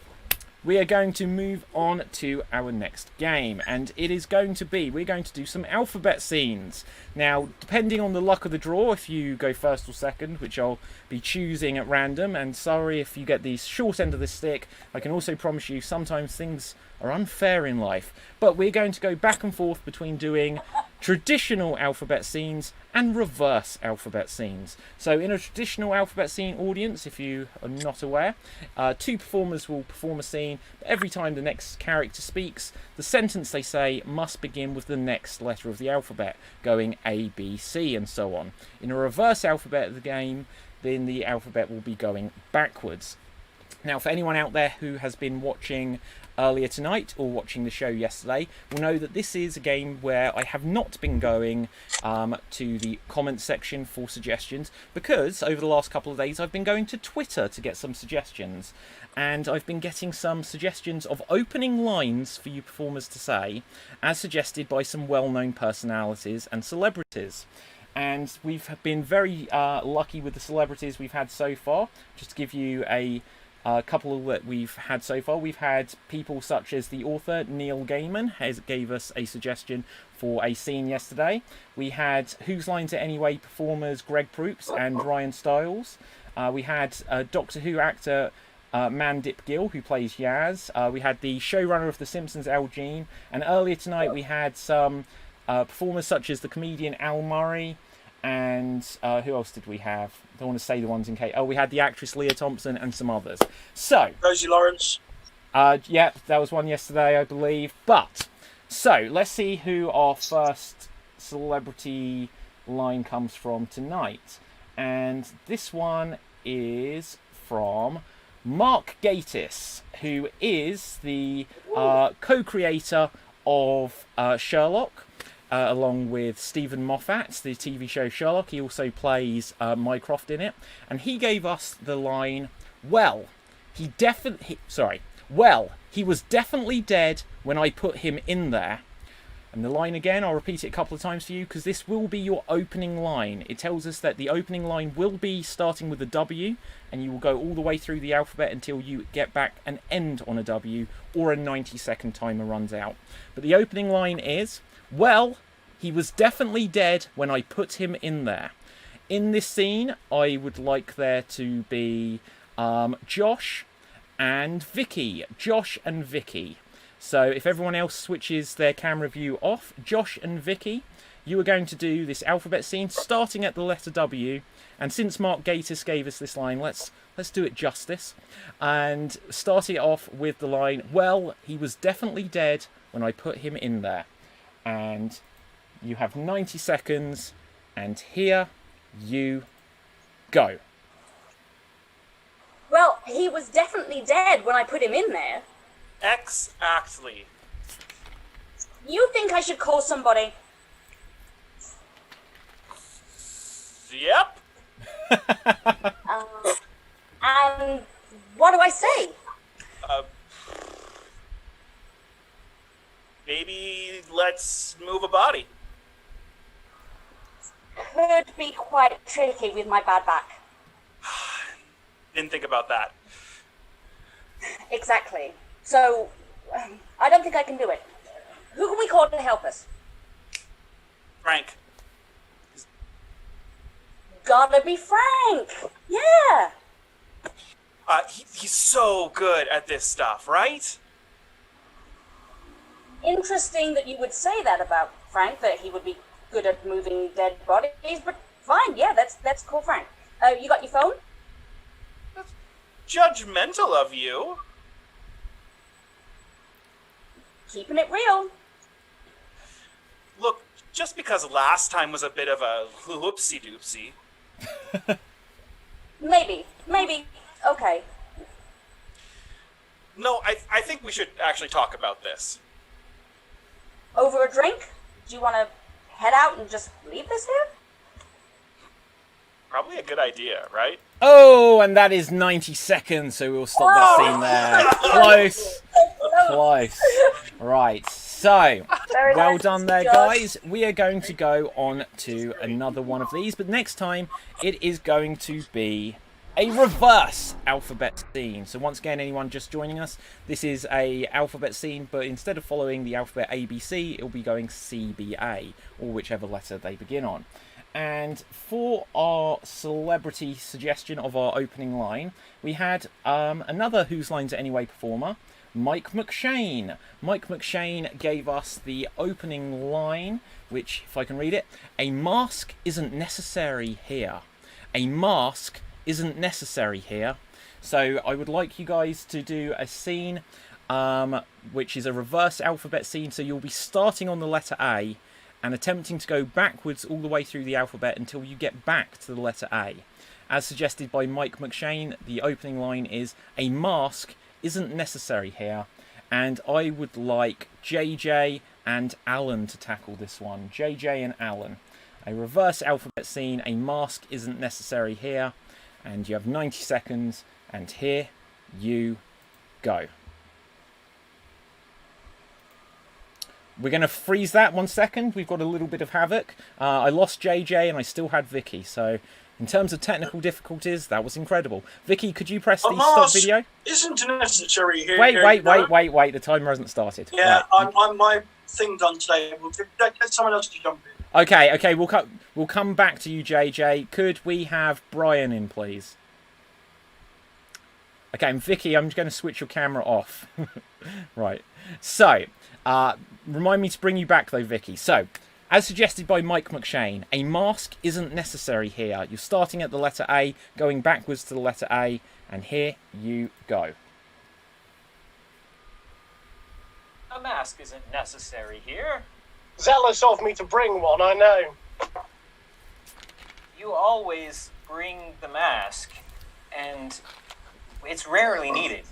we are going to move on to our next game, and it is going to be, we're going to do some alphabet scenes. Now, depending on the luck of the draw, if you go first or second, which I'll be choosing at random, and sorry if you get the short end of the stick, I can also promise you sometimes things are unfair in life. But we're going to go back and forth between doing traditional alphabet scenes and reverse alphabet scenes. So in a traditional alphabet scene, audience, if you are not aware, two performers will perform a scene, but every time the next character speaks, the sentence they say must begin with the next letter of the alphabet, going A, B, C, and so on. In a reverse alphabet of the game, then the alphabet will be going backwards. Now, for anyone out there who has been watching earlier tonight or watching the show yesterday will know that this is a game where I have not been going to the comment section for suggestions, because over the last couple of days I've been going to Twitter to get some suggestions, and I've been getting some suggestions of opening lines for you performers to say as suggested by some well-known personalities and celebrities. And we've been very lucky with the celebrities we've had so far. Just to give you a couple that we've had so far. We've had people such as the author Neil Gaiman gave us a suggestion for a scene yesterday. We had Whose Lines Are Anyway performers Greg Proops and Ryan Stiles. We had Doctor Who actor Mandip Gill, who plays Yaz. We had the showrunner of The Simpsons, Al Jean. And earlier tonight we had some performers such as the comedian Al Murray. And who else did we have? I don't want to say the ones in case. Oh, we had the actress Leah Thompson and some others. So Rosie Lawrence. Yeah, that was one yesterday, I believe. But so let's see who our first celebrity line comes from tonight. And this one is from Mark Gatiss, who is the co-creator of Sherlock. Along with Stephen Moffat, the TV show Sherlock. He also plays Mycroft in it. And he gave us the line, well, Well, he was definitely dead when I put him in there. And the line again, I'll repeat it a couple of times for you because this will be your opening line. It tells us that the opening line will be starting with a W, and you will go all the way through the alphabet until you get back and end on a W, or a 90-second timer runs out. But the opening line is, well, he was definitely dead when I put him in there. In this scene, I would like there to be Josh and Vicky. Josh and Vicky. So if everyone else switches their camera view off, Josh and Vicky, you are going to do this alphabet scene starting at the letter W. And since Mark Gatiss gave us this line, let's do it justice. And starting it off with the line, well, he was definitely dead when I put him in there. And you have 90 seconds, and here you go. Well, he was definitely dead when I put him in there. Exactly. You think I should call somebody? Yep. And what do I say? Maybe let's move a body. Could be quite tricky with my bad back. Didn't think about that. Exactly. So, I don't think I can do it. Who can we call to help us? Frank. Gotta be Frank! Yeah! He's so good at this stuff, right? Interesting that you would say that about Frank, that he would be good at moving dead bodies, but fine, yeah, that's cool, Frank. You got your phone? That's judgmental of you. Keeping it real. Look, just because last time was a bit of a whoopsie-doopsie. Maybe. Okay. No, I think we should actually talk about this. Over a drink? Do you want to head out and just leave this here? Probably a good idea, right? Oh, and that is 90 seconds, so we'll stop that scene there. Close. Right, so, well done there, guys. We are going to go on to another one of these, but next time it is going to be a reverse alphabet scene. So once again, anyone just joining us, this is a alphabet scene, but instead of following the alphabet ABC, it'll be going CBA, or whichever letter they begin on. And for our celebrity suggestion of our opening line, we had another Whose Lines It Anyway performer, Mike McShane. Mike McShane gave us the opening line, which, if I can read it, a mask isn't necessary here. A mask isn't necessary here. So I would like you guys to do a scene which is a reverse alphabet scene. So you'll be starting on the letter A and attempting to go backwards all the way through the alphabet until you get back to the letter A. As suggested by Mike McShane, the opening line is, a mask isn't necessary here. And I would like JJ and Alan to tackle this one. JJ and Alan. A reverse alphabet scene, a mask isn't necessary here. And you have 90 seconds, and here you go. We're going to freeze that 1 second. We've got a little bit of havoc. I lost JJ and I still had Vicky. So in terms of technical difficulties, that was incredible. Vicky, could you press the stop video? Isn't necessary here. Wait. The timer hasn't started. Yeah, right. I'm my thing done today. We'll get someone else to jump in. Okay, we'll come back to you, JJ. Could we have Brian in, please? Okay, and Vicky, I'm just going to switch your camera off. Right. So, remind me to bring you back, though, Vicky. So, as suggested by Mike McShane, a mask isn't necessary here. You're starting at the letter A, going backwards to the letter A, and here you go. A mask isn't necessary here. Zealous of me to bring one, I know. You always bring the mask, and it's rarely needed.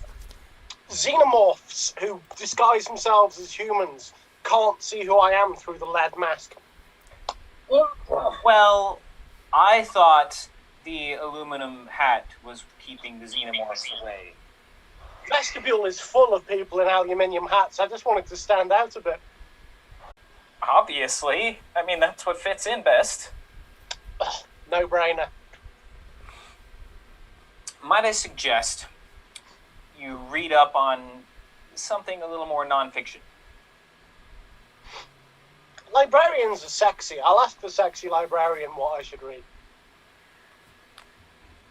Xenomorphs who disguise themselves as humans can't see who I am through the lead mask. Well, I thought the aluminum hat was keeping the xenomorphs away. vestibule is full of people in aluminium hats. I just wanted to stand out a bit. Obviously. I mean, that's what fits in best. No-brainer. Might I suggest you read up on something a little more non-fiction? Librarians are sexy. I'll ask the sexy librarian what I should read.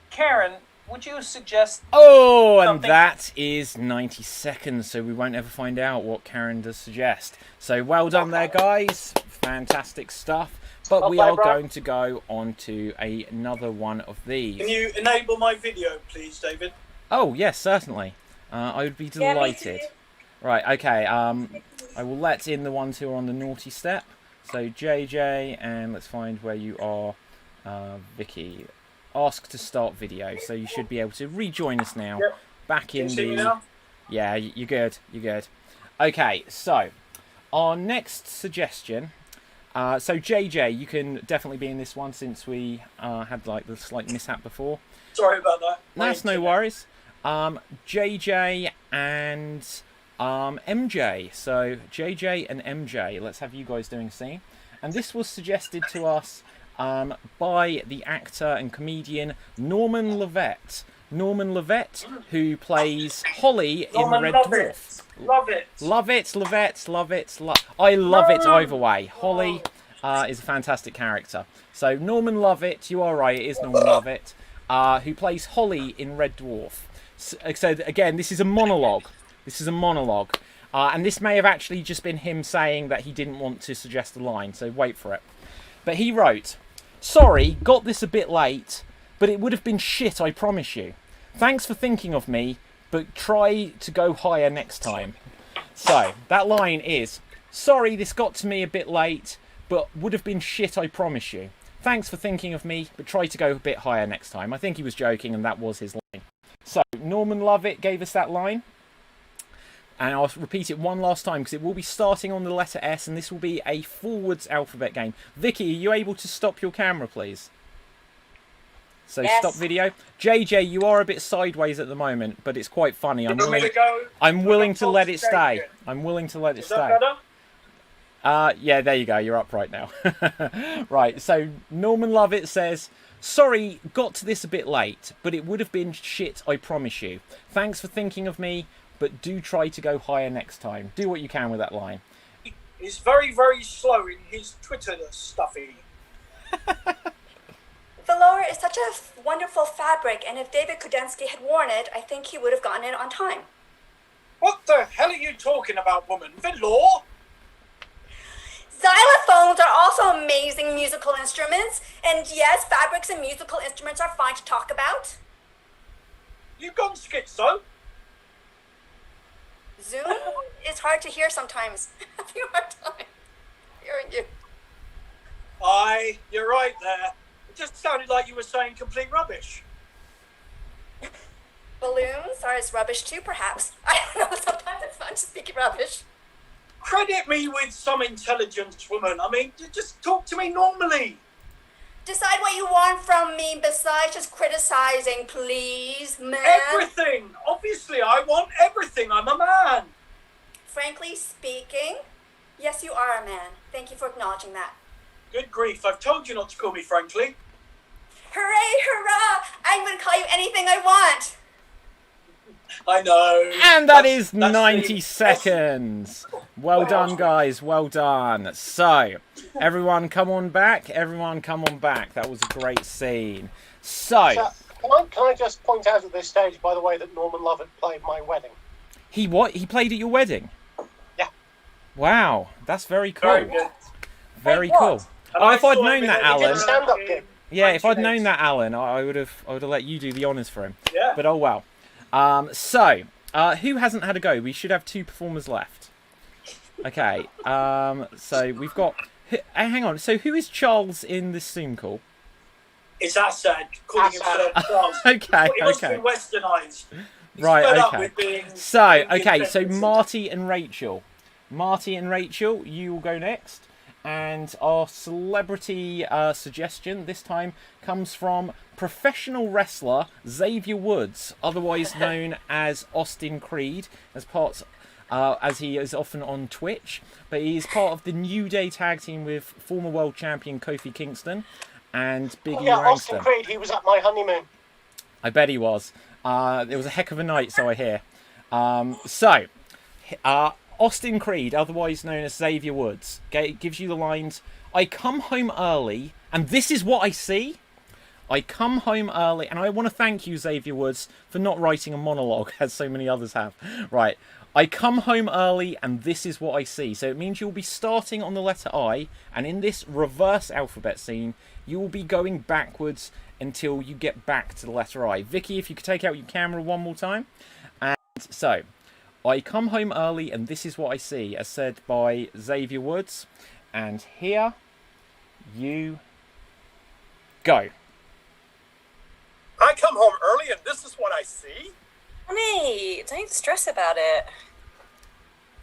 Karen, would you suggest... Oh, and something? that is 90 seconds, so we won't ever find out what Karen does suggest. So well done there, guys. Fantastic stuff. But we are going to go on to another one of these. Can you enable my video, please, David? Oh, yes, certainly. I would be delighted. Right, okay. I will let in the ones who are on the naughty step. So JJ, and let's find where you are, Vicky. Ask to start video. So you should be able to rejoin us now. Yep. Back in Can you see me the... now? Yeah, you're good. You're good. Okay, so our next suggestion. So JJ, you can definitely be in this one since we had like the slight mishap before. Sorry about that. That's no worries. JJ and MJ. So JJ and MJ, let's have you guys doing a scene. And this was suggested to us by the actor and comedian Norman Lovett. Norman Lovett, who plays Holly in Red Dwarf. Love it. Love it, Lovett, love it. I love it either way. Holly is a fantastic character. So Norman Lovett, you are right, it is Norman Lovett, who plays Holly in Red Dwarf. So again, this is a monologue. This is a monologue. And this may have actually just been him saying that he didn't want to suggest a line, so wait for it. But he wrote, "Sorry, got this a bit late, but it would have been shit, I promise you. Thanks for thinking of me, but try to go higher next time." So, that line is, "Sorry, this got to me a bit late, but would have been shit, I promise you. Thanks for thinking of me, but try to go a bit higher next time." I think he was joking, and that was his line. So, Norman Lovett gave us that line. And I'll repeat it one last time, because it will be starting on the letter S, and this will be a forwards alphabet game. Vicky, are you able to stop your camera, please? So Yes. stop video. JJ, you are a bit sideways at the moment, but it's quite funny. I'm willing to let it stay. I'm willing to let it stay. Yeah, there you go. You're up right now. Right, so Norman Lovett says, "Sorry, got to this a bit late, but it would have been shit, I promise you. Thanks for thinking of me, but do try to go higher next time." Do what you can with that line. He's very, very slow in his Twitter stuffy. Velour is such a wonderful fabric, and if David Kudensky had worn it, I think he would have gotten it on time. What the hell are you talking about, woman? Velour? Xylophones are also amazing musical instruments, and yes, fabrics and musical instruments are fine to talk about. You've gone schizo? Zoom is hard to hear sometimes. Having a hard time hearing you. Aye, you're right there. It just sounded like you were saying complete rubbish. Balloons are as rubbish too, perhaps. I don't know, sometimes it's fun to speak rubbish. Credit me with some intelligence, woman. I mean, just talk to me normally. Decide what you want from me besides just criticizing, please, man. Everything! Obviously, I want everything. I'm a man. Frankly speaking, yes, you are a man. Thank you for acknowledging that. Good grief, I've told you not to call me frankly. Hooray, hurrah! I'm going to call you anything I want. I know. And that's 90 seconds. Well done, guys. Well done. So, everyone come on back. Everyone come on back. That was a great scene. So can I just point out at this stage, by the way, that Norman Lovett played my wedding? He what? He played at your wedding? Yeah. Wow. That's very cool. Very good. Very cool. Oh, if I'd known that, Alan. Stand-up gig. Yeah, if I'd known that, Alan, I would have let you do the honours for him. Yeah. But oh well. So, who hasn't had a go? We should have 2 performers left. Okay. So we've got. Hang on. So who is Charles in this Zoom call? It's Assad calling himself Charles. Okay. He must Okay. be westernised. He's Right. fed up Okay. with being So being okay. So independent. Marty and Rachel. Marty and Rachel, you will go next. And our celebrity suggestion this time comes from professional wrestler Xavier Woods, otherwise known as Austin Creed, as he is often on Twitch. But he is part of the New Day tag team with former world champion Kofi Kingston and Big E Austin Langston. Creed, he was at my honeymoon. I bet he was. It was a heck of a night, so I hear. Austin Creed, otherwise known as Xavier Woods, gives you the lines, "I come home early, and this is what I see." I come home early, and I want to thank you, Xavier Woods, for not writing a monologue, as so many others have. Right. I come home early, and this is what I see. So it means you'll be starting on the letter I, and in this reverse alphabet scene, you will be going backwards until you get back to the letter I. Vicky, if you could take out your camera one more time. And so, I come home early, and this is what I see, as said by Xavier Woods. And here you go. I come home early, and this is what I see? Honey, don't stress about it.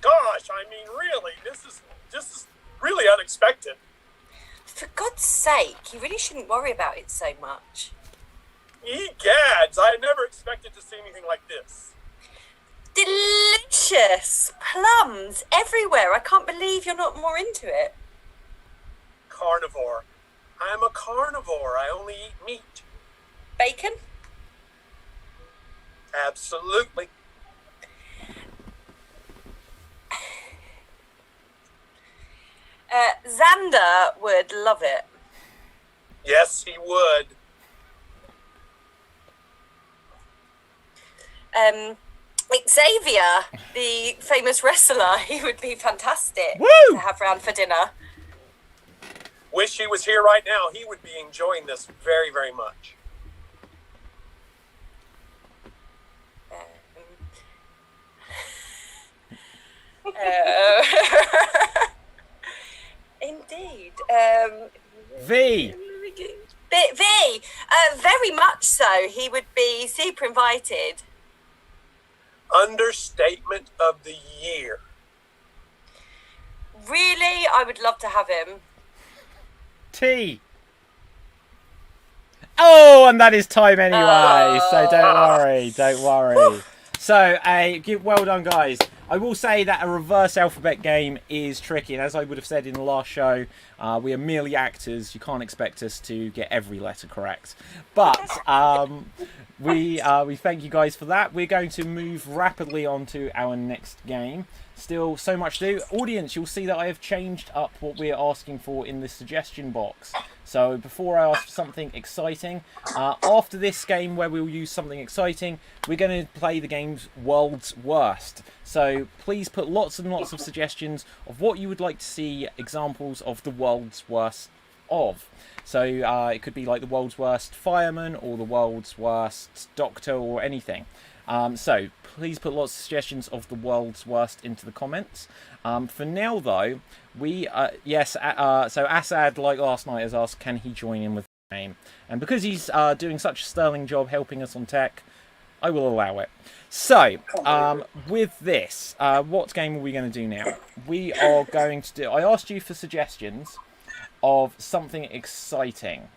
Gosh, I mean, really, this is really unexpected. For God's sake, you really shouldn't worry about it so much. Egads, I never expected to see anything like this. Delicious! Plums everywhere. I can't believe you're not more into it. Carnivore. I'm a carnivore. I only eat meat. Bacon? Absolutely. Xander would love it. Yes, he would. Xavier, the famous wrestler, he would be fantastic to have round for dinner. Wish he was here right now. He would be enjoying this very, very much. Indeed. V. Very much so. He would be super invited. Understatement of the year. Really, I would love to have him. T. Oh, and that is time anyway, so don't worry. So, well done, guys. I will say that a reverse alphabet game is tricky, and as I would have said in the last show, we are merely actors. You can't expect us to get every letter correct. But we thank you guys for that. We're going to move rapidly on to our next game. Still so much to do. Audience, you'll see that I have changed up what we're asking for in the suggestion box. So before I ask for something exciting, after this game where we'll use something exciting, we're going to play the game's World's Worst. So please put lots and lots of suggestions of what you would like to see examples of the World's Worst of. So it could be like the World's Worst Fireman or the World's Worst Doctor or anything. So please put lots of suggestions of the World's Worst into the comments. For now, though, so Assad, like last night, has asked, can he join in with the game? And because he's doing such a sterling job helping us on tech, I will allow it. So, with this, what game are we going to do now? We are going to do... I asked you for suggestions of something exciting.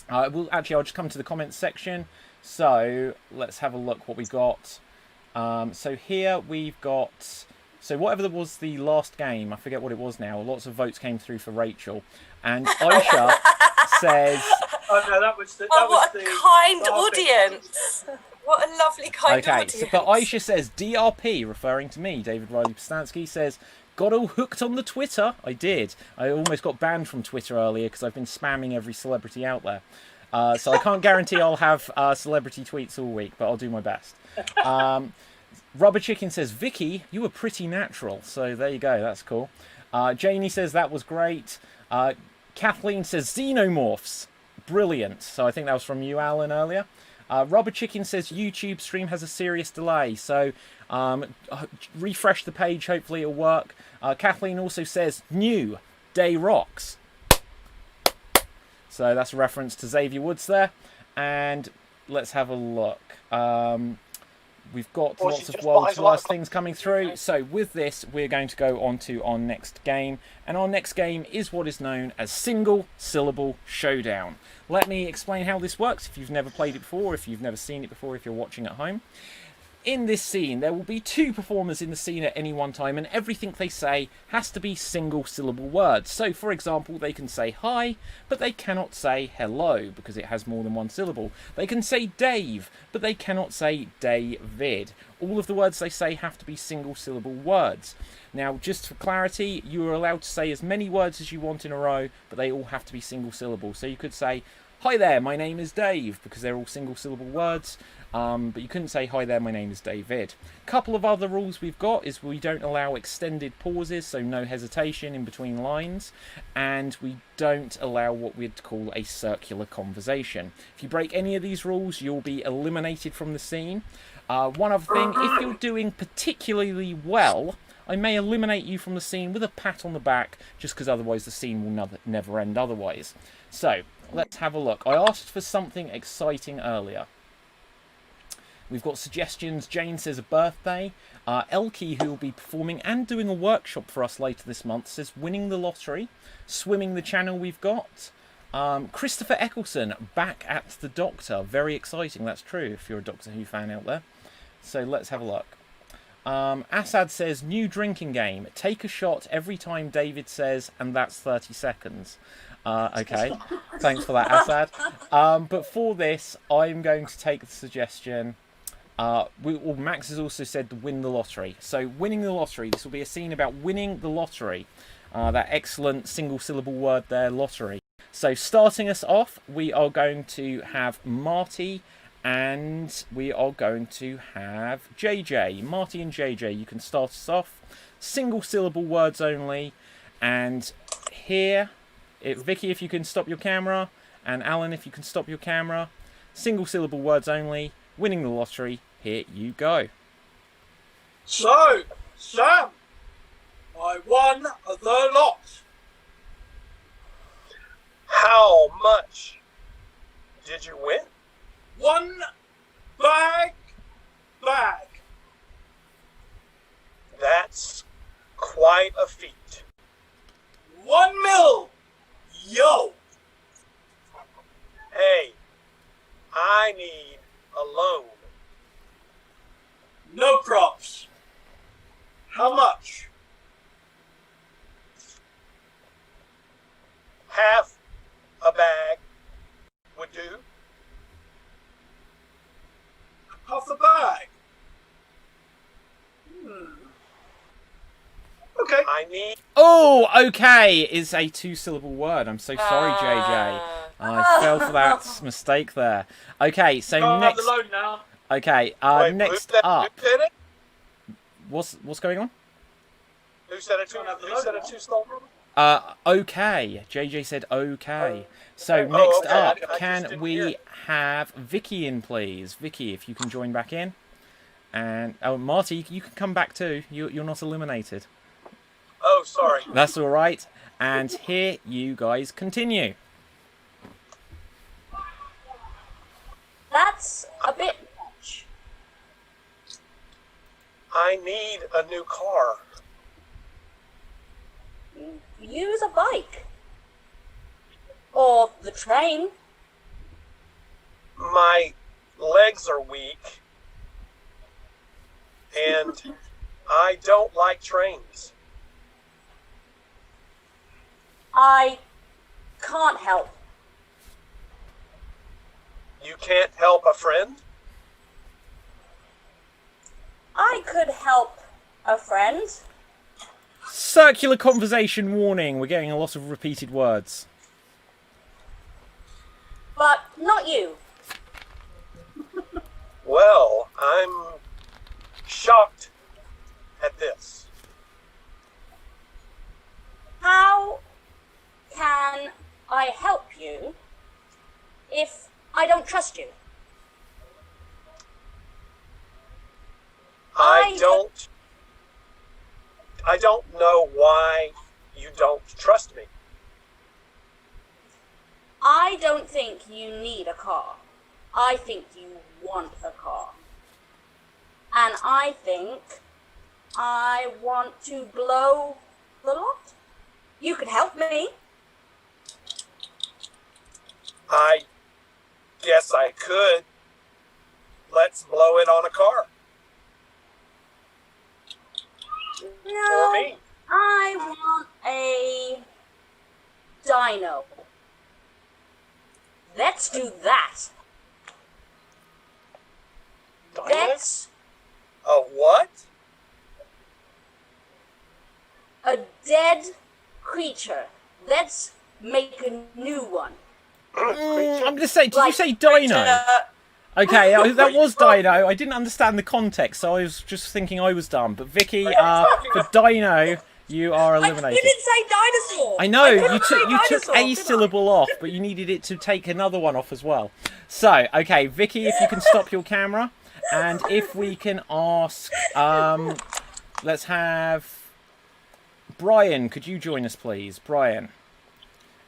I'll just come to the comments section. So let's have a look what we got. So here we've got... So whatever was the last game, I forget what it was now. Lots of votes came through for Rachel. And Aisha says... Oh no, that was the... what a kind audience. What a lovely kind audience. Okay, but Aisha says DRP, referring to me, David Riley Postanski, says... Got all hooked on the Twitter. I did. I almost got banned from Twitter earlier because I've been spamming every celebrity out there. So I can't guarantee I'll have celebrity tweets all week, but I'll do my best. Rubber Chicken says, Vicky, you were pretty natural. So there you go. That's cool. Janie says, that was great. Kathleen says, Xenomorphs. Brilliant. So I think that was from you, Alan, earlier. Rubber Chicken says, YouTube stream has a serious delay. So refresh the page. Hopefully it'll work. Kathleen also says, new day rocks. So that's a reference to Xavier Woods there. And let's have a look. we've got Or lots she of just world's buys a lot worst of things coming through. So with this, we're going to go on to our next game. And our next game is what is known as Single Syllable Showdown. Let me explain how this works if you've never played it before, if you've never seen it before, if you're watching at home. In this scene, there will be 2 performers in the scene at any one time, and everything they say has to be single-syllable words. So, for example, they can say hi, but they cannot say hello, because it has more than 1 syllable. They can say Dave, but they cannot say David. All of the words they say have to be single-syllable words. Now, just for clarity, you are allowed to say as many words as you want in a row, but they all have to be single-syllable. So you could say, hi there, my name is Dave, because they're all single-syllable words. But you couldn't say, hi there, my name is David. A couple of other rules we've got is we don't allow extended pauses, so no hesitation in between lines. And we don't allow what we'd call a circular conversation. If you break any of these rules, you'll be eliminated from the scene. One other thing, if you're doing particularly well, I may eliminate you from the scene with a pat on the back, just because otherwise the scene will never end otherwise. So, let's have a look. I asked for something exciting earlier. We've got suggestions. Jane says a birthday. Elkie, who will be performing and doing a workshop for us later this month, says winning the lottery. Swimming the channel we've got. Christopher Eccleston, back at the Doctor. Very exciting, that's true, if you're a Doctor Who fan out there. So let's have a look. Assad says, new drinking game. Take a shot every time David says, and that's 30 seconds. Okay, thanks for that, Assad. But for this, I'm going to take the suggestion. Max has also said win the lottery. So winning the lottery, this will be a scene about winning the lottery. That excellent single-syllable word there, lottery. So starting us off, we are going to have Marty and we are going to have JJ. Marty and JJ, you can start us off. Single-syllable words only. And here, Vicky, if you can stop your camera, and Alan, if you can stop your camera. Single-syllable words only. Winning the lottery. Here you go. So, Sam, I won the lot. How much did you win? 1 bag. That's quite a feat. 1 mil. Yo. Hey, I need a loan. No props. How much? Half a bag would do. Half the bag. Okay. I need. Oh, okay. Is a 2-syllable word. I'm so sorry, JJ. I fell for that mistake there. Okay, so next. Have the loan now. Okay, Wait, next who up. said it? What's going on? Who said it? Who said it? 2 syllable? Okay. JJ said okay. So next okay. up, I just can didn't we hear. have Vicky in, please? Vicky, if you can join back in. And Marty, you can come back too. You're not eliminated. Oh, sorry. That's all right. And here you guys continue. That's a bit much. I need a new car. Use a bike. Or the train. My legs are weak. And I don't like trains. I can't help. You can't help a friend? I could help a friend. Circular conversation warning. We're getting a lot of repeated words. But not you. Well, I'm shocked at this. How can I help you if I don't trust you? I don't know why you don't trust me. I don't think you need a car. I think you want a car. And I think I want to blow the lot. You could help me. I guess I could. Let's blow it on a car. No, Or me. I want a dino. Let's do that. Let's A what? a dead creature. Let's make a new one. I'm going to say, did you say dino? Okay, that was dino. I didn't understand the context, so I was just thinking I was dumb. But Vicky, for dino, you are eliminated. You didn't say dinosaur. I know, you took a syllable off, but you needed it to take another one off as well. So, okay, Vicky, if you can stop your camera, and if we can ask, let's have Brian, could you join us, please? Brian.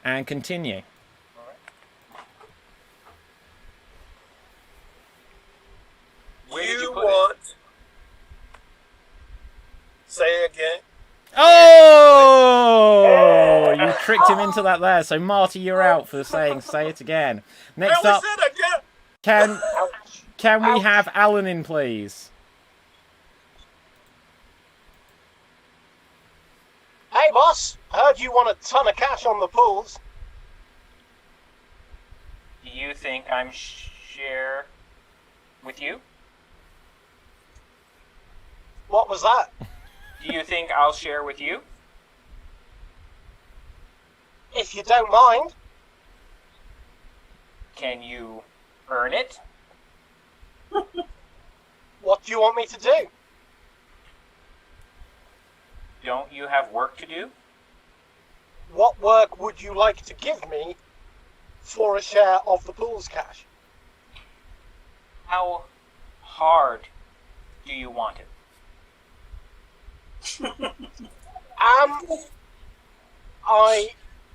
And continue. You want... Say again. Oh! You tricked him into that there. So, Marty, you're out for saying say it again. Next up, can we have Alan in, please? Hey, boss. I heard you want a ton of cash on the pools. Do you think I'm share with you? What was that? Do you think I'll share with you? If you don't mind. Can you earn it? What do you want me to do? Don't you have work to do? What work would you like to give me for a share of the pool's cash? How hard do you want it? I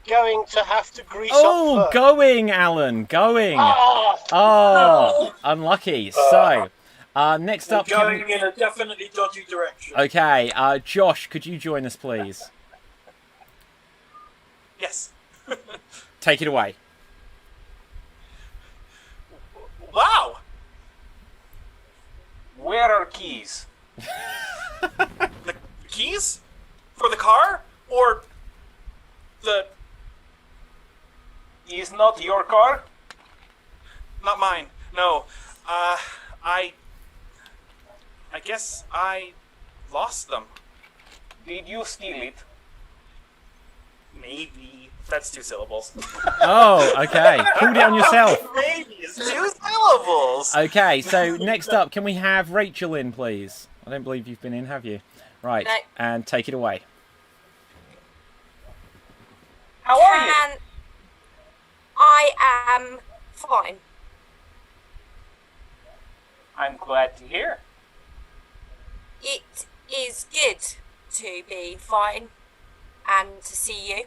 going to have to grease Oh, up first? going, Alan, going. Oh, unlucky. So, next up... Going in a definitely dodgy direction. Okay, Josh, could you join us, please? Yes. Take it away. Wow. Where are keys? The keys? For the car? Or the... Is not your car? Not mine. No. I guess I lost them. Did you steal it? Maybe. That's 2 syllables. Oh, okay. Pulled it on yourself. Maybe it's 2 syllables. Okay, so next up, can we have Rachel in, please? I don't believe you've been in, have you? Right, No. and take it away. How are you? I am fine. I'm glad to hear. It is good to be fine and to see you.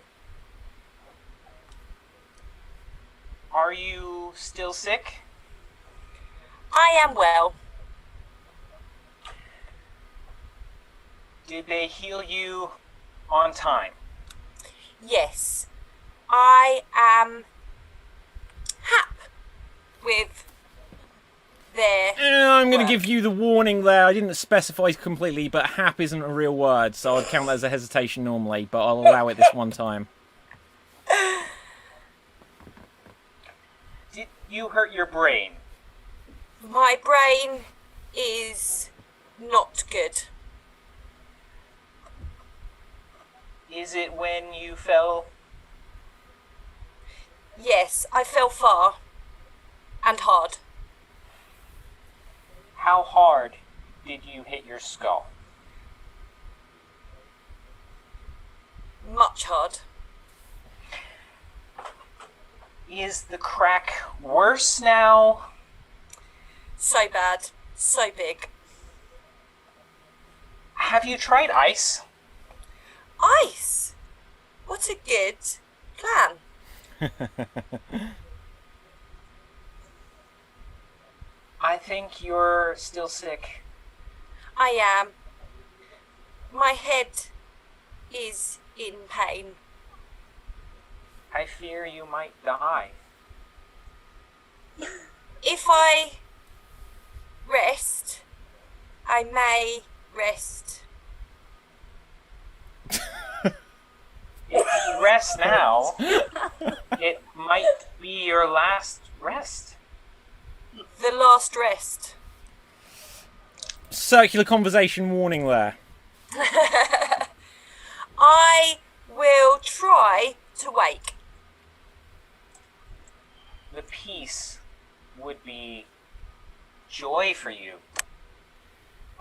Are you still sick? I am well. Did they heal you on time? Yes, I am happy with their... I'm going to give you the warning there. I didn't specify completely, but hap isn't a real word, so I'd count that as a hesitation normally, but I'll allow it this one time. Did you hurt your brain? My brain is not good. Is it when you fell? Yes, I fell far and hard. How hard did you hit your skull? Much hard. Is the crack worse now? So bad. So big. Have you tried ice? Ice? What a good plan. I think you're still sick. I am. My head is in pain. I fear you might die. If I rest, I may rest. If you rest now, it might be your last rest. The last rest. Circular conversation warning there. I will try to wake. The peace would be joy for you.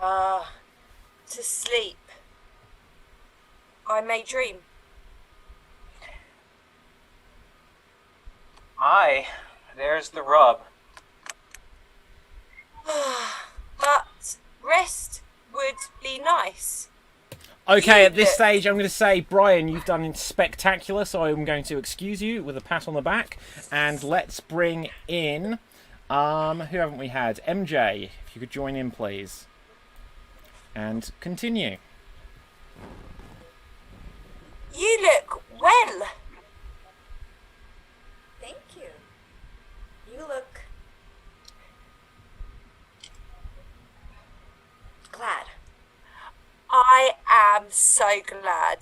To sleep. I may dream. There's the rub. But rest would be nice. Okay, at this stage, I'm going to say, Brian, you've done spectacular, so I'm going to excuse you with a pat on the back. And let's bring in, who haven't we had? MJ, if you could join in, please. And continue. You look well. Thank you. You look glad. I am so glad.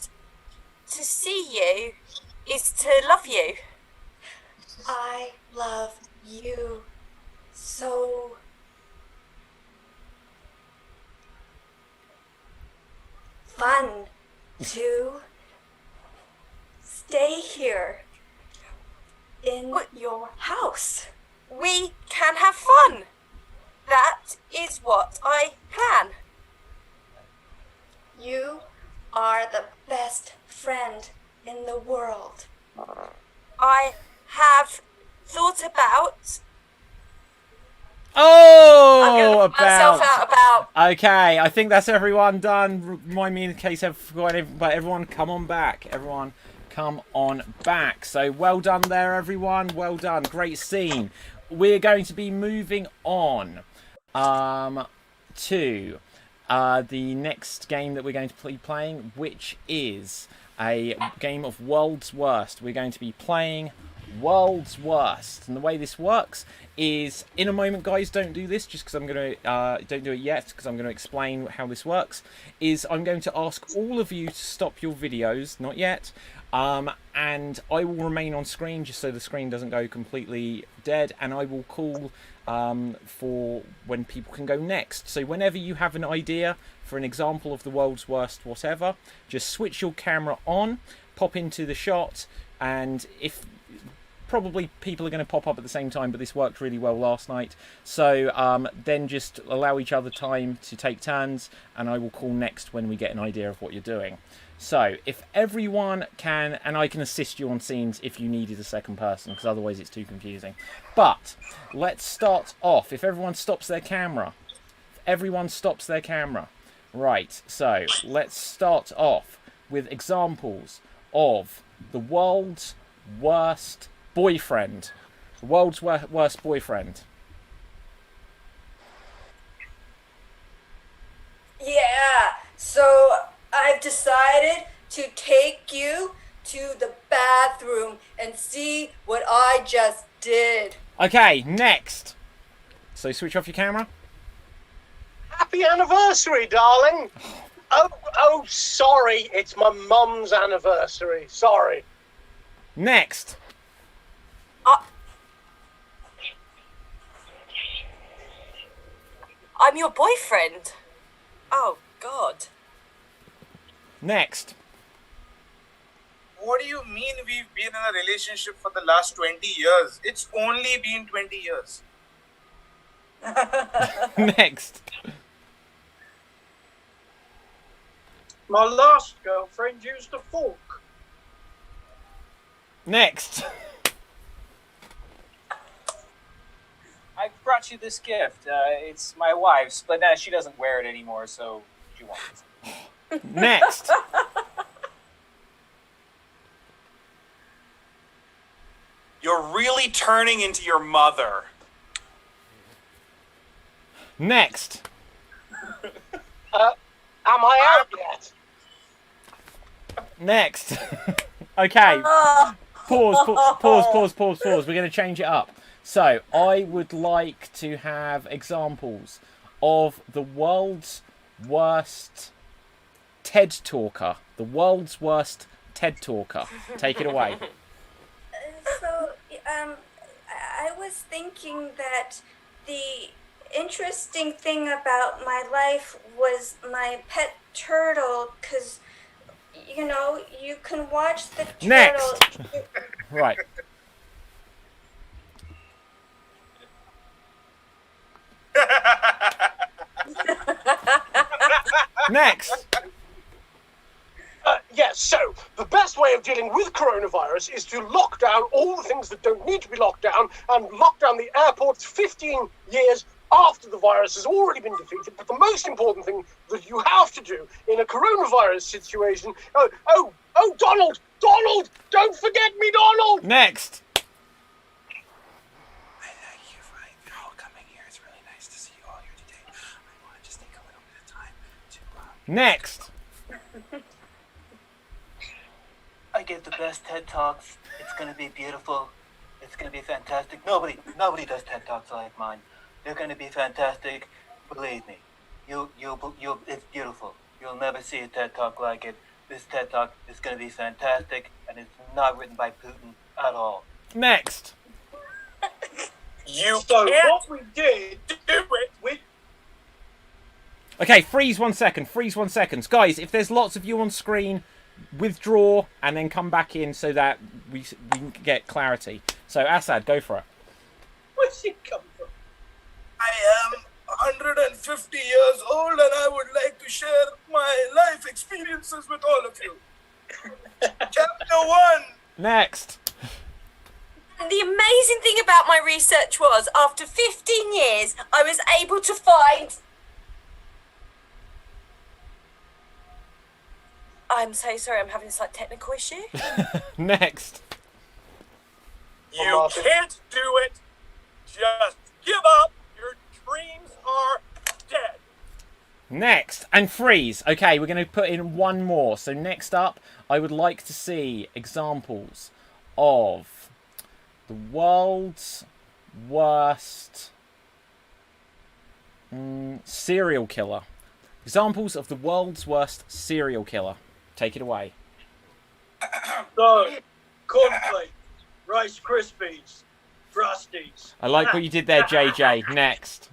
To see you is to love you. I love you so. Fun to stay here in your house. We can have fun. That is what I plan. You are the best friend in the world. I have thought about. Oh, I'm gonna myself out about. Okay, I think that's everyone done. Remind me in case I've forgotten, but everyone come on back. Everyone come on back. So well done there, everyone. Well done. Great scene. We're going to be moving on to the next game that we're going to be playing, which is a game of World's Worst. We're going to be playing World's Worst, and the way this works is, in a moment, guys, don't do this just because I'm going to don't do it yet because I'm going to explain how this works. Is I'm going to ask all of you to stop your videos, not yet, and I will remain on screen just so the screen doesn't go completely dead, and I will call for when people can go next. So whenever you have an idea for an example of the World's Worst whatever, just switch your camera on, pop into the shot, and if probably people are going to pop up at the same time, but this worked really well last night, so then just allow each other time to take turns, and I will call next when we get an idea of what you're doing. So if everyone can, and I can assist you on scenes if you needed a second person, because otherwise it's too confusing. But let's start off. If everyone stops their camera. Right, so let's start off with examples of the world's worst boyfriend. The world's worst boyfriend. Yeah, so I've decided to take you to the bathroom and see what I just did. Okay, next. So switch off your camera. Happy anniversary, darling. Oh, sorry. It's my mum's anniversary. Sorry. Next. I'm your boyfriend. Oh, God. Next. What do you mean we've been in a relationship for the last 20 years? It's only been 20 years. Next. My last girlfriend used a fork. Next. I brought you this gift. It's my wife's, but she doesn't wear it anymore, so she wants it. Next. You're really turning into your mother. Next. Am I out yet? Next. Okay. Pause. We're going to change it up. So, I would like to have examples of the world's worst TED talker. The world's worst TED talker. Take it away. So, I was thinking that the interesting thing about my life was my pet turtle, because, you know, you can watch the turtle... Next! Right. Next! Yes, so the best way of dealing with coronavirus is to lock down all the things that don't need to be locked down and lock down the airports 15 years after the virus has already been defeated. But the most important thing that you have to do in a coronavirus situation... Oh, Donald! Donald! Don't forget me, Donald! Next! Next! I give the best TED Talks. It's gonna be beautiful. It's gonna be fantastic. Nobody does TED Talks like mine. They're gonna be fantastic. Believe me. It's beautiful. You'll never see a TED Talk like it. This TED Talk is gonna be fantastic, and it's not written by Putin at all. Next! What we did, Okay, freeze 1 second. Guys, if there's lots of you on screen, withdraw and then come back in so that we can get clarity. So, Assad, go for it. Where's he come from? I am 150 years old and I would like to share my life experiences with all of you. Chapter 1. Next. The amazing thing about my research was, after 15 years, I was able to find... I'm so sorry, I'm having a slight technical issue. Next. You can't do it. Just give up. Your dreams are dead. Next. And freeze. Okay, we're going to put in one more. So next up, I would like to see examples of the world's worst serial killer. Examples of the world's worst serial killer. Take it away. So, cornflakes, Rice Krispies, Frosties. I like what you did there, JJ. Next.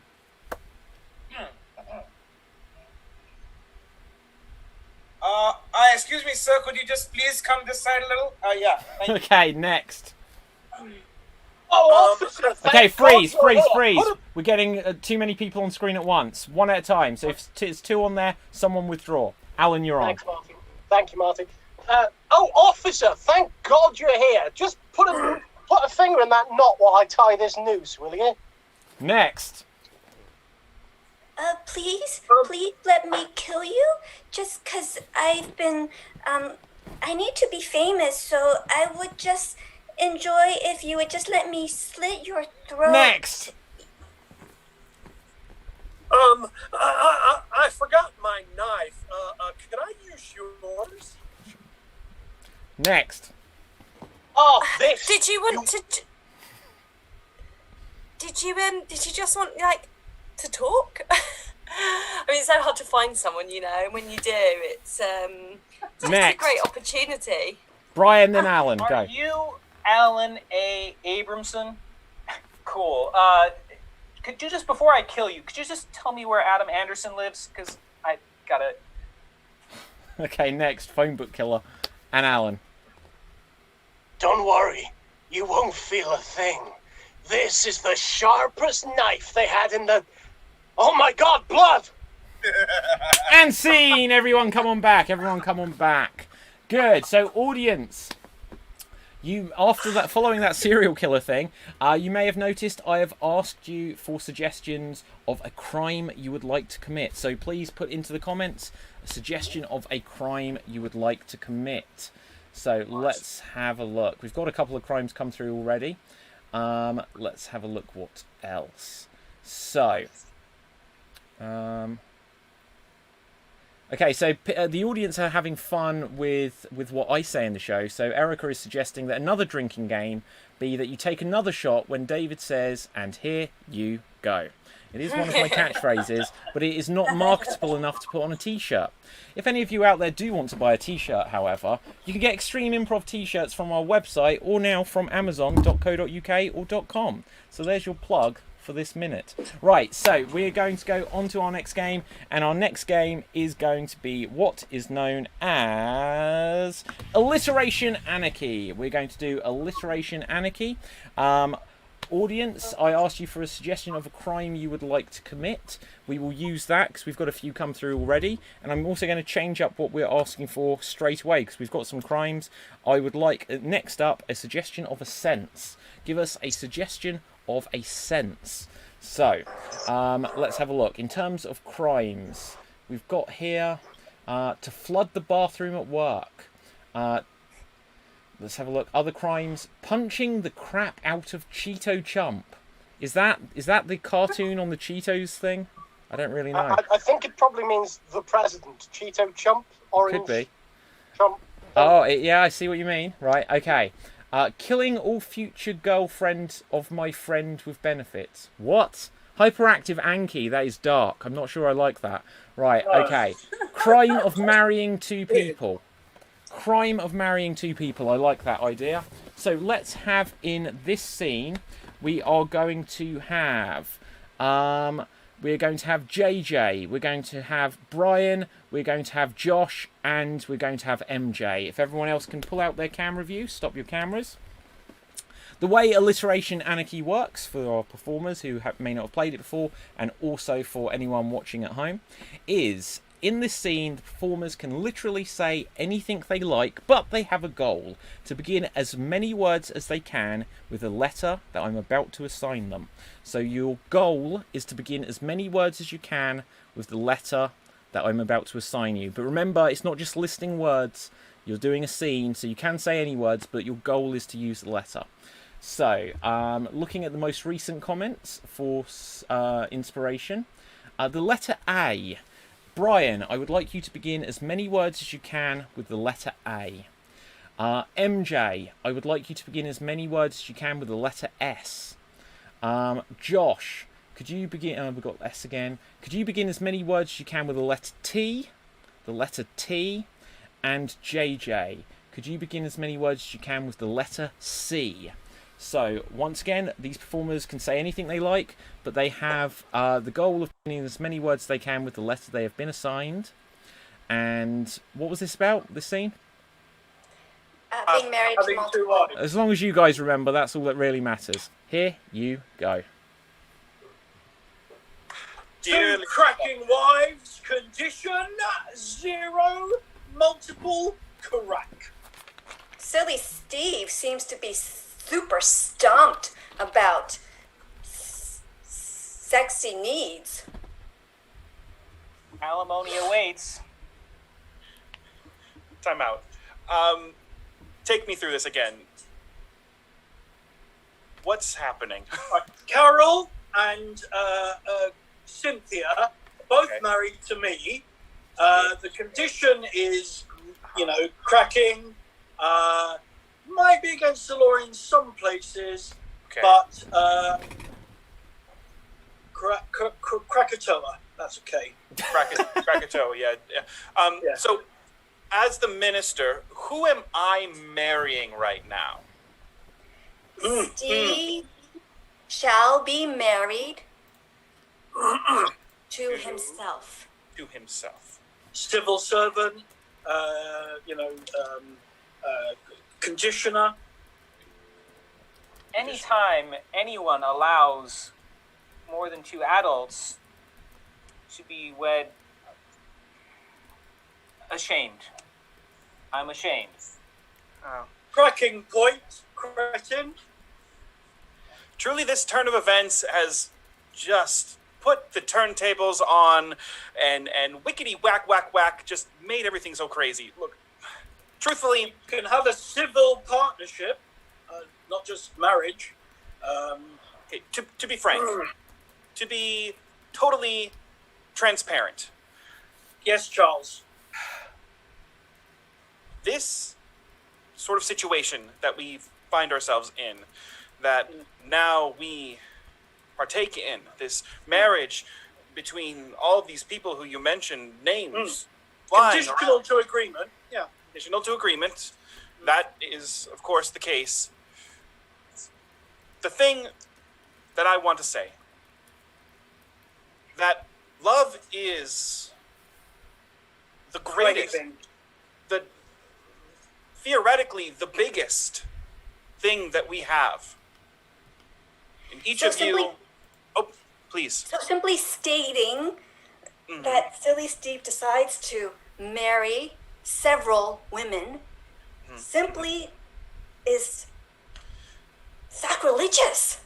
Excuse me, sir. Could you just please come this side a little? Yeah. Thank you. Okay, next. Officer, Okay, freeze. God. We're getting too many people on screen at once. One at a time. So if it's two on there, someone withdraw. Alan, you're on. Thanks, Martin. Thank you, Martin. Officer, thank God you're here. Just put a finger in that knot while I tie this noose, will you? Next. Please let me kill you, just 'cause I've been, I need to be famous, so I would just enjoy if you would just let me slit your throat. Next. I forgot my knife. Can I use yours? Next. Oh, this. Did you want to? Did you just want to talk? I mean, it's so hard to find someone, you know. When you do, it's just a Next. great opportunity. Brian, then Alan. Go. Are you Alan A. Abramson? Cool. Could you just, before I kill you, could you just tell me where Adam Anderson lives? Because I gotta... Okay, next. Phone book killer. And Alan. Don't worry, you won't feel a thing. This is the sharpest knife they had in the... Oh my God, blood! And scene! Everyone come on back. Good. So, audience, you following that serial killer thing, you may have noticed I have asked you for suggestions of a crime you would like to commit. So please put into the comments a suggestion of a crime you would like to commit. So let's have a look. We've got a couple of crimes come through already. Let's have a look what else. So, Okay, so the audience are having fun with what I say in the show. So Erica is suggesting that another drinking game be that you take another shot when David says, "And here you go." It is one of my catchphrases, but it is not marketable enough to put on a t-shirt. If any of you out there do want to buy a t-shirt, however, you can get Extreme Improv t-shirts from our website or now from amazon.co.uk or .com. So there's your plug for this minute. Right, so we're going to go on to our next game, and our next game is going to be what is known as Alliteration Anarchy. We're going to do Alliteration Anarchy. Audience, I asked you for a suggestion of a crime you would like to commit. We will use that because we've got a few come through already, and I'm also going to change up what we're asking for straight away because we've got some crimes. I would like, next up, a suggestion of a sense. Give us a suggestion of a sense. So, let's have a look. In terms of crimes, we've got here to flood the bathroom at work. Let's have a look. Other crimes. Punching the crap out of Cheeto Chump. Is that the cartoon on the Cheetos thing? I don't really know. I think it probably means the president. Cheeto Chump. Orange. Could be. Chump. Oh, yeah, I see what you mean. Right, okay. Killing all future girlfriend of my friend with benefits. What? Hyperactive Anki. That is dark. I'm not sure I like that. Right, okay. Crime of marrying two people. Crime of marrying two people. I like that idea. So let's have in this scene, we are going to have JJ, we're going to have Brian, we're going to have Josh, and we're going to have MJ. If everyone else can pull out their camera view, stop your cameras. The way Alliteration Anarchy works for our performers who may not have played it before, and also for anyone watching at home, is in this scene, the performers can literally say anything they like, but they have a goal to begin as many words as they can with a letter that I'm about to assign them. So your goal is to begin as many words as you can with the letter that I'm about to assign you. But remember, it's not just listing words. You're doing a scene, so you can say any words, but your goal is to use the letter. So, looking at the most recent comments for inspiration, the letter A. Brian, I would like you to begin as many words as you can with the letter A. MJ, I would like you to begin as many words as you can with the letter S. Josh, could you begin... we've got S again. Could you begin as many words as you can with the letter T? The letter T. And JJ, could you begin as many words as you can with the letter C? So, once again, these performers can say anything they like, but they have the goal of beginning as many words as they can with the letter they have been assigned. And what was this about, this scene? Being married to multiple wives. As long as you guys remember, that's all that really matters. Here you go. Two cracking wives, condition 0, multiple crack. Silly Steve seems to be super stumped about sexy needs. Alimony awaits. Time out. Take me through this again. What's happening? Carol and Cynthia, both married to me. The condition is, cracking. Might be against the law in some places, but Krakatoa, that's okay. Krakatoa, yeah. So, as the minister, who am I marrying right now? Steve shall be married to himself. To himself. Civil servant, conditioner. Anytime anyone allows more than 2 adults to be wed, ashamed. I'm ashamed. Cracking point, cretin. Truly, this turn of events has just put the turntables on and wickety whack whack whack just made everything so crazy. Look, truthfully, you can have a civil partnership, not just marriage. To be frank, to be totally transparent, Yes, Charles. This sort of situation that we find ourselves in, that now we partake in, this marriage between all of these people who you mentioned, names flying Conditional around. to agreement. Yeah. Conditional to agreement. That is, of course, the case. The thing that I want to say, that love is the greatest, the theoretically the biggest thing that we have. And each of you... Oh, please. So simply stating that Silly Steve decides to marry several women simply is sacrilegious.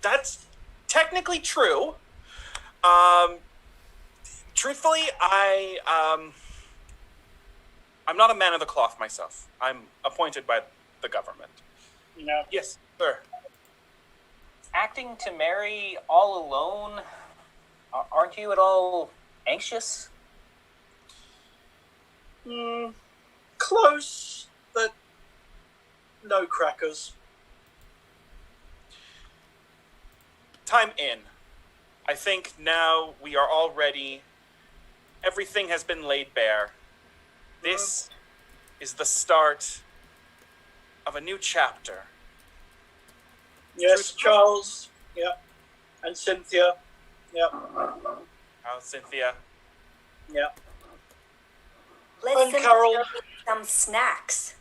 That's technically true. Truthfully, I'm not a man of the cloth myself. I'm appointed by the government. No. Yes, sir. Acting to marry all alone, aren't you at all anxious? Close, but no crackers. Time in. I think now we are all ready. Everything has been laid bare. This is the start of a new chapter. Yes, Charles. Yeah. And Cynthia. Yeah. How, Cynthia? Yeah. Let's And simply Carol. serve some snacks.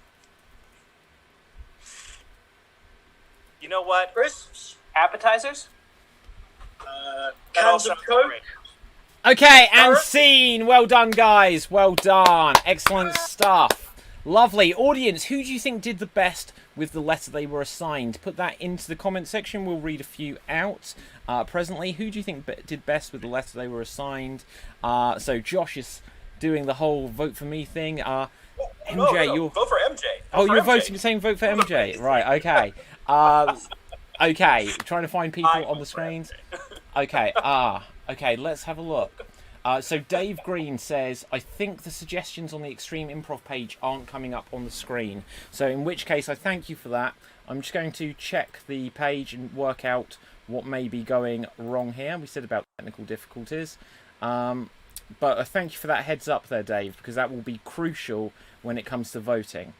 You know what? Crisps. Appetizers? Cans of Coke. Okay, and scene. Well done, guys. Well done. Excellent stuff. Lovely. Audience, who do you think did the best with the letter they were assigned? Put that into the comment section. We'll read a few out. Presently, who do you think did best with the letter they were assigned? So Josh is doing the whole vote for me thing. MJ, you're... Vote for MJ. Oh, you're voting, saying vote for MJ. Right, okay. Okay, trying to find people on the screens. Okay, okay, let's have a look. So Dave Green says, I think the suggestions on the Extreme Improv page aren't coming up on the screen. So in which case, I thank you for that. I'm just going to check the page and work out what may be going wrong here. We said about technical difficulties. But I thank you for that heads up there, Dave, because that will be crucial when it comes to voting.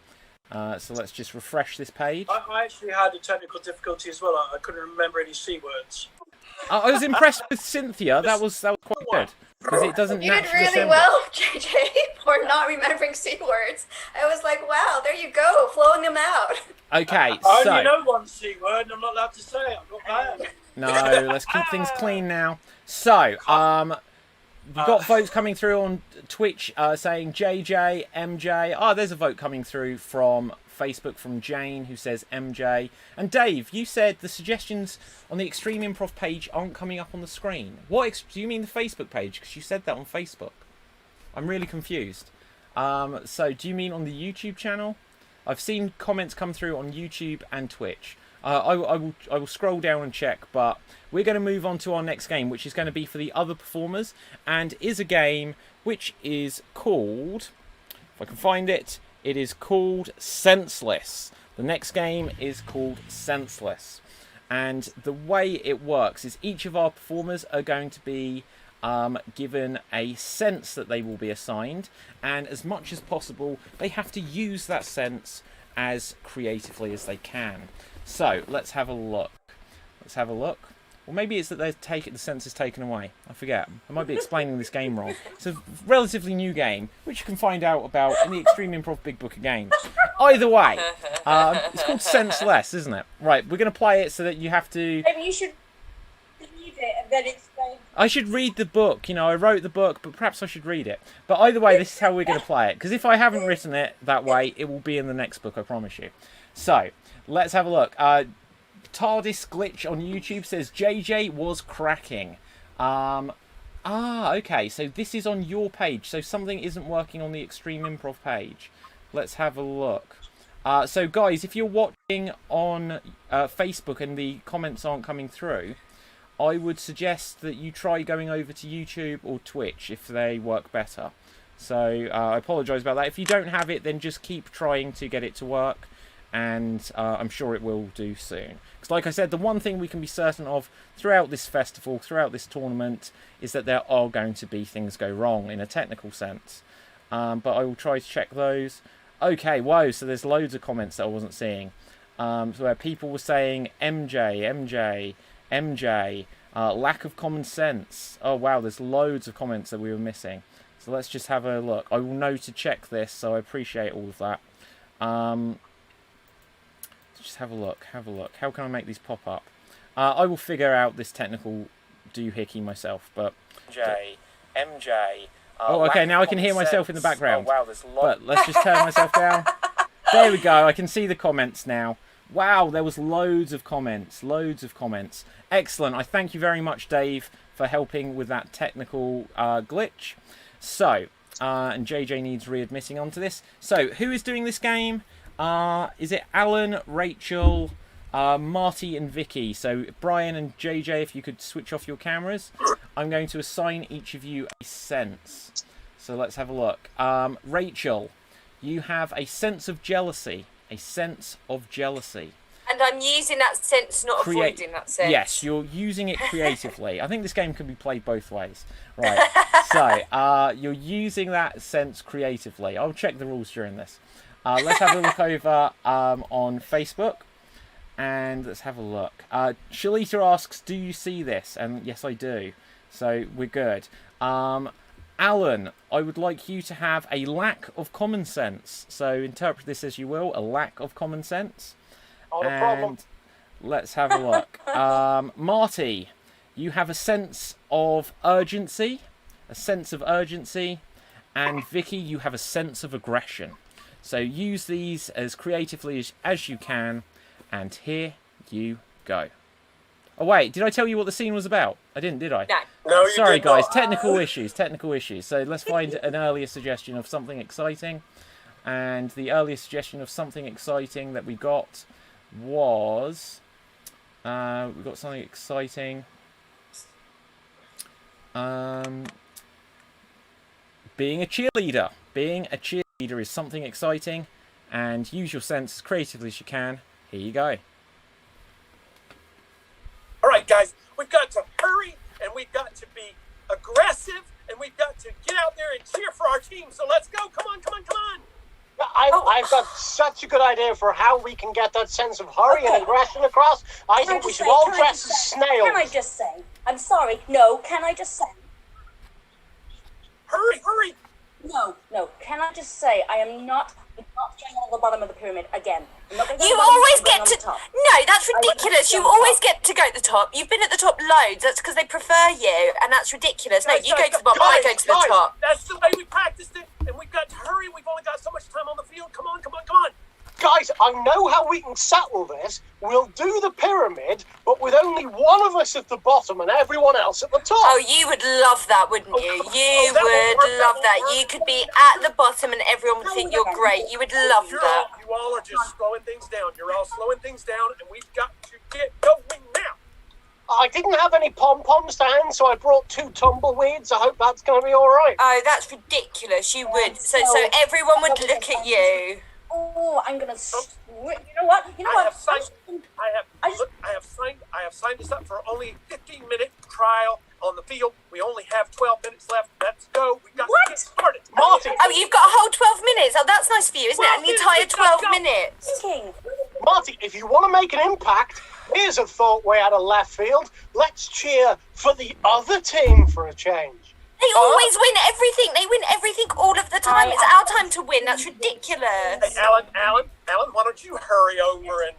So let's just refresh this page. I actually had a technical difficulty as well. I couldn't remember any C words. I was impressed with Cynthia. That was quite good. Because it doesn't You did naturally really assemble. well, JJ, for not remembering C words. I was like, wow, there you go, flowing them out. Okay, I so... only know one C word and I'm not allowed to say it. I'm not bad. No, let's keep things clean now. So, we've got votes coming through on Twitch saying JJ, MJ. Oh, there's a vote coming through from Facebook from Jane who says MJ. And Dave, you said the suggestions on the Extreme Improv page aren't coming up on the screen. What do you mean the Facebook page? Because you said that on Facebook. I'm really confused. So do you mean on the YouTube channel? I've seen comments come through on YouTube and Twitch. I will scroll down and check, but we're going to move on to our next game, which is going to be for the other performers, and is a game which is called, if I can find it, it is called Senseless. The next game is called Senseless. And the way it works is each of our performers are going to be given a sense that they will be assigned, and as much as possible, they have to use that sense as creatively as they can. So, let's have a look. Let's have a look. Or maybe it's that the sense is taken away. I forget. I might be explaining this game wrong. It's a relatively new game, which you can find out about in the Extreme Improv Big Book of Games. Either way, it's called Senseless, isn't it? Right, we're going to play it so that you have to... Maybe you should read it and then explain. I should read the book. You know, I wrote the book, but perhaps I should read it. But either way, this is how we're going to play it. Because if I haven't written it that way, it will be in the next book, I promise you. So, let's have a look. TARDIS Glitch on YouTube says JJ was cracking. Okay, so this is on your page, so something isn't working on the Extreme Improv page. Let's have a look. So guys, if you're watching on Facebook and the comments aren't coming through I would suggest that you try going over to YouTube or Twitch if they work better. So I apologise about that. If you don't have it, then just keep trying to get it to work, and I'm sure it will do soon. Because like I said, the one thing we can be certain of throughout this festival, throughout this tournament, is that there are going to be things go wrong in a technical sense. But I will try to check those. Okay, whoa, so there's loads of comments that I wasn't seeing. So where people were saying MJ, lack of common sense. Oh wow, there's loads of comments that we were missing. So let's just have a look. I will know to check this, so I appreciate all of that. Just have a look. How can I make these pop up? I will figure out this technical doohickey myself, but... MJ. Oh, okay, now I can hear myself in the background. Oh, wow, there's but let's just turn myself down. There we go, I can see the comments now. Wow, there was loads of comments. Excellent. I thank you very much, Dave, for helping with that technical glitch. So, and JJ needs readmitting onto this. So, who is doing this game? Is it Alan, Rachel, Marty and Vicky? So, Brian and JJ, if you could switch off your cameras. I'm going to assign each of you a sense. So, let's have a look. Rachel, you have a sense of jealousy. And I'm using that sense, not avoiding that sense. Yes, you're using it creatively. I think this game can be played both ways. Right, so you're using that sense creatively. I'll check the rules during this. Let's have a look over on Facebook. And let's have a look. Shalita asks, do you see this? And yes, I do. So we're good. Alan, I would like you to have a lack of common sense. So interpret this as you will, a lack of common sense. Not a problem. Let's have a look. Marty, you have a sense of urgency. And Vicky, you have a sense of aggression. So use these as creatively as you can. And here you go. Oh wait, did I tell you what the scene was about? I didn't, did I? No, you Sorry did guys, not. technical issues. So let's find an earlier suggestion of something exciting. And the earliest suggestion of something exciting that we got was... we got something exciting. Being a cheerleader. Being a cheerleader is something exciting. And use your sense as creatively as you can. Here you go. All right, guys, we've got to hurry, and we've got to be aggressive, and we've got to get out there and cheer for our team. So let's go. Come on. I've got such a good idea for how we can get that sense of hurry and aggression across. I think we should all dress as snails. Can I just say? I'm sorry. No, can I just say? Hurry. No. Can I just say I am not getting on the bottom of the pyramid again. You always get to... No, that's ridiculous. You always get to go at the top. You've been at the top loads. That's because they prefer you, and that's ridiculous. No, you go to the bottom, I go to the top. That's the way we practiced it, and we've got to hurry. We've only got so much time on the field. Come on. Guys, I know how we can settle this. We'll do the pyramid, but with only one of us at the bottom and everyone else at the top. Oh, you would love that, wouldn't you? You would love that. You could be at the bottom and everyone would think you're great. You would love that. You all are just slowing things down. You're all slowing things down, and we've got to get going now. I didn't have any pom-poms to hand, so I brought 2 tumbleweeds. I hope that's going to be all right. Oh, that's ridiculous. You would. So everyone would look at you. Oh, I'm gonna. You know what? I have signed us up for only a 15-minute trial on the field. We only have 12 minutes left. Let's go. We got to get started. Marty. Oh, you've got a whole 12 minutes. Oh, that's nice for you, isn't it? An entire 12 minutes. Marty, if you want to make an impact, here's a thought way out of left field. Let's cheer for the other team for a change. They always win everything. They win everything all of the time. It's our time to win. That's ridiculous. Hey, Alan, why don't you hurry over and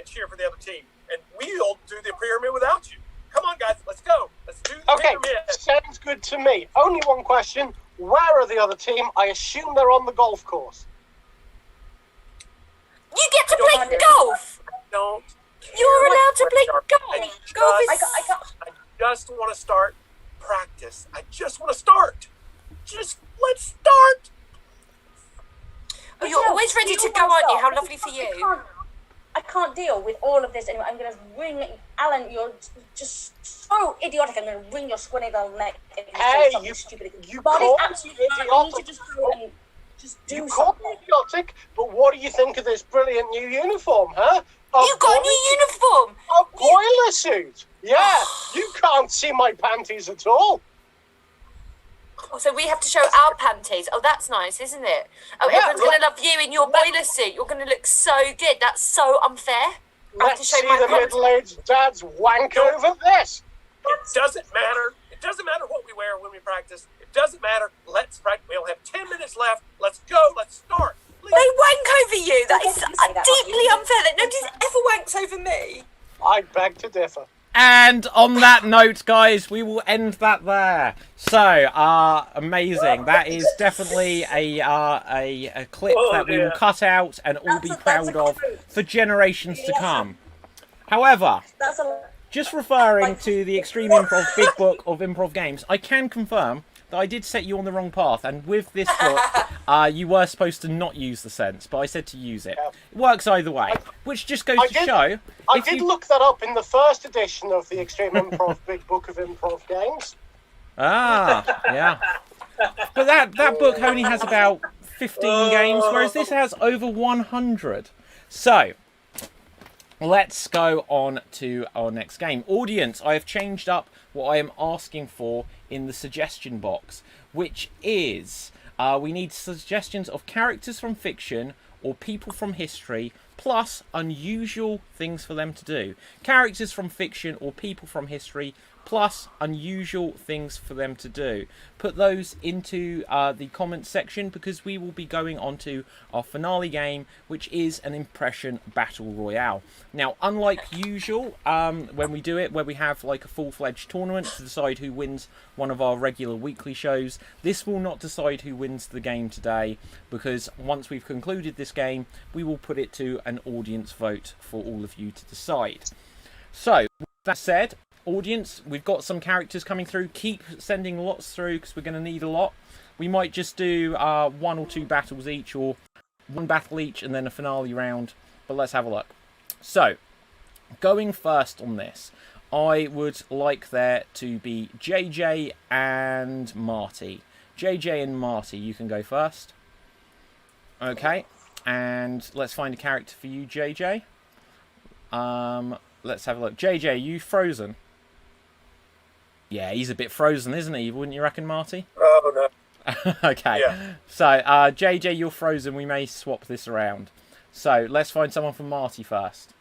cheer for the other team? And we'll do the pyramid without you. Come on, guys. Let's go. Let's do the pyramid. Sounds good to me. Only one question. Where are the other team? I assume they're on the golf course. You get to play golf. You're allowed to play golf. Golf is... I just want to start practice. I just want to start. Let's start. Oh, you're always ready to go, aren't you? How lovely for you. I can't deal with all of this anymore. I'm going to wring, Alan, you're just so idiotic. I'm going to wring your squinty little neck. Hey, you call absolutely me idiotic. You need to idiotic. just go and just do You call me idiotic, but what do you think of this brilliant new uniform, huh? You got a new uniform! A boiler suit! Yeah, you can't see my panties at all. Oh, so we have to show our panties. Oh, that's nice, isn't it? Oh, Yeah, everyone's going to love you in your boiler suit. You're going to look so good. That's so unfair. Let's see the middle-aged dads wank over this. It doesn't matter. It doesn't matter what we wear when we practice. It doesn't matter. Let's practice. We only have 10 minutes left. Let's go. Let's start. They wank over you. That is deeply unfair that nobody's ever wanks over me. I beg to differ. And on that note, guys, we will end that there. So, amazing. That is definitely a clip that we will cut out and all be proud of for generations to come. However, just referring to the Extreme Improv Big Book of Improv Games, I can confirm that I did set you on the wrong path, and with this book, you were supposed to not use the sense, but I said to use it. It works either way, which just goes to show... I did look that up in the first edition of the Extreme Improv Big Book of Improv Games. Ah, yeah. But that book only has about 15 games, whereas this has over 100. So... let's go on to our next game. Audience, I have changed up what I am asking for in the suggestion box, which is we need suggestions of characters from fiction or people from history, plus unusual things for them to do. Characters from fiction or people from history, plus unusual things for them to do. Put those into the comments section, because we will be going on to our finale game, which is an impression battle royale. Now, unlike usual, when we do it, where we have like a full-fledged tournament to decide who wins one of our regular weekly shows, this will not decide who wins the game today, because once we've concluded this game, we will put it to an audience vote for all of you to decide. So, with that said, audience, we've got some characters coming through. Keep sending lots through, because we're going to need a lot. We might just do 1 or 2 battles each, or 1 battle each, and then a finale round. But let's have a look. So, going first on this, I would like there to be JJ and Marty. JJ and Marty, you can go first. Okay, and let's find a character for you, JJ. Let's have a look. JJ, you frozen? Yeah, he's a bit frozen, isn't he? Wouldn't you reckon, Marty? Oh, no. Okay. Yeah. So, JJ, you're frozen. We may swap this around. So, let's find someone for Marty first.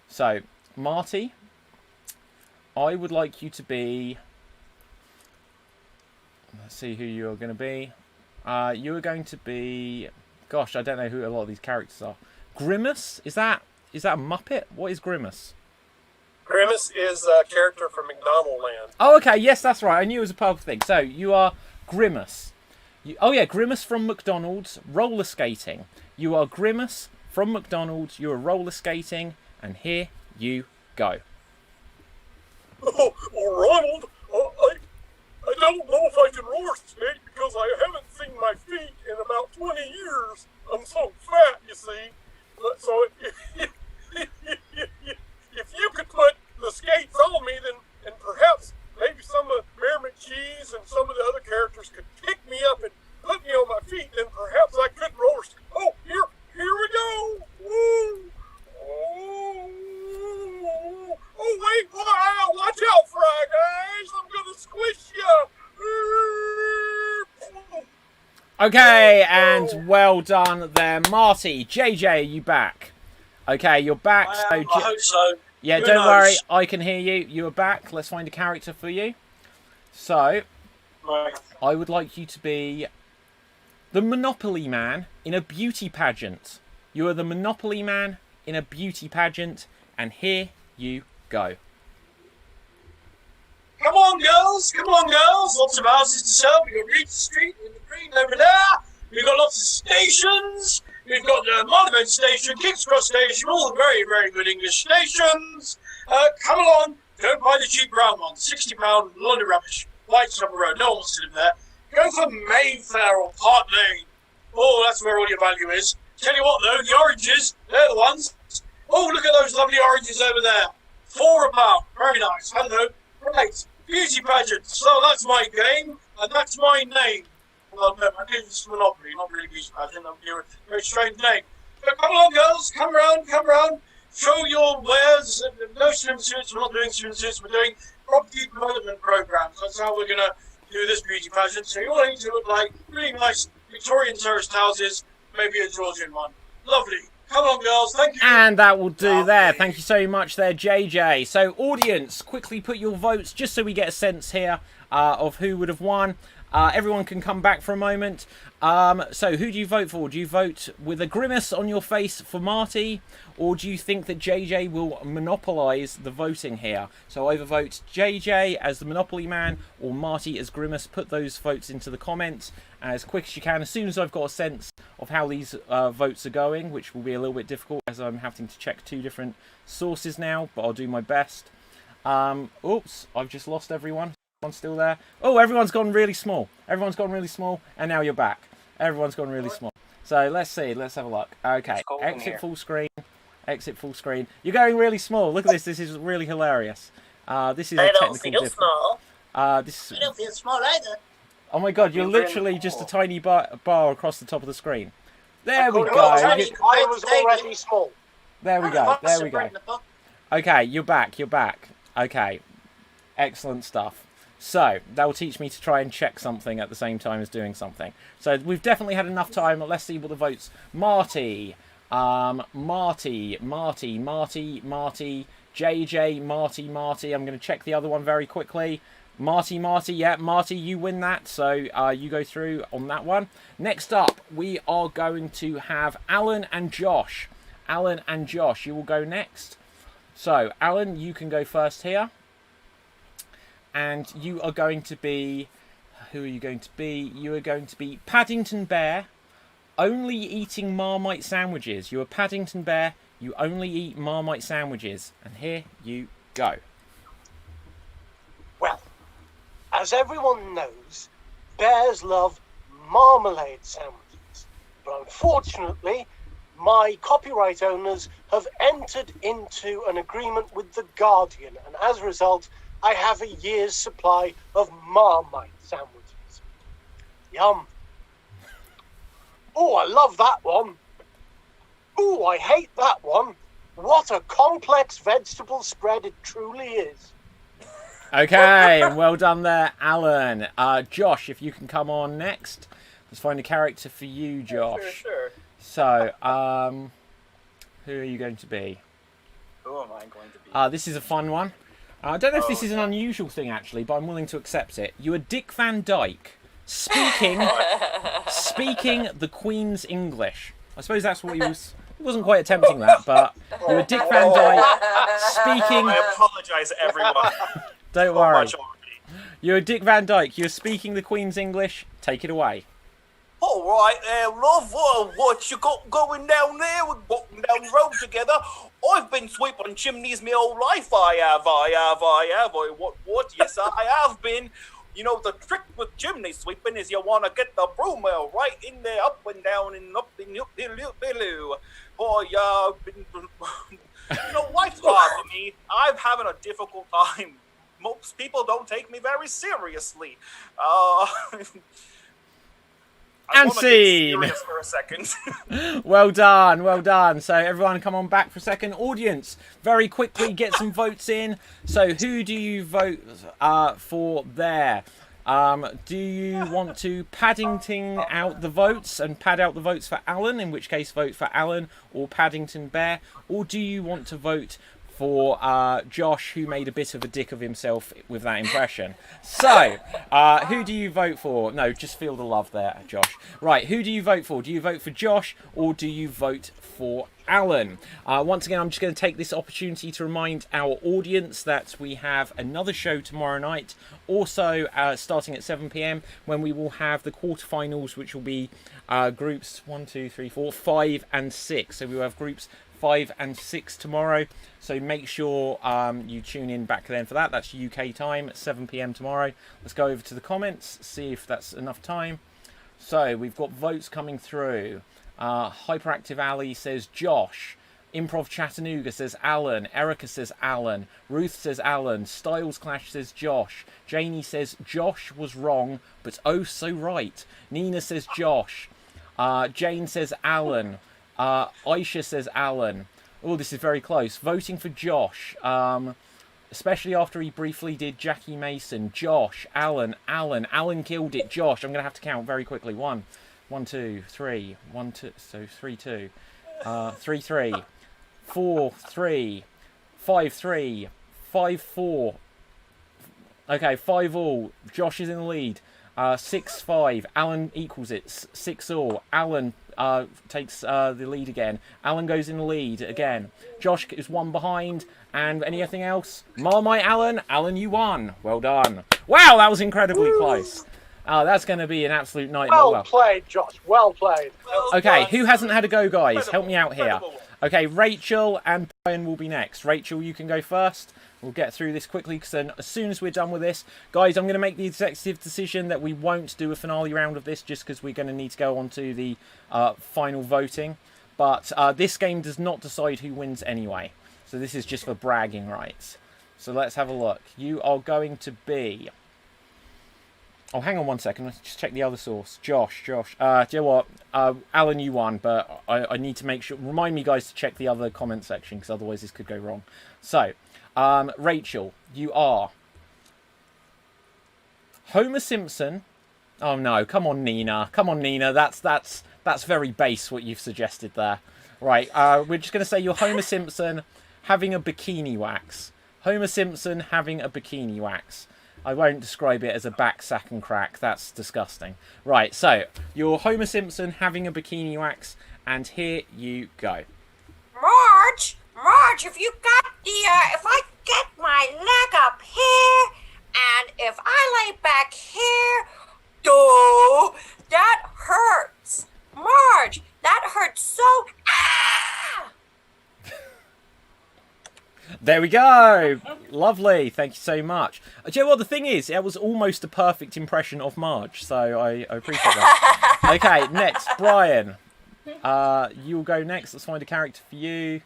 So, Marty, I would like you to be... let's see who you're going to be. You are going to be... gosh, I don't know who a lot of these characters are. Grimace? Is that a Muppet? What is Grimace? Grimace is a character from McDonald Land. Oh, okay. Yes, that's right. I knew it was a purple thing. So, you are Grimace. Oh, yeah. Grimace from McDonald's. Roller skating. You are Grimace from McDonald's. You are roller skating. And here you go. Oh, Ronald, I don't know if I can roller skate because I haven't seen my feet in about 20 years. I'm so fat, you see. So if you could put the skates on me, then perhaps maybe some of Mayor McCheese and some of the other characters could pick me up and put me on my feet, then perhaps I could roller skate. Oh, here we go. Woo. Oh, wait, wow, watch out, Fry Guys. I'm going to squish you. Okay, and well done there, Marty. JJ, you back? Okay, you're back. I hope so. Yeah, Who don't knows? worry, I can hear you. You are back. Let's find a character for you. So, Right. I would like you to be the Monopoly Man in a beauty pageant. You are the Monopoly Man in a beauty pageant, and here you go. Come on, girls. Lots of houses to sell. We've got Regent Street in the green over there. We've got lots of stations. We've got the Monument Station, King's Cross Station, all the very, very good English stations. Come along. Don't buy the cheap brown ones. £60 London rubbish. Lights up the road. No one wants to live there. Go for Mayfair or Park Lane. Oh, that's where all your value is. Tell you what, though, the oranges, they're the ones. Oh, look at those lovely oranges over there. £4 a pound. Very nice. Hello. Right. Beauty pageant. So that's my game, and that's my name. Well, no, my name is Monopoly, not really beauty pageant. That would be a very strange name. But come along, girls. Come round. Show your wares. No swimsuits. We're not doing swimsuits. We're doing property development programs. That's how we're going to do this beauty pageant. So you all need to look like really nice Victorian terraced houses, maybe a Georgian one. Lovely. Come on, girls. Thank you. And that will do there. Thank you so much there, JJ. So, audience, quickly put your votes just so we get a sense here of who would have won. Everyone can come back for a moment. So, who do you vote for? Do you vote with a grimace on your face for Marty? Or do you think that JJ will monopolise the voting here? So, either vote JJ as the Monopoly man or Marty as Grimace. Put those votes into the comments as quick as you can. As soon as I've got a sense of how these votes are going, which will be a little bit difficult as I'm having to check 2 different sources now, but I'll do my best. Oops, I've just lost everyone. Everyone's still there. Oh, everyone's gone really small. Everyone's gone really small, and now you're back. Everyone's gone really small. So let's see. Let's have a look. Okay, exit full screen. Exit full screen. You're going really small. Look at this. This is really hilarious. This is I a don't technical feel small. This. I don't feel small either. Oh my God! You're literally just a tiny bar across the top of the screen. There we go. I was already small. There we go. There we go. Okay, you're back. You're back. Okay, excellent stuff. So that will teach me to try and check something at the same time as doing something. So we've definitely had enough time. Let's see what the votes. Marty, JJ, Marty. I'm going to check the other one very quickly. Marty, yeah, Marty, you win that. So you go through on that one. Next up, we are going to have Alan and Josh. Alan and Josh, you will go next. So, Alan, you can go first here. And you are going to be... Who are you going to be? You are going to be Paddington Bear, only eating Marmite sandwiches. You are Paddington Bear, you only eat Marmite sandwiches. And here you go. Well, as everyone knows, bears love marmalade sandwiches. But unfortunately, my copyright owners have entered into an agreement with The Guardian, and as a result, I have a year's supply of Marmite sandwiches. Yum. Oh, I love that one. Oh, I hate that one. What a complex vegetable spread it truly is. Okay, and well done there, Alan. Josh, if you can come on next. Let's find a character for you, Josh. Sure. So, who are you going to be? Who am I going to be? This is a fun one. I don't know if this is an unusual thing, actually, but I'm willing to accept it. You are Dick Van Dyke, speaking the Queen's English. I suppose that's what he was... He wasn't quite attempting that, but you were Dick Van Dyke, speaking... I apologise, everyone. Don't worry. You're Dick Van Dyke. You're speaking the Queen's English. Take it away. All right there, love. What you got going down there? We're walking down the road together. I've been sweeping chimneys my whole life. I have. What? Yes, I have been. You know, the trick with chimney sweeping is you want to get the broom wheel right in there, up and down and up and up, below. Boy, you know, life's hard for me. I'm having a difficult time. Most people don't take me very seriously. And scene. For a second. Well done, well done. So everyone come on back for a second. Audience, very quickly get some votes in. So who do you vote for there? Do you want to Paddington out the votes and pad out the votes for Alan, in which case vote for Alan or Paddington Bear? Or do you want to vote for Josh, who made a bit of a dick of himself with that impression? So, who do you vote for? No, just feel the love there, Josh. Right, who do you vote for? Do you vote for Josh or do you vote for Alan? Once again, I'm just going to take this opportunity to remind our audience that we have another show tomorrow night, also starting at 7 p.m, when we will have the quarterfinals, which will be groups 1, 2, 3, 4, 5 and 6. So we will have groups 5 and 6 tomorrow, so make sure you tune in back then for that. That's UK time at 7 p.m. tomorrow. Let's go over to the comments, see if that's enough time. So we've got votes coming through. Hyperactive Ali says Josh. Improv Chattanooga says Alan. Erica says Alan. Ruth says Alan. Styles Clash says Josh. Janie says Josh was wrong, but oh so right. Nina says Josh. Jane says Alan. Aisha says Alan. Oh, this is very close. Voting for Josh. Especially after he briefly did Jackie Mason. Josh, Alan. Alan killed it. Josh, I'm going to have to count very quickly. 1, 2, 3. 1, 2, so 3, 2. 3, 3. 4, 3. 5, 3. 5, 4. Okay, 5 all. Josh is in the lead. 6, 5. Alan equals it. 6 all. Alan takes the lead again. Alan goes in the lead again. Josh is 1 behind. And anything else? Marmite Alan. Alan, you won. Well done. Wow, that was incredibly close. That's going to be an absolute nightmare. Well played, Josh. Well played. Okay, who hasn't had a go, guys? Help me out here. Okay, Rachel and Brian will be next. Rachel, you can go first. We'll get through this quickly because then as soon as we're done with this, guys, I'm going to make the executive decision that we won't do a finale round of this just because we're going to need to go on to the final voting. But this game does not decide who wins anyway. So this is just for bragging rights. So let's have a look. You are going to be... Oh, hang on 1 second. Let's just check the other source. Josh. Do you know what? Alan, you won, but I need to make sure... Remind me, guys, to check the other comment section, because otherwise this could go wrong. So, Rachel, you are... Homer Simpson. Oh, no. Come on, Nina. That's very base, what you've suggested there. Right, we're just going to say you're Homer Simpson having a bikini wax. Homer Simpson having a bikini wax. I won't describe it as a back sack and crack. That's disgusting. Right, so you're Homer Simpson having a bikini wax, and here you go. Marge, if you got the, if I get my leg up here, and if I lay back here, oh, that hurts. Marge, that hurts so, ah! There we go. Lovely. Thank you so much. Do you know what the thing is? It was almost a perfect impression of Marge, so I appreciate that. Okay, next, Brian. You'll go next. Let's find a character for you.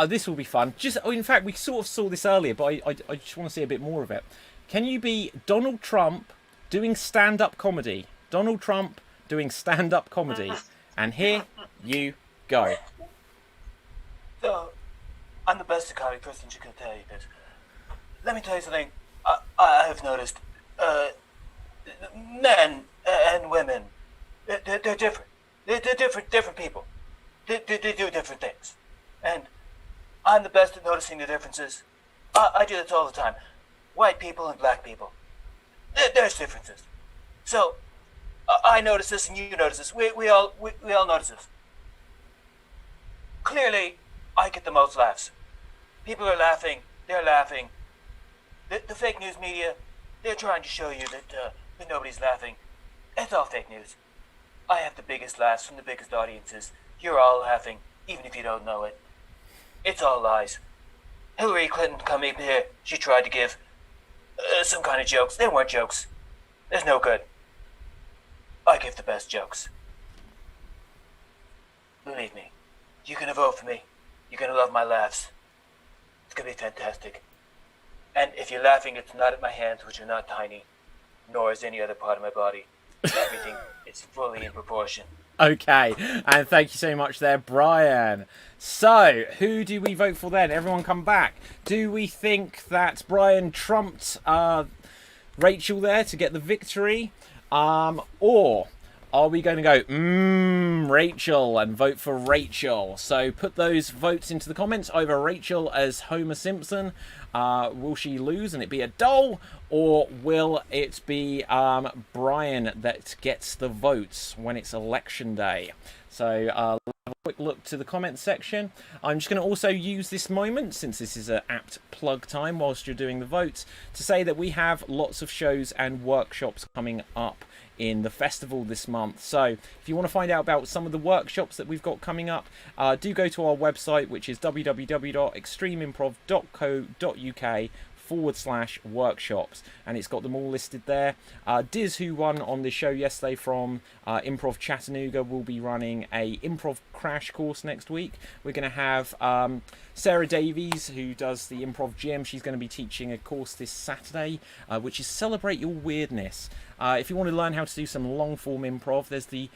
This will be fun. In fact, we sort of saw this earlier, but I just want to see a bit more of it. Can you be Donald Trump doing stand-up comedy? Donald Trump doing stand-up comedy. And here you go. So, I'm the best psychotic person you can tell you this. Let me tell you something I have noticed. Men and women, they're different. They're different people. They do different things. And I'm the best at noticing the differences. I do this all the time. White people and black people. There's differences. So, I notice this and you notice this. We all notice this. Clearly, I get the most laughs. People are laughing. They're laughing. The fake news media, they're trying to show you that nobody's laughing. It's all fake news. I have the biggest laughs from the biggest audiences. You're all laughing, even if you don't know it. It's all lies. Hillary Clinton coming here, she tried to give some kind of jokes. They weren't jokes. There's no good. I give the best jokes. Believe me, you're gonna vote for me. You're gonna love my laughs. It's gonna be fantastic. And if you're laughing, it's not at my hands, which are not tiny, nor is any other part of my body. Everything is fully in proportion. Okay, and thank you so much there, Brian. So, who do we vote for then? Everyone come back. Do we think that Brian trumped Rachel there to get the victory? Or are we going to go, Rachel, and vote for Rachel? So put those votes into the comments. Either Rachel as Homer Simpson, will she lose and it be a doll? Or will it be Brian that gets the votes when it's election day? So let's have a quick look to the comments section. I'm just going to also use this moment, since this is an apt plug time whilst you're doing the votes, to say that we have lots of shows and workshops coming up in the festival this month. So if you want to find out about some of the workshops that we've got coming up, do go to our website, which is www.extremeimprov.co.uk /workshops, and it's got them all listed there. Diz, who won on the show yesterday from Improv Chattanooga, will be running a improv crash course next week. We're going to have Sarah Davies, who does the Improv Gym. She's going to be teaching a course this Saturday, which is Celebrate Your Weirdness. If you want to learn how to do some long-form improv, there's the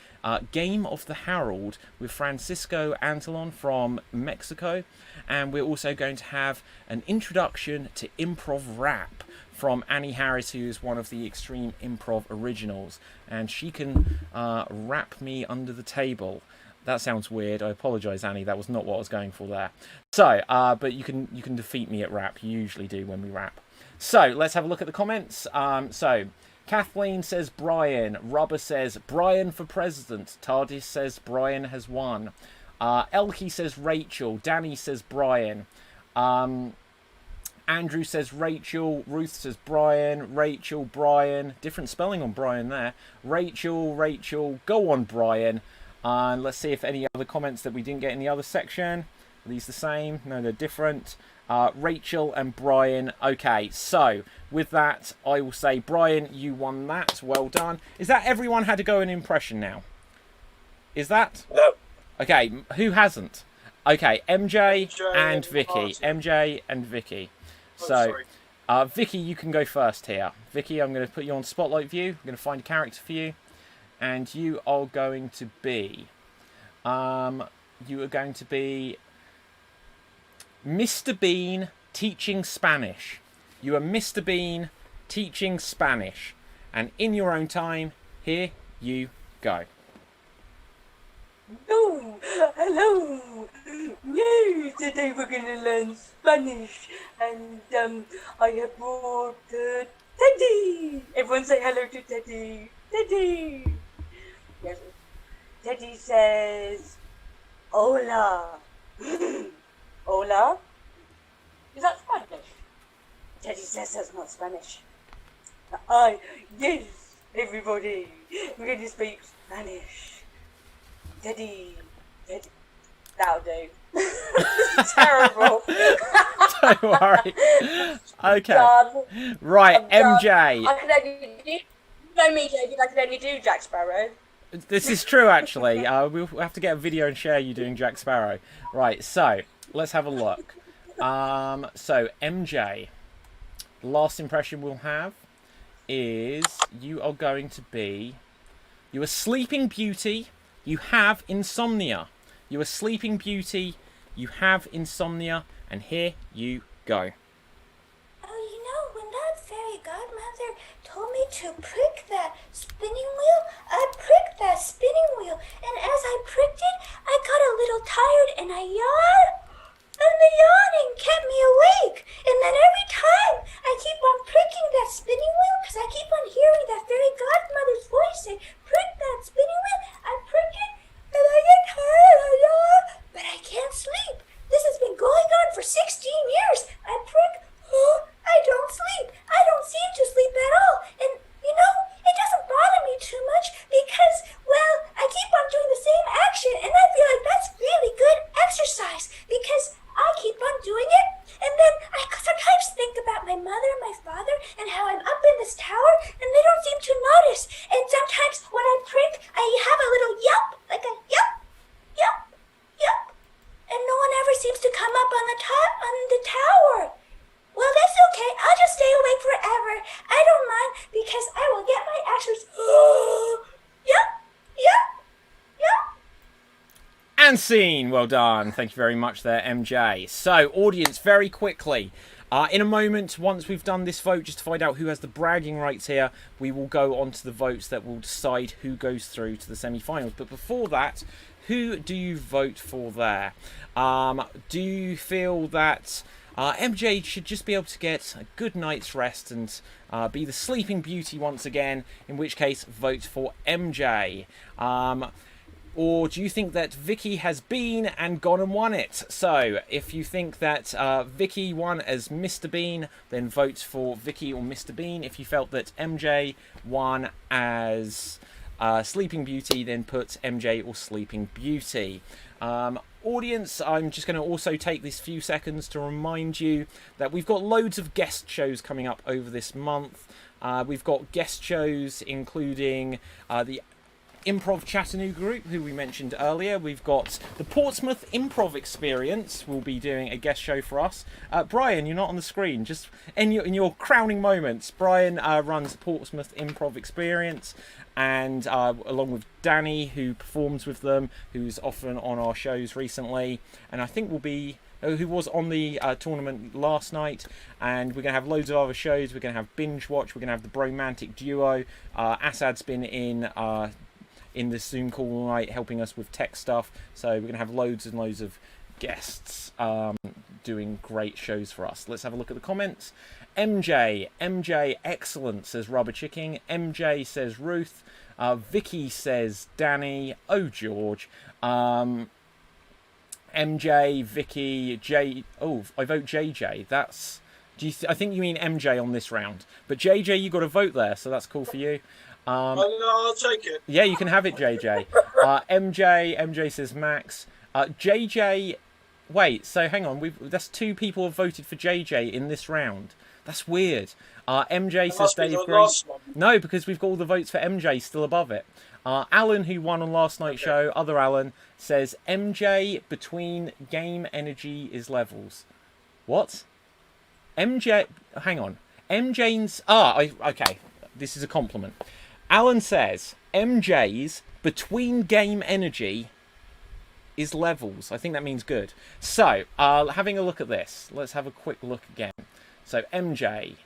Game of the Harold with Francisco Antolon from Mexico. And we're also going to have an introduction to improv rap from Annie Harris, who is one of the Extreme Improv originals. And she can rap me under the table. That sounds weird. I apologise, Annie. That was not what I was going for there. So, but you can defeat me at rap. You usually do when we rap. So, let's have a look at the comments. So, Kathleen says Brian. Rubber says Brian for president. TARDIS says Brian has won. Elkie says Rachel. Danny says Brian. Andrew says Rachel. Ruth says Brian. Rachel, Brian. Different spelling on Brian there. Rachel. Go on, Brian. Let's see if any other comments that we didn't get in the other section. Are these the same? No, they're different. Rachel and Brian. Okay, so with that, I will say, Brian, you won that. Well done. Is that everyone had to go an impression now? Is that? No. Okay, who hasn't? Okay, MJ and Vicky. MJ and Vicky. So, Vicky, you can go first here. Vicky, I'm going to put you on Spotlight View. I'm going to find a character for you. And you are going to be... Mr. Bean teaching Spanish. You are Mr. Bean teaching Spanish. And in your own time, here you go. Oh, hello. Yay, today we're going to learn Spanish. And I have brought Teddy. Everyone say hello to Teddy. Teddy. Yes. Teddy says, hola. Hola? Is that Spanish? Teddy says that's not Spanish. Yes, everybody. We're going to speak Spanish. Teddy. That'll do. This is terrible. Don't worry. Okay. Done. Right, MJ. I can only do... No, me, David. I can only do Jack Sparrow. This is true, actually. We'll have to get a video and share you doing Jack Sparrow. Right, so let's have a look. So MJ, last impression we'll have is you are going to be... You are Sleeping Beauty. You have insomnia. You are Sleeping Beauty. You have insomnia. And here you go. Oh, you know, when that fairy godmother told me to prick that spinning wheel, I pricked that spinning wheel. And as I pricked it, I got a little tired and I yawned. And the yawning kept me awake. And then every time I keep on pricking that spinning wheel, because I keep on hearing that fairy godmother's voice say, prick that spinning wheel, I prick it, and I get tired, I yawn, but I can't sleep. This has been going on for 16 years. I prick, I don't sleep. I don't seem to sleep at all. And, you know, it doesn't bother me too much because, well, I keep on doing the same action, and I feel like that's really good exercise because I keep on doing it, and then I sometimes think about my mother and my father and how I'm up in this tower, and they don't seem to notice. And sometimes when I prick, I have a little yelp, like a yelp, yelp, yelp, and no one ever seems to come up on the tower. Well, that's okay. I'll just stay awake forever. I don't mind because I will get my exercise. Yep, yep, yep. And scene. Well done. Thank you very much there, MJ. So, audience, very quickly. In a moment, once we've done this vote, just to find out who has the bragging rights here, we will go on to the votes that will decide who goes through to the semi-finals. But before that, who do you vote for there? Do you feel that MJ should just be able to get a good night's rest and be the Sleeping Beauty once again, in which case, vote for MJ? Or do you think that Vicky has been and gone and won it? So, if you think that Vicky won as Mr. Bean, then vote for Vicky or Mr. Bean. If you felt that MJ won as Sleeping Beauty, then put MJ or Sleeping Beauty. audience, I'm just going to also take this few seconds to remind you that we've got loads of guest shows coming up over this month. We've got guest shows including the Improv Chattanooga group, who we mentioned earlier. We've got the Portsmouth Improv Experience will be doing a guest show for us. Brian, you're not on the screen. Just in your crowning moments, Brian runs the Portsmouth Improv Experience, and along with Danny, who performs with them, who's often on our shows recently, and I think will be who was on the tournament last night. And we're going to have loads of other shows. We're going to have Binge Watch. We're going to have the Bromantic Duo. Asad's been in the Zoom call all night helping us with tech stuff. So we're going to have loads and loads of guests doing great shows for us. Let's have a look at the comments. MJ excellent, says Rubber Chicken. MJ says Ruth. Vicky says Danny. Oh, George. MJ, Vicky, J. Oh, I vote JJ. That's. I think you mean MJ on this round, but JJ, you got a vote there, so that's cool for you. I'll take it. Yeah, you can have it, JJ. MJ says Max. JJ. Wait, so hang on. That's 2 people have voted for JJ in this round. That's weird. MJ says Dave Green. No, because we've got all the votes for MJ still above it. Alan, who won on last night's show, other Alan, says MJ between game energy is levels. What? MJ, hang on. MJ's, okay, this is a compliment. Alan says MJ's between game energy is levels. I think that means good. So, having a look at this, let's have a quick look again. So MJ,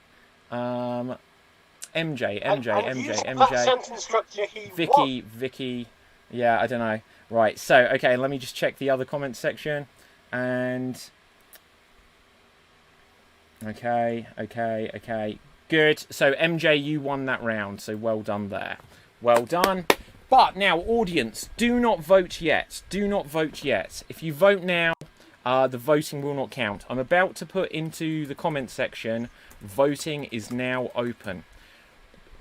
Vicky. Yeah, I don't know. Right. So, okay, let me just check the other comment section. And okay. Good. So MJ, you won that round. So well done there. Well done. But now, audience, do not vote yet. Do not vote yet. If you vote now, the voting will not count. I'm about to put into the comment section, voting is now open.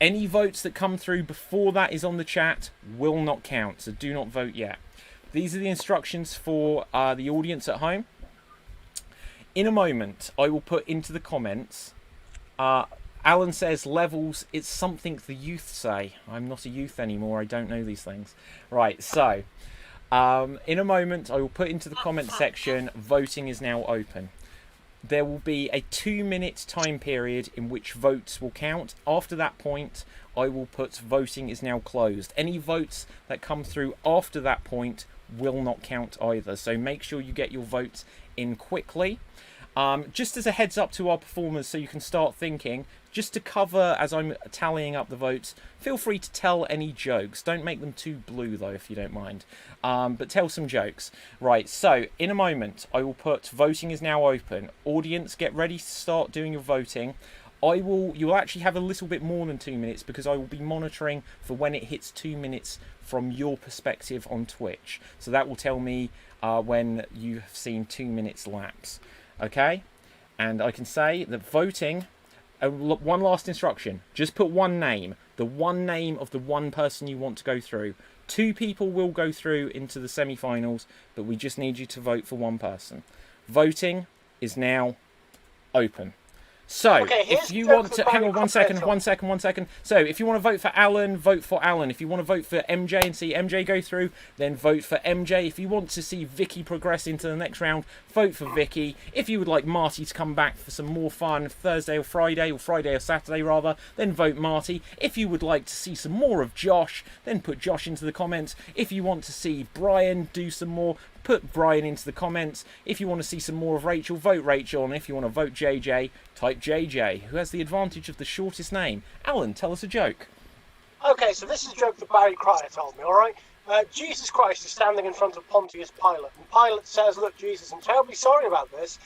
Any votes that come through before that is on the chat will not count, so do not vote yet. These are the instructions for the audience at home. In a moment, I will put into the comments. Alan says levels, it's something the youth say. I'm not a youth anymore, I don't know these things. Right, so, in a moment, I will put into the comment section, voting is now open. There will be a 2-minute time period in which votes will count. After that point, I will put voting is now closed. Any votes that come through after that point will not count either. So make sure you get your votes in quickly. Just as a heads up to our performers so you can start thinking, just to cover as I'm tallying up the votes, feel free to tell any jokes. Don't make them too blue though, if you don't mind. But tell some jokes. Right, so in a moment I will put voting is now open. Audience, get ready to start doing your voting. You'll actually have a little bit more than 2 minutes because I will be monitoring for when it hits 2 minutes from your perspective on Twitch. So that will tell me when you have seen 2 minutes lapse. Okay? And I can say that voting, one last instruction, just put one name, the one name of the one person you want to go through. 2 people will go through into the semi-finals, but we just need you to vote for one person. Voting is now open. So, okay, if you want to... Hang on, one second. So, if you want to vote for Alan, vote for Alan. If you want to vote for MJ and see MJ go through, then vote for MJ. If you want to see Vicky progress into the next round, vote for Vicky. If you would like Marty to come back for some more fun Thursday or Friday or Saturday rather, then vote Marty. If you would like to see some more of Josh, then put Josh into the comments. If you want to see Brian do some more, put Brian into the comments. If you want to see some more of Rachel, vote Rachel. And if you want to vote JJ, type JJ, who has the advantage of the shortest name. Alan, tell us a joke. Okay, so this is a joke that Barry Cryer told me, alright? Jesus Christ is standing in front of Pontius Pilate. And Pilate says, look, Jesus, I'm terribly sorry about this.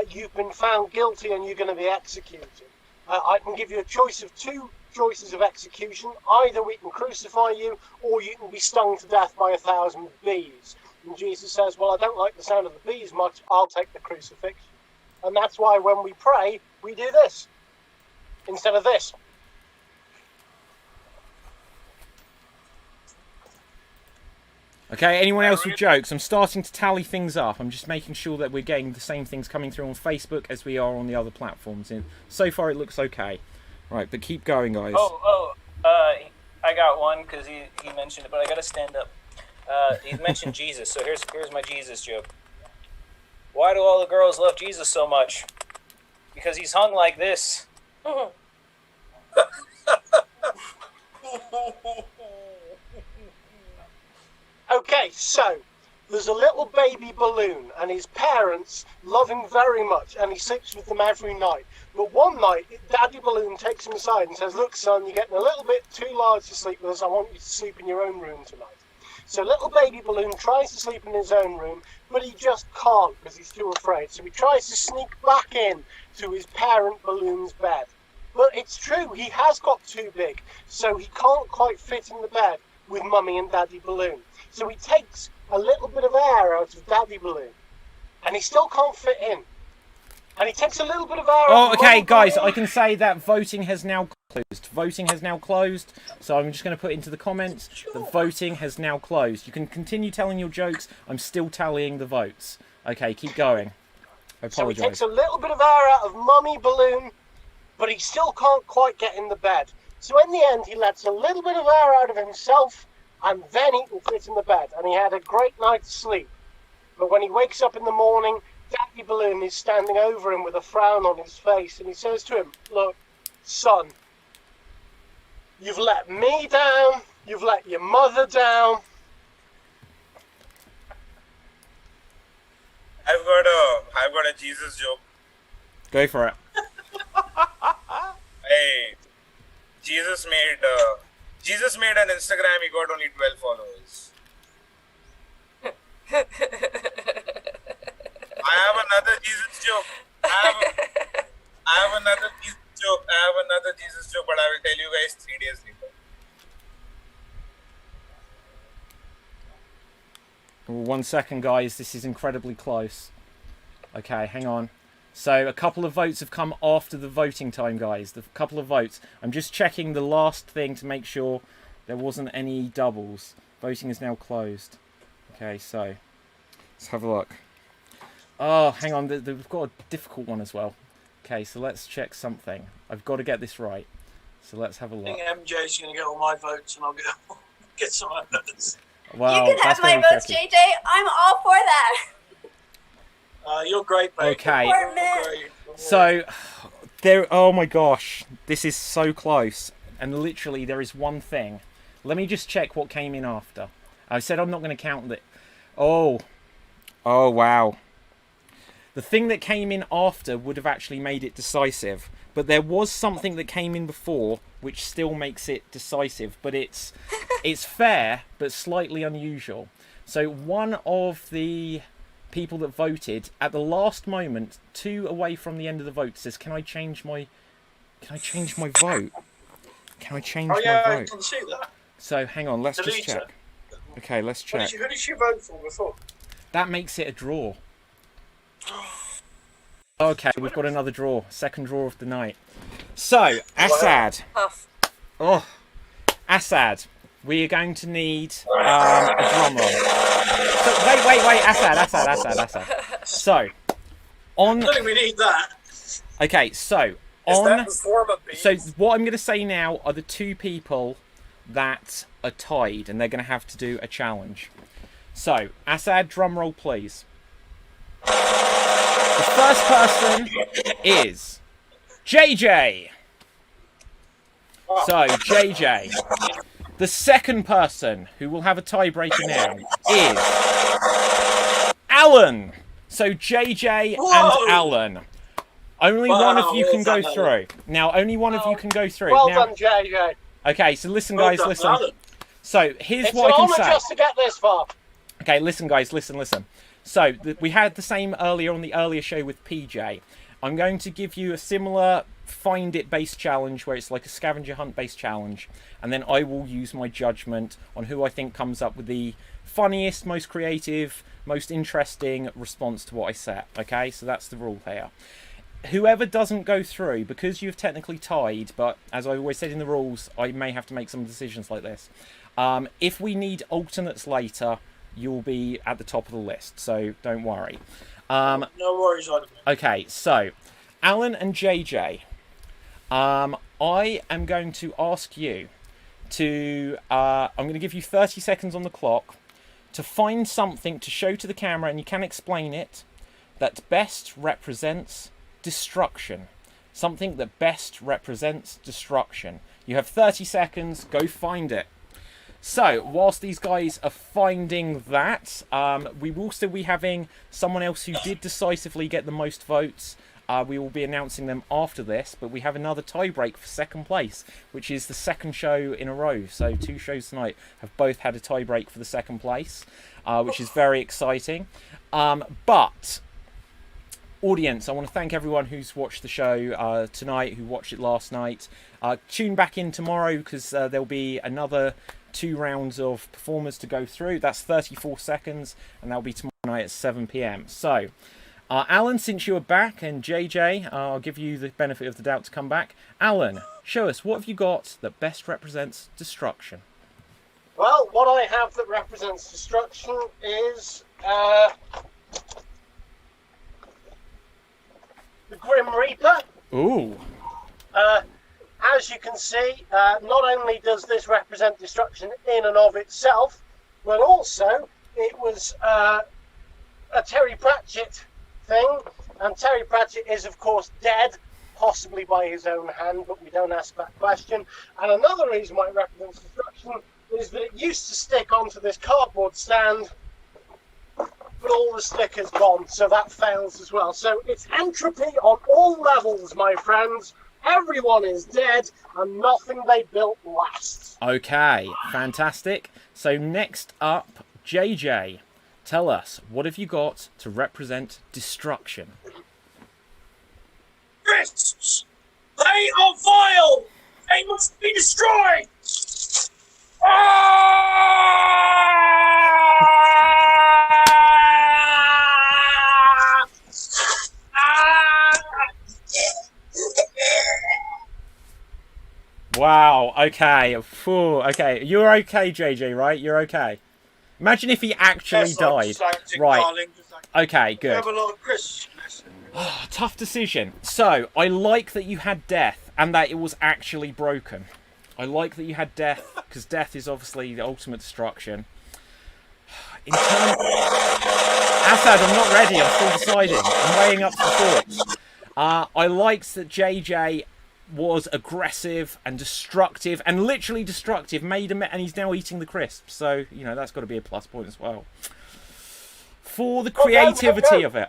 You've been found guilty and you're going to be executed. I can give you a choice of 2 choices of execution. Either we can crucify you or you can be stung to death by 1,000 bees. And Jesus says, well, I don't like the sound of the bees much, I'll take the crucifixion. And that's why when we pray, we do this instead of this. Okay, anyone else with jokes? I'm starting to tally things up. I'm just making sure that we're getting the same things coming through on Facebook as we are on the other platforms. And so far, it looks okay. Right, but keep going, guys. I got one because he mentioned it, but I got to stand up. He mentioned Jesus, so here's my Jesus joke. Why do all the girls love Jesus so much? Because he's hung like this. Okay, so there's a little baby balloon, and his parents love him very much, and he sleeps with them every night. But one night, Daddy Balloon takes him aside and says, "Look, son, you're getting a little bit too large to sleep with us. I want you to sleep in your own room tonight." So little baby Balloon tries to sleep in his own room, but he just can't because he's too afraid. So he tries to sneak back in to his parent Balloon's bed. But it's true, he has got too big, so he can't quite fit in the bed with Mummy and Daddy Balloon. So he takes a little bit of air out of Daddy Balloon, and he still can't fit in. And he takes a little bit of air out of okay, Mummy guys, Balloon. I can say that voting has now closed. Voting has now closed, so I'm just going to put into the comments that voting has now closed. You can continue telling your jokes. I'm still tallying the votes. Okay, keep going. I So he apologise. takes a little bit of air out of Mummy Balloon, but he still can't quite get in the bed. So in the end, he lets a little bit of air out of himself, and then he can fit in the bed. And he had a great night's sleep. But when he wakes up in the morning, Daddy Balloon is standing over him with a frown on his face, and he says to him, "Look, son, you've let me down, you've let your mother down." I've got a Jesus joke. Go for it. Hey, Jesus made an Instagram. He got only 12 followers. I have another Jesus joke. I have another Jesus joke, but I will tell you guys 3 days later. 1 second, guys. This is incredibly close. Okay, hang on. So a couple of votes have come after the voting time, guys. The couple of votes. I'm just checking the last thing to make sure there wasn't any doubles. Voting is now closed. Okay, so let's have a look. Oh, hang on. We've got a difficult one as well. Okay, so let's check something. I've got to get this right. So let's have a I look. think MJ's going to get all my votes, and I'll get some others. Well, You can have that's my gonna be votes, tricky. JJ. I'm all for that. You're great, babe. Okay. You're great. So, there. Oh my gosh, this is so close. And literally, there is one thing. Let me just check what came in after. I said I'm not going to count it. Oh wow. The thing that came in after would have actually made it decisive. But there was something that came in before, which still makes it decisive. But it's fair, but slightly unusual. So one of the people that voted at the last moment, 2 away from the end of the vote, says, "Can I change my vote? Can I change my vote?" I can see that. So hang on, let's Delete just check. Okay, let's check. Who did she vote for before? That makes it a draw. Okay, we've got another draw. Second draw of the night. So, Assad. Oh, Assad. We are going to need a drum roll. So, wait, Assad. So, on... I think we need that. Okay, so, Is on... that the form of beef? So, what I'm going to say now are the 2 people that are tied, and they're going to have to do a challenge. So, Assad, drum roll, please. The first person is JJ. So, JJ. The second person, who will have a tiebreaker now, is Alan. So, JJ and Alan. Only one of you can go through. Now, only one of you can go through. Well Now, done, JJ. okay, so listen, Well guys, done, listen. Alan. So, here's It's what I an can honour say. just to get this far. Okay, listen, guys, listen. So, we had the same earlier on the earlier show with PJ. I'm going to give you a similar Find It based challenge where it's like a scavenger hunt based challenge, and then I will use my judgment on who I think comes up with the funniest, most creative, most interesting response to what I set. Okay, so that's the rule here. Whoever doesn't go through, because you've technically tied, but as I always said in the rules, I may have to make some decisions like this. If we need alternates later, you'll be at the top of the list. So don't worry. No worries, Oliver. Okay, so Alan and JJ, I am going to ask you to. I'm going to give you 30 seconds on the clock to find something to show to the camera, and you can explain it, that best represents destruction. Something that best represents destruction. You have 30 seconds. Go find it. So, whilst these guys are finding that, we will still be having someone else who did decisively get the most votes. We will be announcing them after this, but we have another tiebreak for second place, which is the second show in a row. So 2 shows tonight have both had a tiebreak for the second place, which is very exciting. But, audience, I want to thank everyone who's watched the show tonight, who watched it last night. Tune back in tomorrow, because there'll be another 2 rounds of performers to go through. That's 34 seconds, and that'll be tomorrow night at 7 p.m. So, Alan, since you are back, and JJ, I'll give you the benefit of the doubt to come back. Alan, show us, what have you got that best represents destruction? Well, what I have that represents destruction is the Grim Reaper. Ooh. As you can see, not only does this represent destruction in and of itself, but also it was a Terry Pratchett thing, and Terry Pratchett is, of course, dead, possibly by his own hand, but we don't ask that question. And another reason why it represents destruction is that it used to stick onto this cardboard stand, but all the stick has gone, so that fails as well. So it's entropy on all levels, my friends. Everyone is dead, and nothing they built lasts. Okay, fantastic. So next up, JJ, tell us, what have you got to represent destruction? Crisps! They are vile! They must be destroyed! Wow, okay. Phew, okay, you're okay, JJ, right? You're okay. Imagine if he actually died. Right. Darling. Okay, good. Have a lot of crisps. Tough decision. So, I like that you had death and that it was actually broken. I like that you had death, because death is obviously the ultimate destruction. Assad, I'm not ready. I'm still deciding. I'm weighing up the thoughts. I liked that JJ was aggressive and destructive, and literally destructive, and he's now eating the crisps. So, you know, that's got to be a plus point as well. For the creativity of it.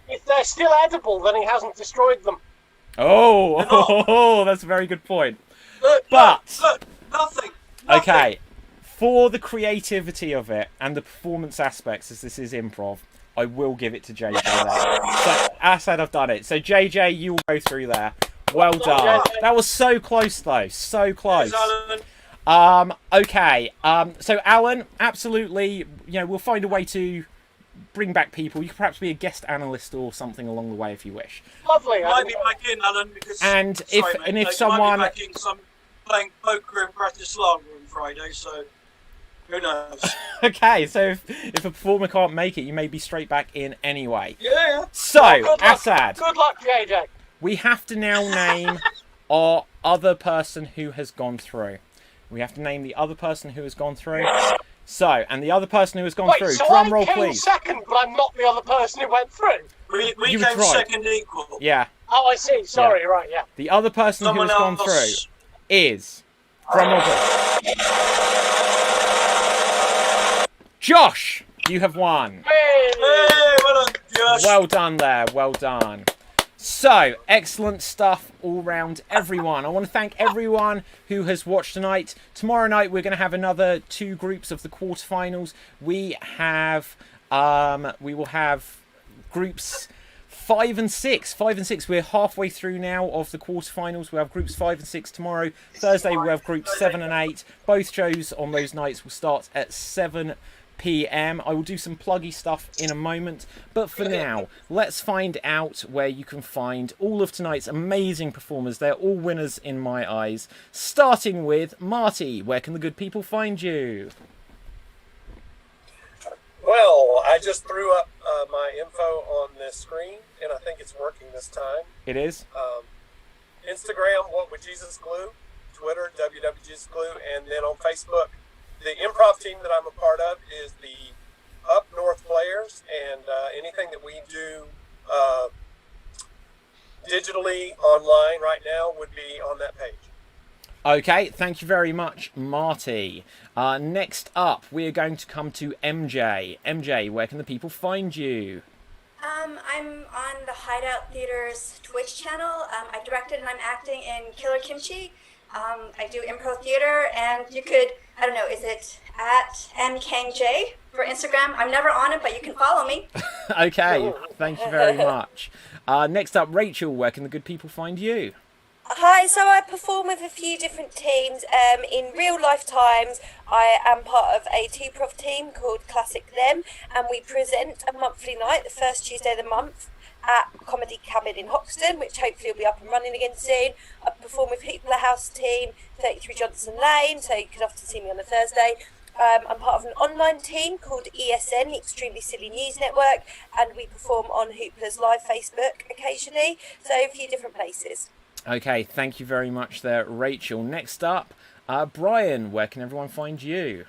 If they're still edible, then he hasn't destroyed them. Oh, that's a very good point. Look, nothing. Okay, for the creativity of it and the performance aspects, as this is improv, I will give it to JJ there. So, Assad, I've done it. So, JJ, you will go through there. Well done. That was so close, though. So close. Okay. So, Alan, absolutely, you know, we'll find a way to bring back people. You could perhaps be a guest analyst or something along the way if you wish. Lovely. Might be back in, Alan, because if someone might be back in, some playing poker in Bratislava on Friday, so who knows? Okay, so if a performer can't make it, you may be straight back in anyway. Yeah. So, Assad. Good luck, JJ. We have to now name our other person who has gone through. We have to name the other person who has gone through. So, and the other person who has gone through. So Drum roll, I came please. second, but I'm not the other person who went through. We You came tried. second equal. Yeah. Oh, I see. Sorry, right, yeah. The other person Someone who has gone else. through is... Drum roll, please. Josh! You have won. Hey, well done, Josh. Well done there. Well done. So, excellent stuff all round, everyone. I want to thank everyone who has watched tonight. Tomorrow night, we're going to have another 2 groups of the quarterfinals. We will have groups 5 and 6. 5 and 6. We're halfway through now of the quarterfinals. We'll have groups 5 and 6 tomorrow. Thursday, we'll have groups 7 and 8. Both shows on those nights will start at 7 p.m. I will do some pluggy stuff in a moment, but for now, let's find out where you can find all of tonight's amazing performers. They're all winners in my eyes, starting with Marty. Where can the good people find you? Well, I just threw up my info on this screen, and I think it's working this time. It is. Instagram, What Would Jesus Glue? Twitter, WWJesusGlue, and then on Facebook, the improv team that I'm a part of is the Up North Players, and anything that we do digitally online right now would be on that page. Okay, thank you very much, Marty. Next up, we are going to come to MJ. MJ, where can the people find you? I'm on the Hideout Theater's Twitch channel. I directed and I'm acting in Killer Kimchi. I do improv theater, and you could, I don't know, is it at MKangJ for Instagram? I'm never on it, but you can follow me. Okay, thank you very much. Next up, Rachel, where can the good people find you? Hi, so I perform with a few different teams. In real life times, I am part of a T-Prov team called Classic Them, and we present a monthly night, the first Tuesday of the month, at Comedy Cabin in Hoxton, which hopefully will be up and running again soon. I perform with People House team, 33 Johnson Lane, so you can often see me on a Thursday. I'm part of an online team called ESN, the Extremely Silly News Network, and we perform on Hoopla's live Facebook occasionally, so a few different places. Okay, thank you very much there, Rachel. Next up, Brian, where can everyone find you?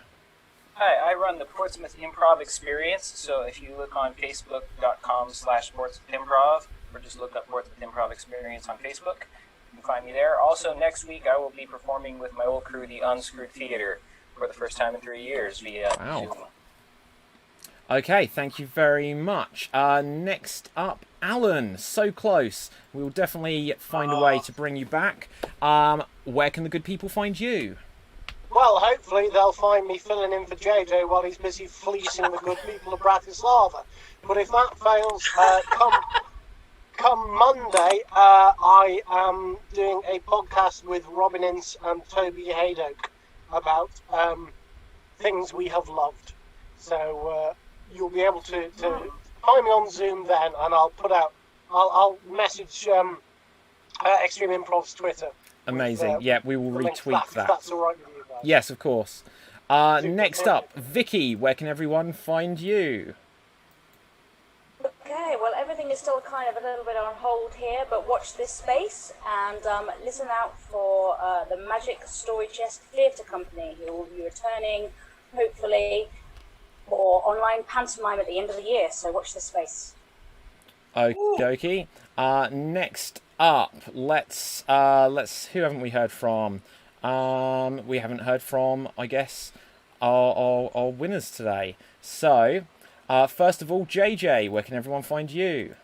Hi, I run the Portsmouth Improv Experience, so if you look on facebook.com/PortsmouthImprov, or just look up Portsmouth Improv Experience on Facebook, you can find me there. Also, next week I will be performing with my old crew, the Unscrewed Theater, for the first time in 3 years via Zoom. Okay, thank you very much. Next up, Alan, so close. We'll definitely find a way to bring you back. Where can the good people find you? Well, hopefully they'll find me filling in for JJ while he's busy fleecing the good people of Bratislava. But if that fails, come Monday, I am doing a podcast with Robin Ince and Toby Haydock about things we have loved. So you'll be able to find me on Zoom then, and I'll message Extreme Improv's Twitter. Amazing. With, yeah, we will retweet that. If that's all right with you guys. Yes, of course. Next up, Vicky, where can everyone find you? Okay, well, everything is still kind of a little bit on hold here, but watch this space and listen out for the Magic Story Chest Theatre Company, who will be returning, hopefully, for online pantomime at the end of the year, so watch this space. Okie dokie. Next up, let's who haven't we heard from? We haven't heard from, I guess, our winners today. So, first of all, JJ, where can everyone find you?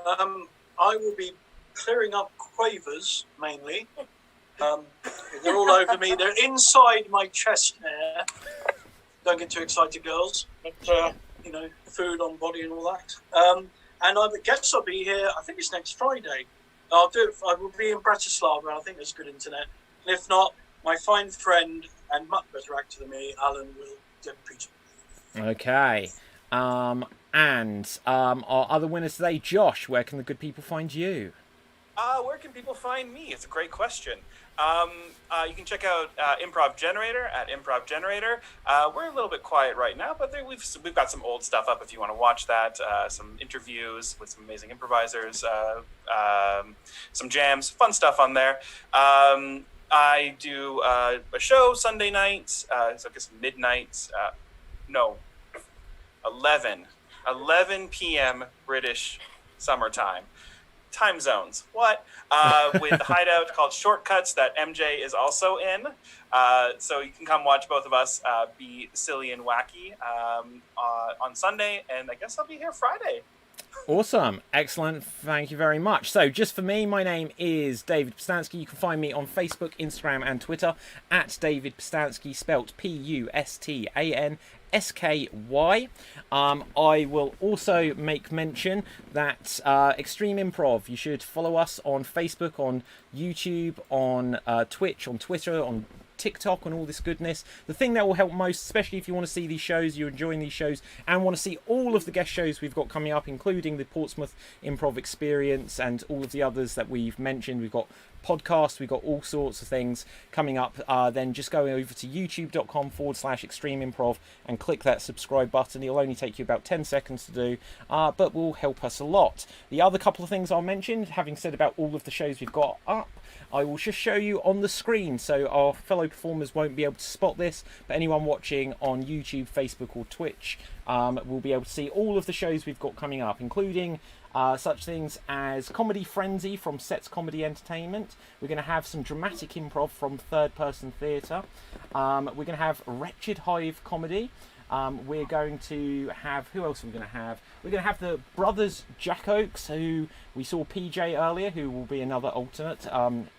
I will be clearing up quavers, mainly. They're all over me. They're inside my chest hair. Don't get too excited, girls. But, food on body and all that. And I guess I'll be here, I think it's next Friday. I will be in Bratislava, I think there's good internet. And if not, my fine friend and much better actor than me, Alan, will deputy. Okay. And our other winners today, Josh, where can the good people find you? Where can people find me? It's a great question. You can check out Improv Generator at Improv Generator. We're a little bit quiet right now, but we've got some old stuff up if you want to watch that. Some interviews with some amazing improvisers, some jams, fun stuff on there. I do a show Sunday nights, so I guess midnight. 11 p.m. British summertime. Time zones. What? With the Hideout called Shortcuts that MJ is also in. So you can come watch both of us be silly and wacky on Sunday, and I guess I'll be here Friday. Awesome. Excellent. Thank you very much. So just for me, my name is David Pistansky. You can find me on Facebook, Instagram and Twitter at David Pistansky, spelt Pustansky. I will also make mention that Extreme Improv, you should follow us on Facebook, on YouTube, on Twitch, on Twitter, on TikTok and all this goodness. The thing that will help most, especially if you want to see these shows, you're enjoying these shows, and want to see all of the guest shows we've got coming up, including the Portsmouth Improv Experience and all of the others that we've mentioned. We've got podcasts. We've got all sorts of things coming up. Then just go over to youtube.com/Extreme Improv and click that subscribe button. It'll only take you about 10 seconds to do, but will help us a lot. The other couple of things I'll mention, having said about all of the shows we've got up, I will just show you on the screen, so our fellow performers won't be able to spot this, but anyone watching on YouTube, Facebook or Twitch will be able to see all of the shows we've got coming up, including such things as Comedy Frenzy from Sets Comedy Entertainment. We're going to have some dramatic improv from Third Person Theatre. We're going to have Wretched Hive Comedy. We're going to have, who else are we going to have? We're going to have the brothers Jack Oakes, who we saw PJ earlier, who will be another alternate,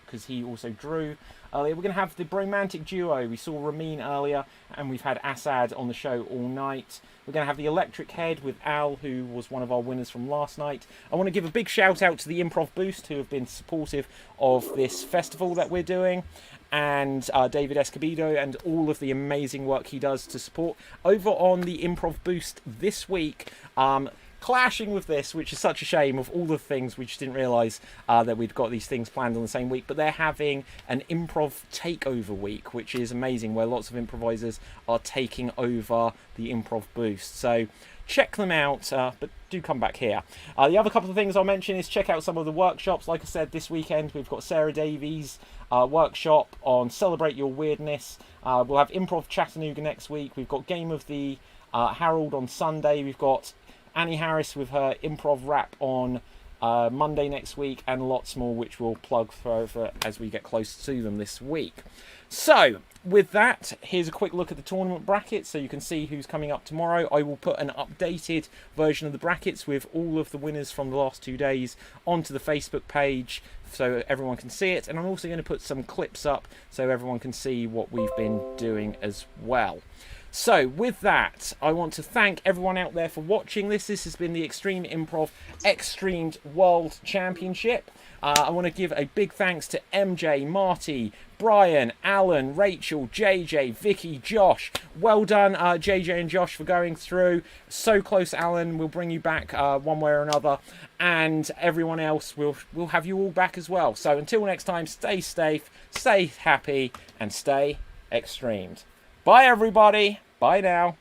because he also drew earlier. We're going to have the Bromantic Duo. We saw Ramin earlier, and we've had Assad on the show all night. We're going to have the Electric Head with Al, who was one of our winners from last night. I want to give a big shout out to the Improv Boost, who have been supportive of this festival that we're doing, and David Escobedo and all of the amazing work he does to support. Over on the Improv Boost this week, clashing with this, which is such a shame, of all the things, we just didn't realise that we'd got these things planned on the same week, but they're having an improv takeover week, which is amazing, where lots of improvisers are taking over the Improv Boost. So check them out, but do come back here. The other couple of things I'll mention is check out some of the workshops. Like I said, this weekend we've got Sarah Davies' workshop on Celebrate Your Weirdness. We'll have Improv Chattanooga next week. We've got Game of the Harold on Sunday. We've got Annie Harris with her improv rap on Monday next week, and lots more which we'll plug for as we get close to them this week. So with that, here's a quick look at the tournament brackets so you can see who's coming up tomorrow. I will put an updated version of the brackets with all of the winners from the last 2 days onto the Facebook page so everyone can see it, and I'm also going to put some clips up so everyone can see what we've been doing as well. So with that, I want to thank everyone out there for watching this. This has been the Extreme Improv XStreamed World Championship. I want to give a big thanks to MJ, Marty, Brian, Alan, Rachel, JJ, Vicky, Josh. Well done, JJ and Josh, for going through. So close, Alan. We'll bring you back one way or another. And everyone else, we'll have you all back as well. So until next time, stay safe, stay happy, and stay extremed. Bye, everybody. Bye now.